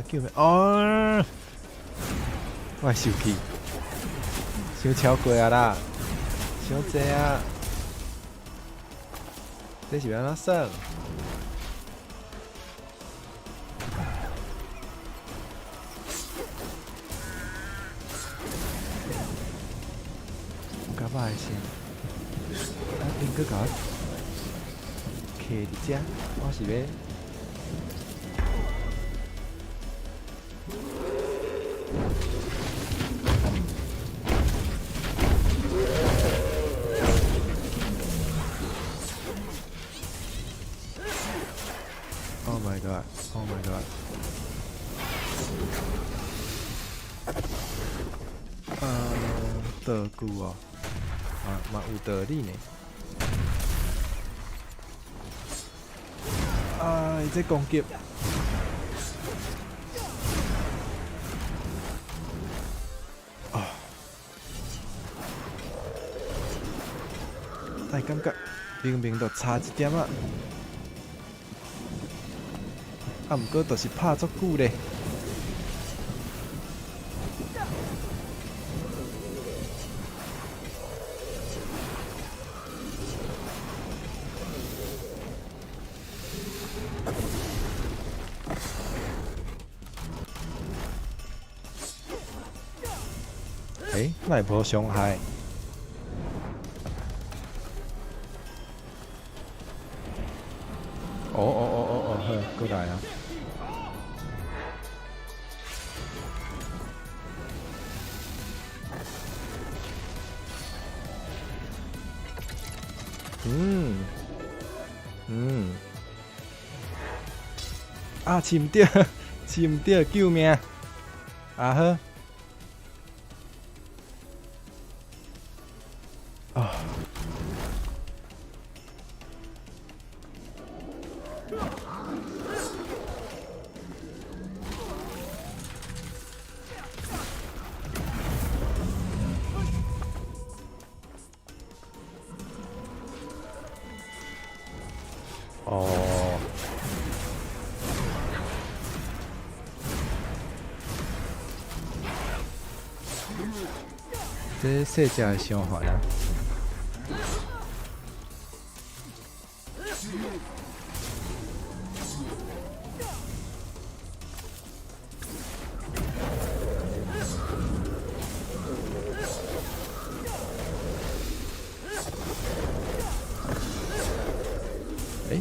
救命！哦，我生气，伤超过啊啦，伤济啊！这是要安怎算？甲我的先，恁搁甲我徛伫遮，我是要。Oh my god! 道具哦，嘛有道理呢。伊这攻击，但感觉明明就差一点啊，毋过就是拍足久咧。那无伤害。哦，好，过来啊！饲毋着，救命！好。哦，这细只的伤害啊！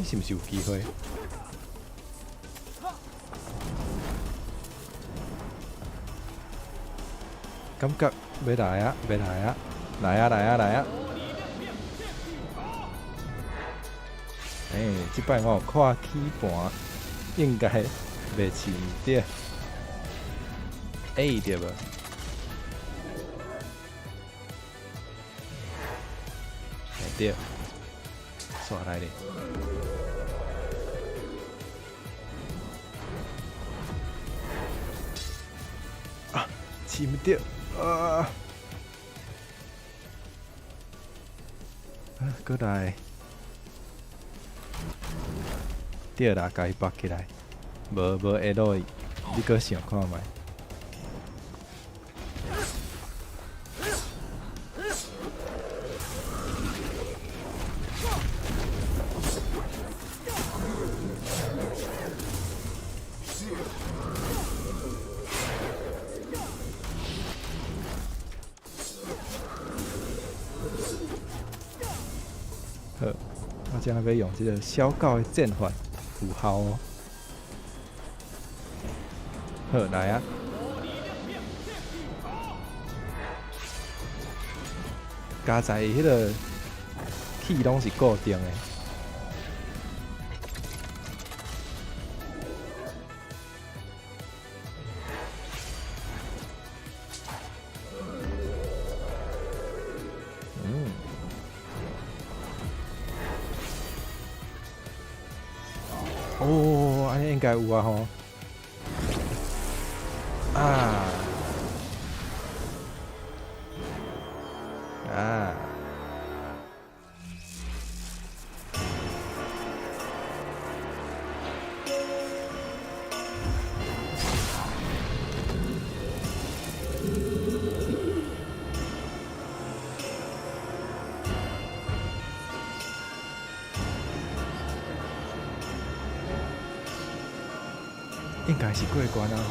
是毋是有机会？感觉要来啊，要来啊，来啊，来啊，来啊！即摆我有看起盘，应该袂试毋对。对无？对，刷来咧。试唔对啊！过来，对啦，甲伊绑起来，无下落，你搁想看觅？好，我今要用这个小狗的剑法，有效哦。好，来啊！加在迄个气拢是固定的。哦，安尼应该有啊吼。应该是过关啊吼。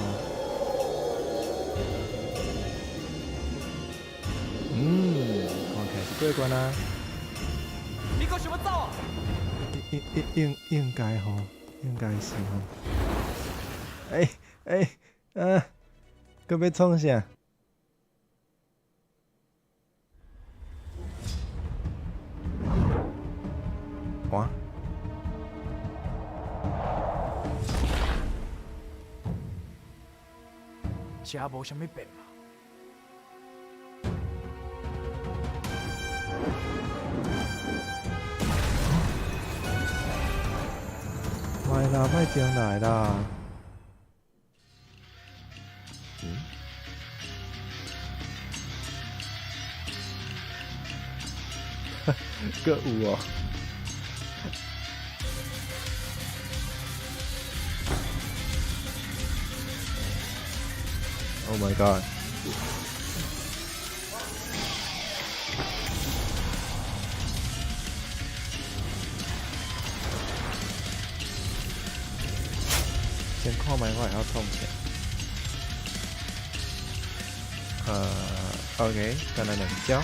看起来是过关啊。你搁想要走啊？应该吼，应该是吼。搁要创啥？哇！这无啥物变嘛。来啦，莫进来啦！搁有哦。Oh my god！ 先看卖我会晓创啥？OK， 干来两招，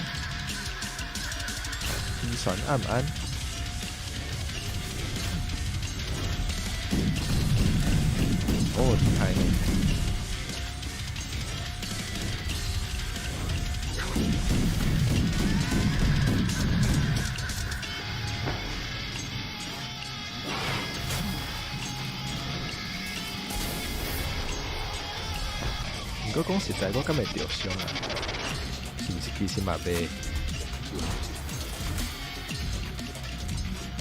一传暗安。哦，厉害呢！不过讲实在，我敢会着伤啊，是毋是其实嘛袂，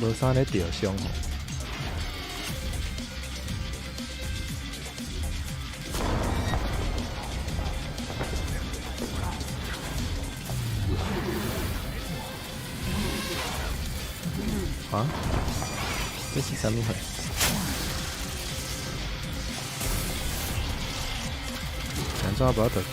无啥咧着伤吼。啊？这是啥物货？安怎无得行？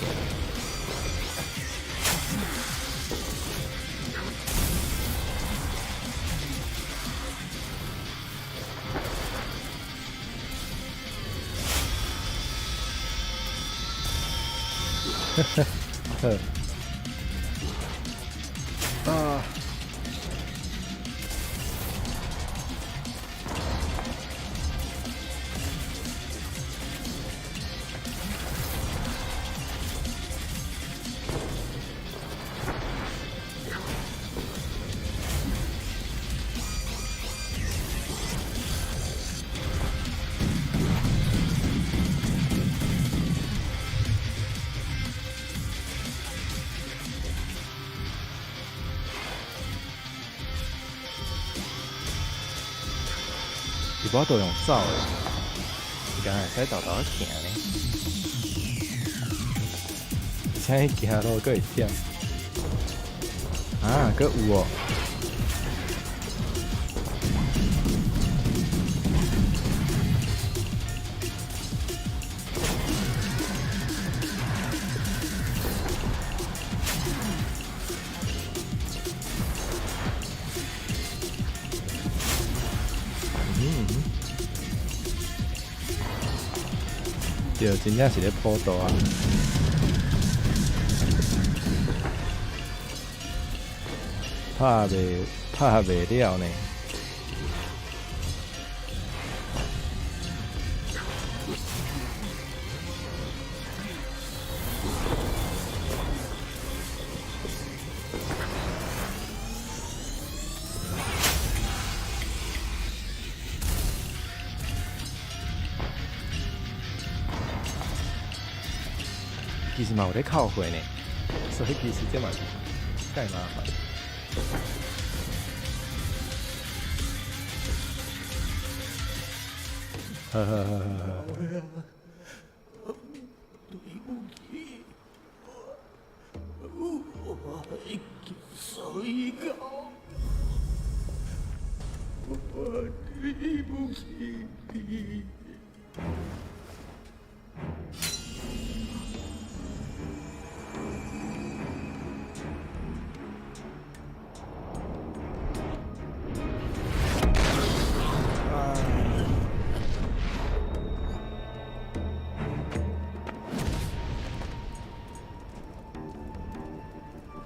呵，啊！一般都用走的，伊敢会使豆豆行呢？而且伊行路佫会忝。啊，佫有哦。对，真正是咧普渡啊！拍袂了呢。其实嘛有咧靠回呢，所以其实这嘛是太麻烦。呵呵呵呵呵。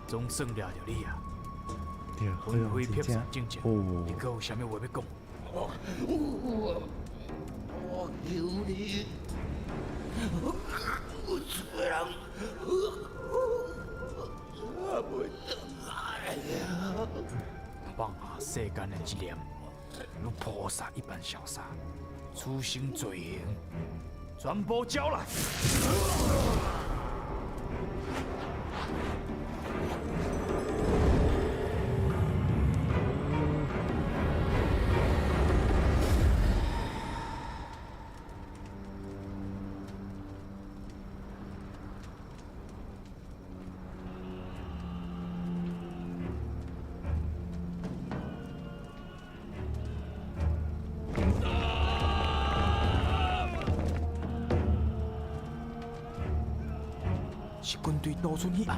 总算抓着你啊！对，魂飞魄散真境界，哦你还有啥物话要讲？我求你，有一个人，我袂倒来啊！放下世间的执念，如菩萨一般潇洒，此生罪行全部交来。是军队倒出去啊！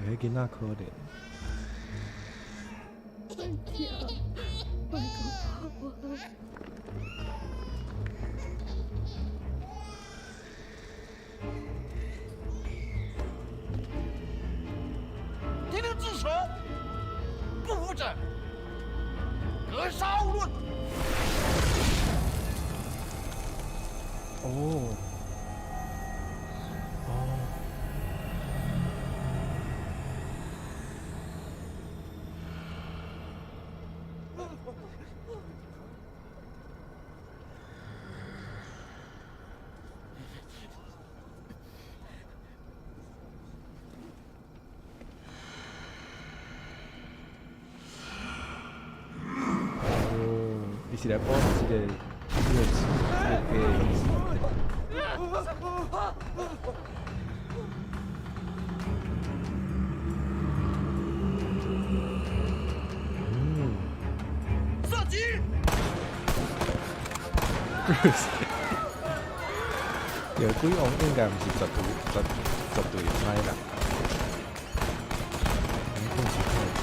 对，迄囡仔可怜。敌人自首，不服者格杀勿论。哦，哦，伊是来帮这个意思。射击！有鬼王应该毋是绝对歹啦。讲是靠近。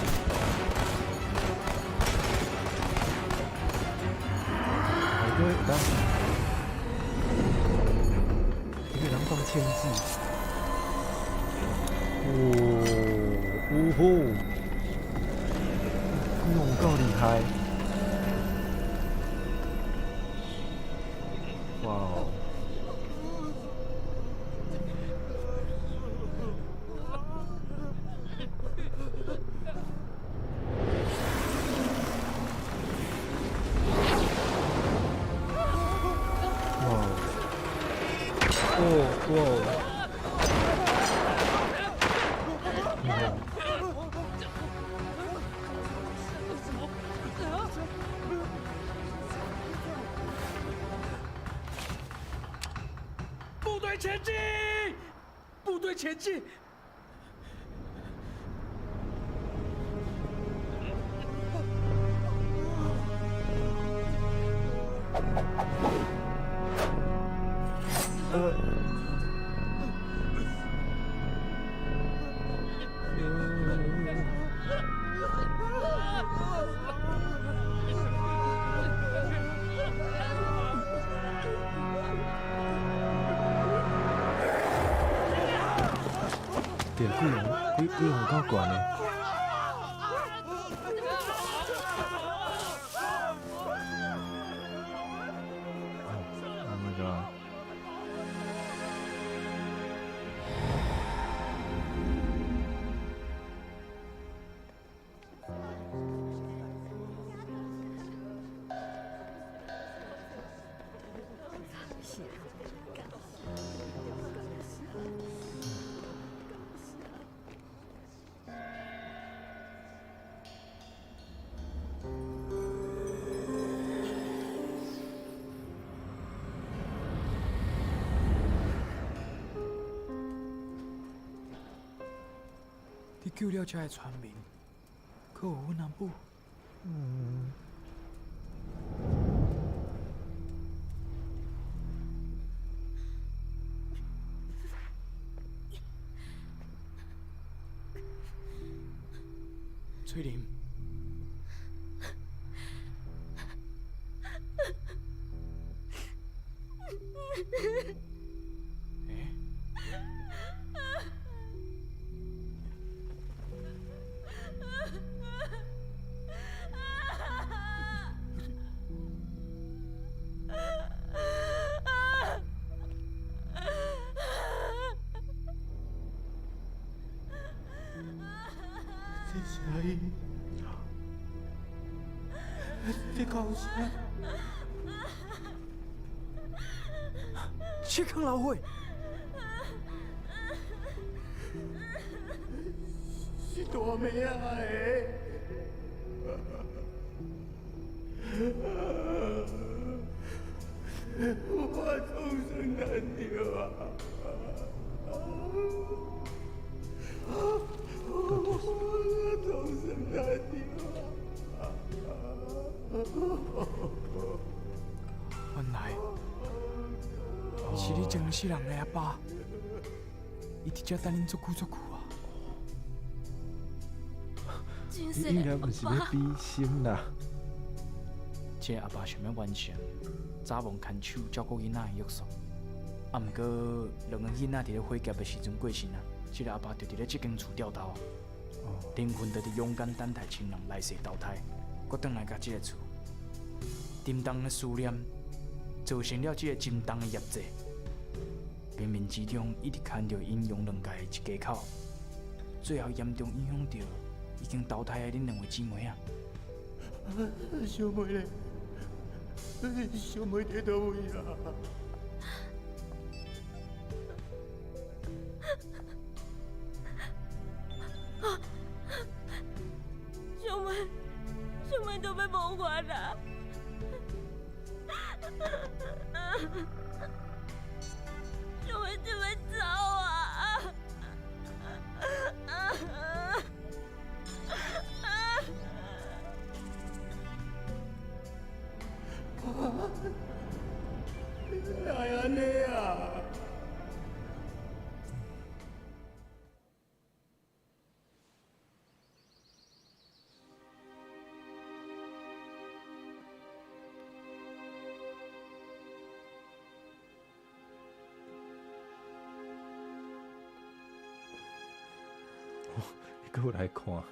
还个当，一个人放枪支。哦吼！鬼王够厉害。哇哦！部队前进！部队前进！电鬼王够悬的。Oh my god！你救了这个村民，可有阮阿母？翠玲，你讲啥？切康老会，是大妹啊的。我终身难丢啊！我终身难丢啊！原来是你前世人的阿爸，伊伫遮等恁足久足久啊！真是应该不是要比心啦。这个阿爸想要完成早忘牵手照顾囡仔的约束，啊，毋过两个囡仔伫咧火劫的时阵过身啊，这个阿爸就伫咧这间厝吊头啊，灵魂就伫勇敢等待亲人来世投胎，搁转来甲这个厝，沉重的思念造成了这个沉重的业债，冥冥之中一直牵着阴阳两界的一家口，最后严重影响到已经投胎的恁两位姊妹啊。小妹咧，小妹伫倒位啊？小妹都要无法啦！小妹就要走啊！哎呀，你啊！你搁来看，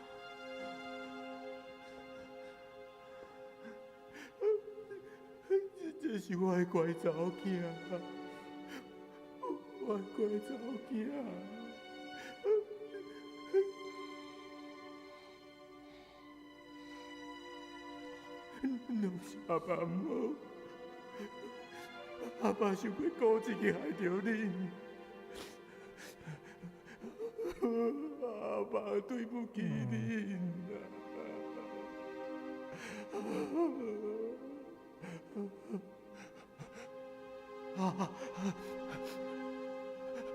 这是我的乖查某囝，我的乖查某囝。拢是阿爸唔好，阿爸想要顾自己害着恁，阿爸对不起恁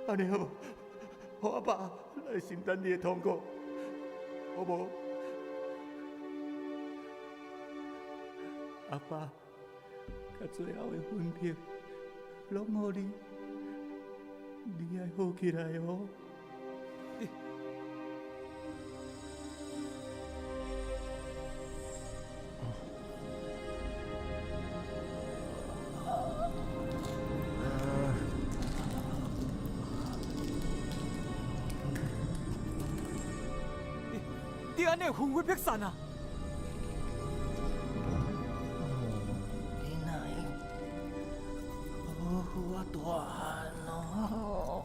安尼好无？互阿爸来承担你的痛苦，好无？阿爸，甲最后的分别，拢互你，你爱好起来哦。你安尼魂飞魄散啊！你哪会保护我大汉哦？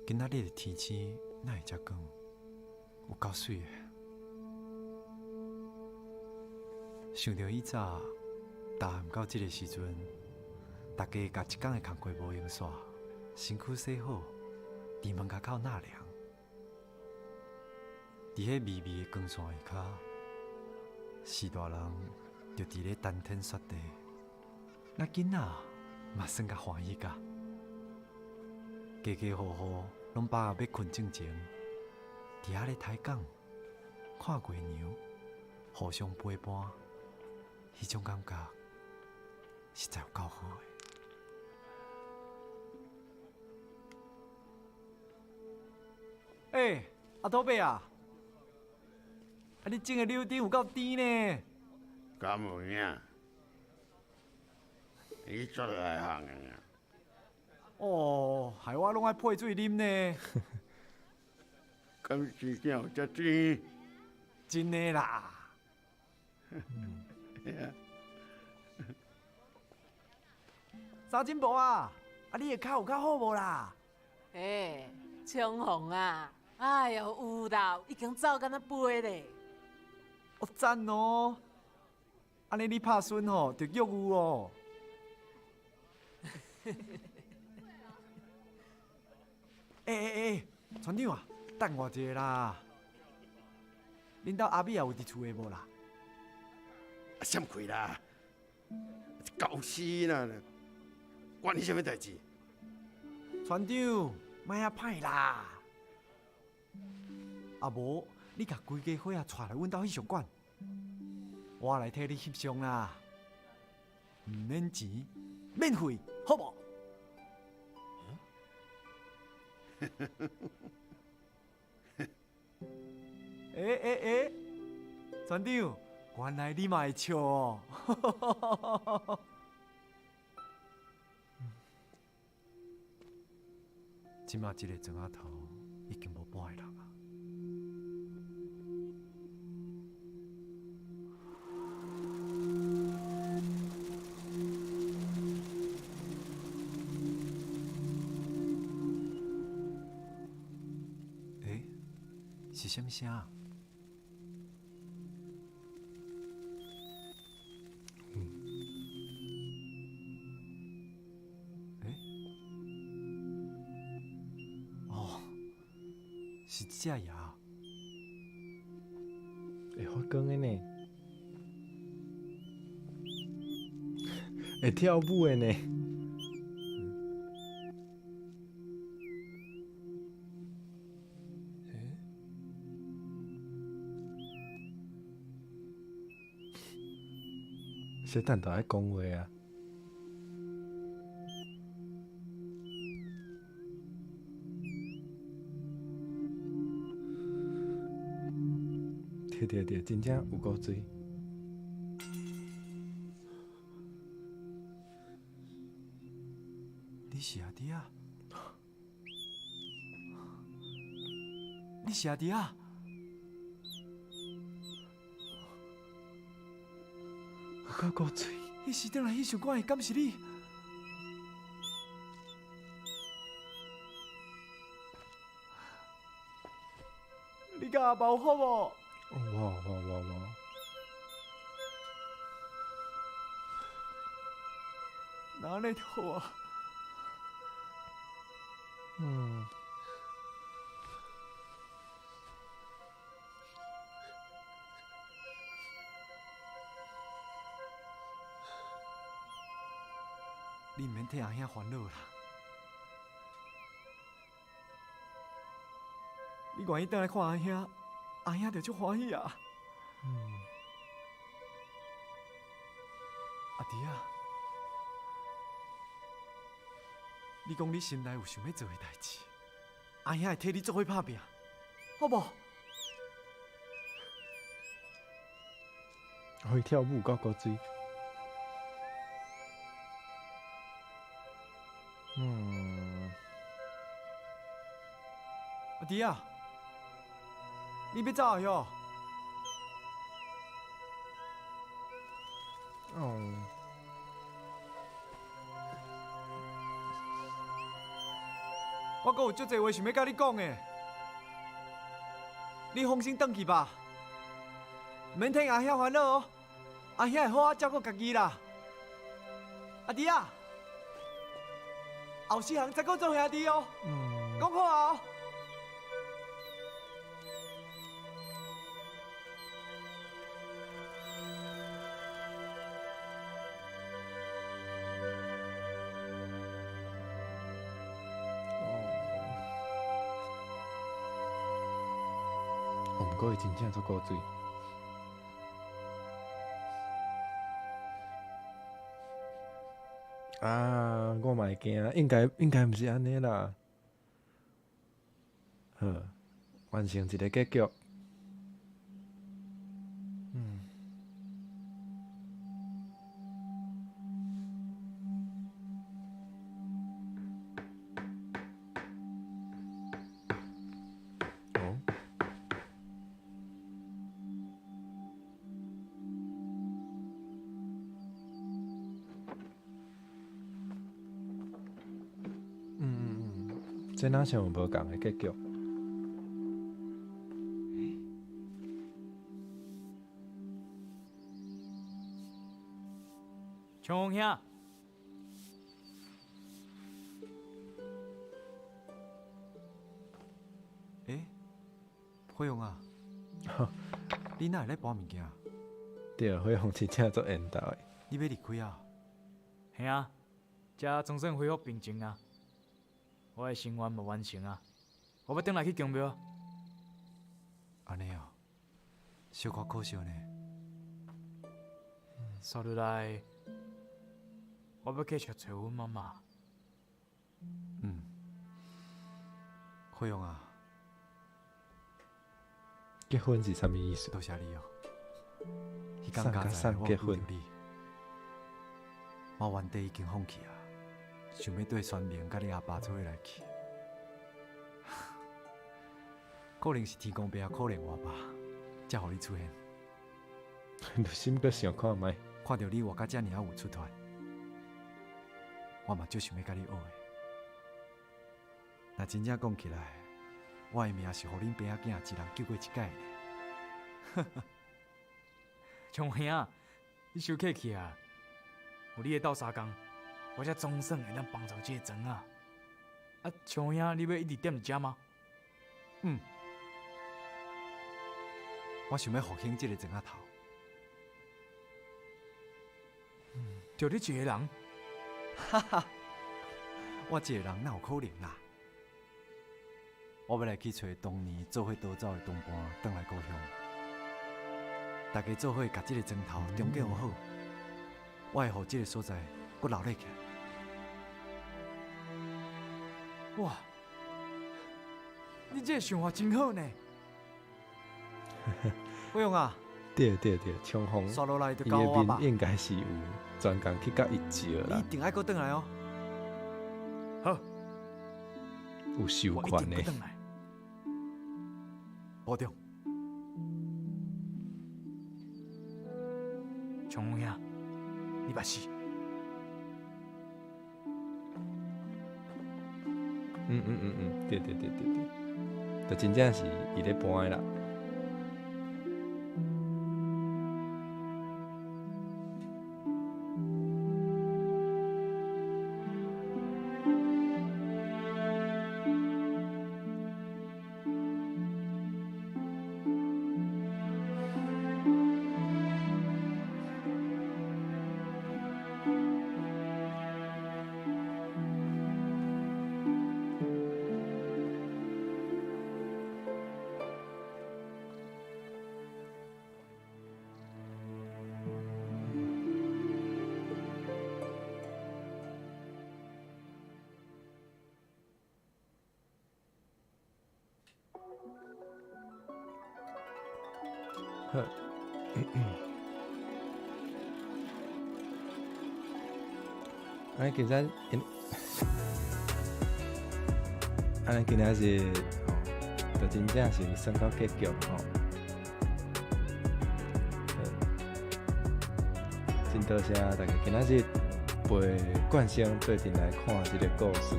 今仔日的天气哪会遮光？有够水的。想到以早，大汉到这个时阵，大家甲一工的工课无用煞，身躯洗好，出门甲口纳凉，伫迄微微的光线下骹，四大人就伫咧谈天说地，那囡仔嘛算甲欢喜甲，家家户户拢把握要困之前，伫遐咧抬杠、看月娘，互相陪伴，迄种感觉实在有够好的。阿土伯啊，你种的柳丁有够甜呢！敢有影？你做来行的呀？哦，害我拢爱配水啉呢。敢真正有遮甜？真的啦。三金婆啊，你的脚有较好无啦？冲锋啊！哎呦，有啦，已经走敢若飞咧。哦，赞哦！安尼你拍孙吼，就约有哦。船长啊，等我一下啦。恁兜阿美也有伫厝诶无啦？闪开啦！搞死啦！关你什么代志？船长，莫遐歹啦！啊无，你甲规家伙仔带来阮兜翕相馆，我来替你翕相啦，毋免钱，免费，好无？船长，原来你嘛会笑哦！即马即个庄仔头已经无半个人啊！是什么声？哦，是只鸭。会发光的呢，会跳舞的呢。小蛋都爱讲话啊！对，真正有够水。你是阿弟啊？你是阿弟啊？有够水！迄时阵来翕相馆的敢是你？你甲阿爸有好无？哇！哪安尼就好啊？你毋免替阿兄烦恼啦，你愿意倒来看阿兄，阿兄就足欢喜啊。阿弟啊，你讲你心内有想要做的代志，阿兄会替你做伙打拼，好无？会跳舞够水。阿弟啊，你要走啊哟？我阁有足侪话想要甲你讲的，你放心转去吧，免替阿兄烦恼哦，阿兄会好好照顾家己啦。阿弟啊，后世人再阁做兄弟哦，讲好啊！毋过伊真正足够水。啊，我嘛会惊，应该毋是安尼啦。好，完成一个结局。哦，这哪像有无共的结局？冲兄，辉勇啊，你哪会来搬物件？对，辉煌真正足缘投的。你要离开啊？嘿啊，遮总算恢复平静啊。我的心愿嘛完成啊，我要转来去宫庙。安尼哦，小可可惜呢。刷落来，我要继续找阮妈妈。辉勇啊，结婚是啥物意思？多谢你哦。迄送甲天加在我送结婚遇到你，我原地已经放弃啊，想要对宣明甲你阿爸做伙来去。可能是天公伯可怜我吧，才互你出现。你心阁想看觅？看到你活甲遮尔啊有出团，我嘛就想要甲你学的。若真正讲起来，我的命是互恁爸仔囝一人救过一届呢。冲兄，你休客气啊！有你的斗相共，我才总算会当帮助这个庄啊。啊，冲兄，你要一直踮伫遮吗？我想要复兴这个庄仔头。就你一个人？我一个人哪有可能啦？我要来去找当年做伙逃走的同伴，返来故乡。大家做伙甲这个庄头重建好，我会互这个所在搁留咧起来。哇，你这个想法真好呢！辉勇啊，对，冲锋，刷落来就伊交我吧的面，应该是有专工去甲伊招你啦一，定爱搁转来哦。好，有授我一权的。定要转来。保重。冲兄，你捌死？对，就真正是伊咧搬的啦。好，安尼其实安尼今仔日就真正是算到结局吼。真多谢大家今仔日陪冠生做阵来看即个故事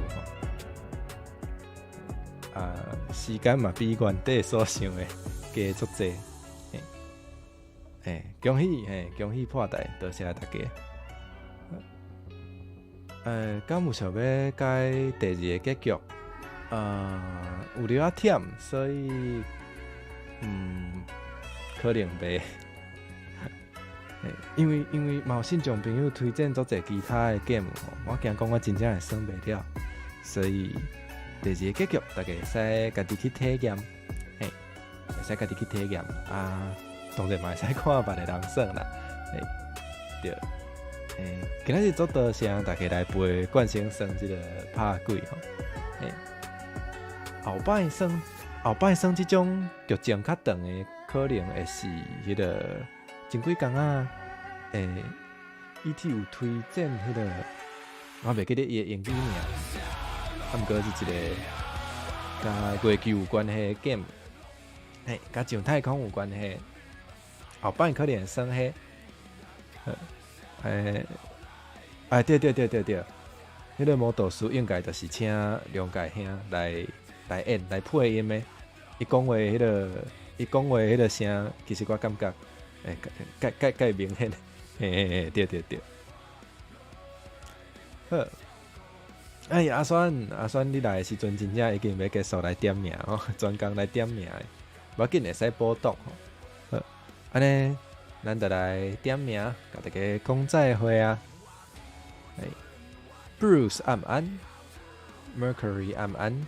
吼。时间嘛比原底所想的加足济。恭喜破台，多谢大家。敢有想要改第二个结局？有了啊忝，所以可能袂。因为嘛有信众朋友推荐足侪其他的 game 吼，我惊讲我真正会算袂了，所以第二个结局大家会使家己去体验。会使家己去体验啊。当然嘛会使看别个人耍啦，对，今仔日做多谢大家来陪冠先生即个拍鬼吼，后摆耍即种剧情较长的，可能会是迄个前几工啊，ET 有推荐迄个，我袂记得伊的英语名，毋过是一个甲月球有关系的 game， 甲上太空有关系，后摆可能会耍迄，对，迄个魔导师应该就是请梁介兄来演来配音的。伊讲话迄个声，其实我感觉，介明显，对。好，阿选你来的时阵，真正已经要结束来点名哦，专工来点名的，无要紧会使补档吼。好，安尼咱就来点名，甲大家讲再会啊。Bruce 暗安 ，Mercury 暗安。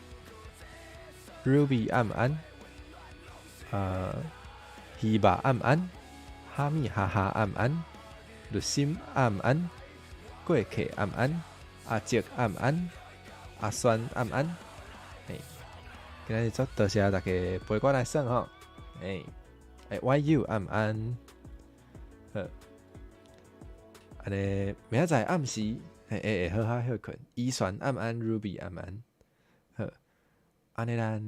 Ruby 暗安，希巴暗安，哈密哈哈暗安，律心暗安，过客暗安，阿杰暗安，阿酸暗安，今日做多谢大家陪我来耍吼，YU 暗安，安尼明仔载暗时会好好休困，伊酸暗安 ，Ruby 暗安。安尼咱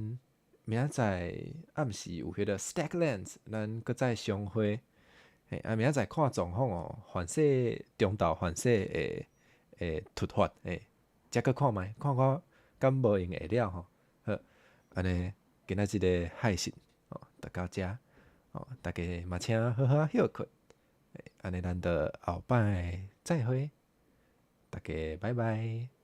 明仔载暗时有迄个 Stacklands， 咱搁再相会。明仔载看状况哦，中昼反射会突发，则搁看觅，看敢无用会了吼。好，安尼今仔日的海信哦，就到遮哦，大家嘛请好好休困。安尼咱就后摆再会，大家拜拜。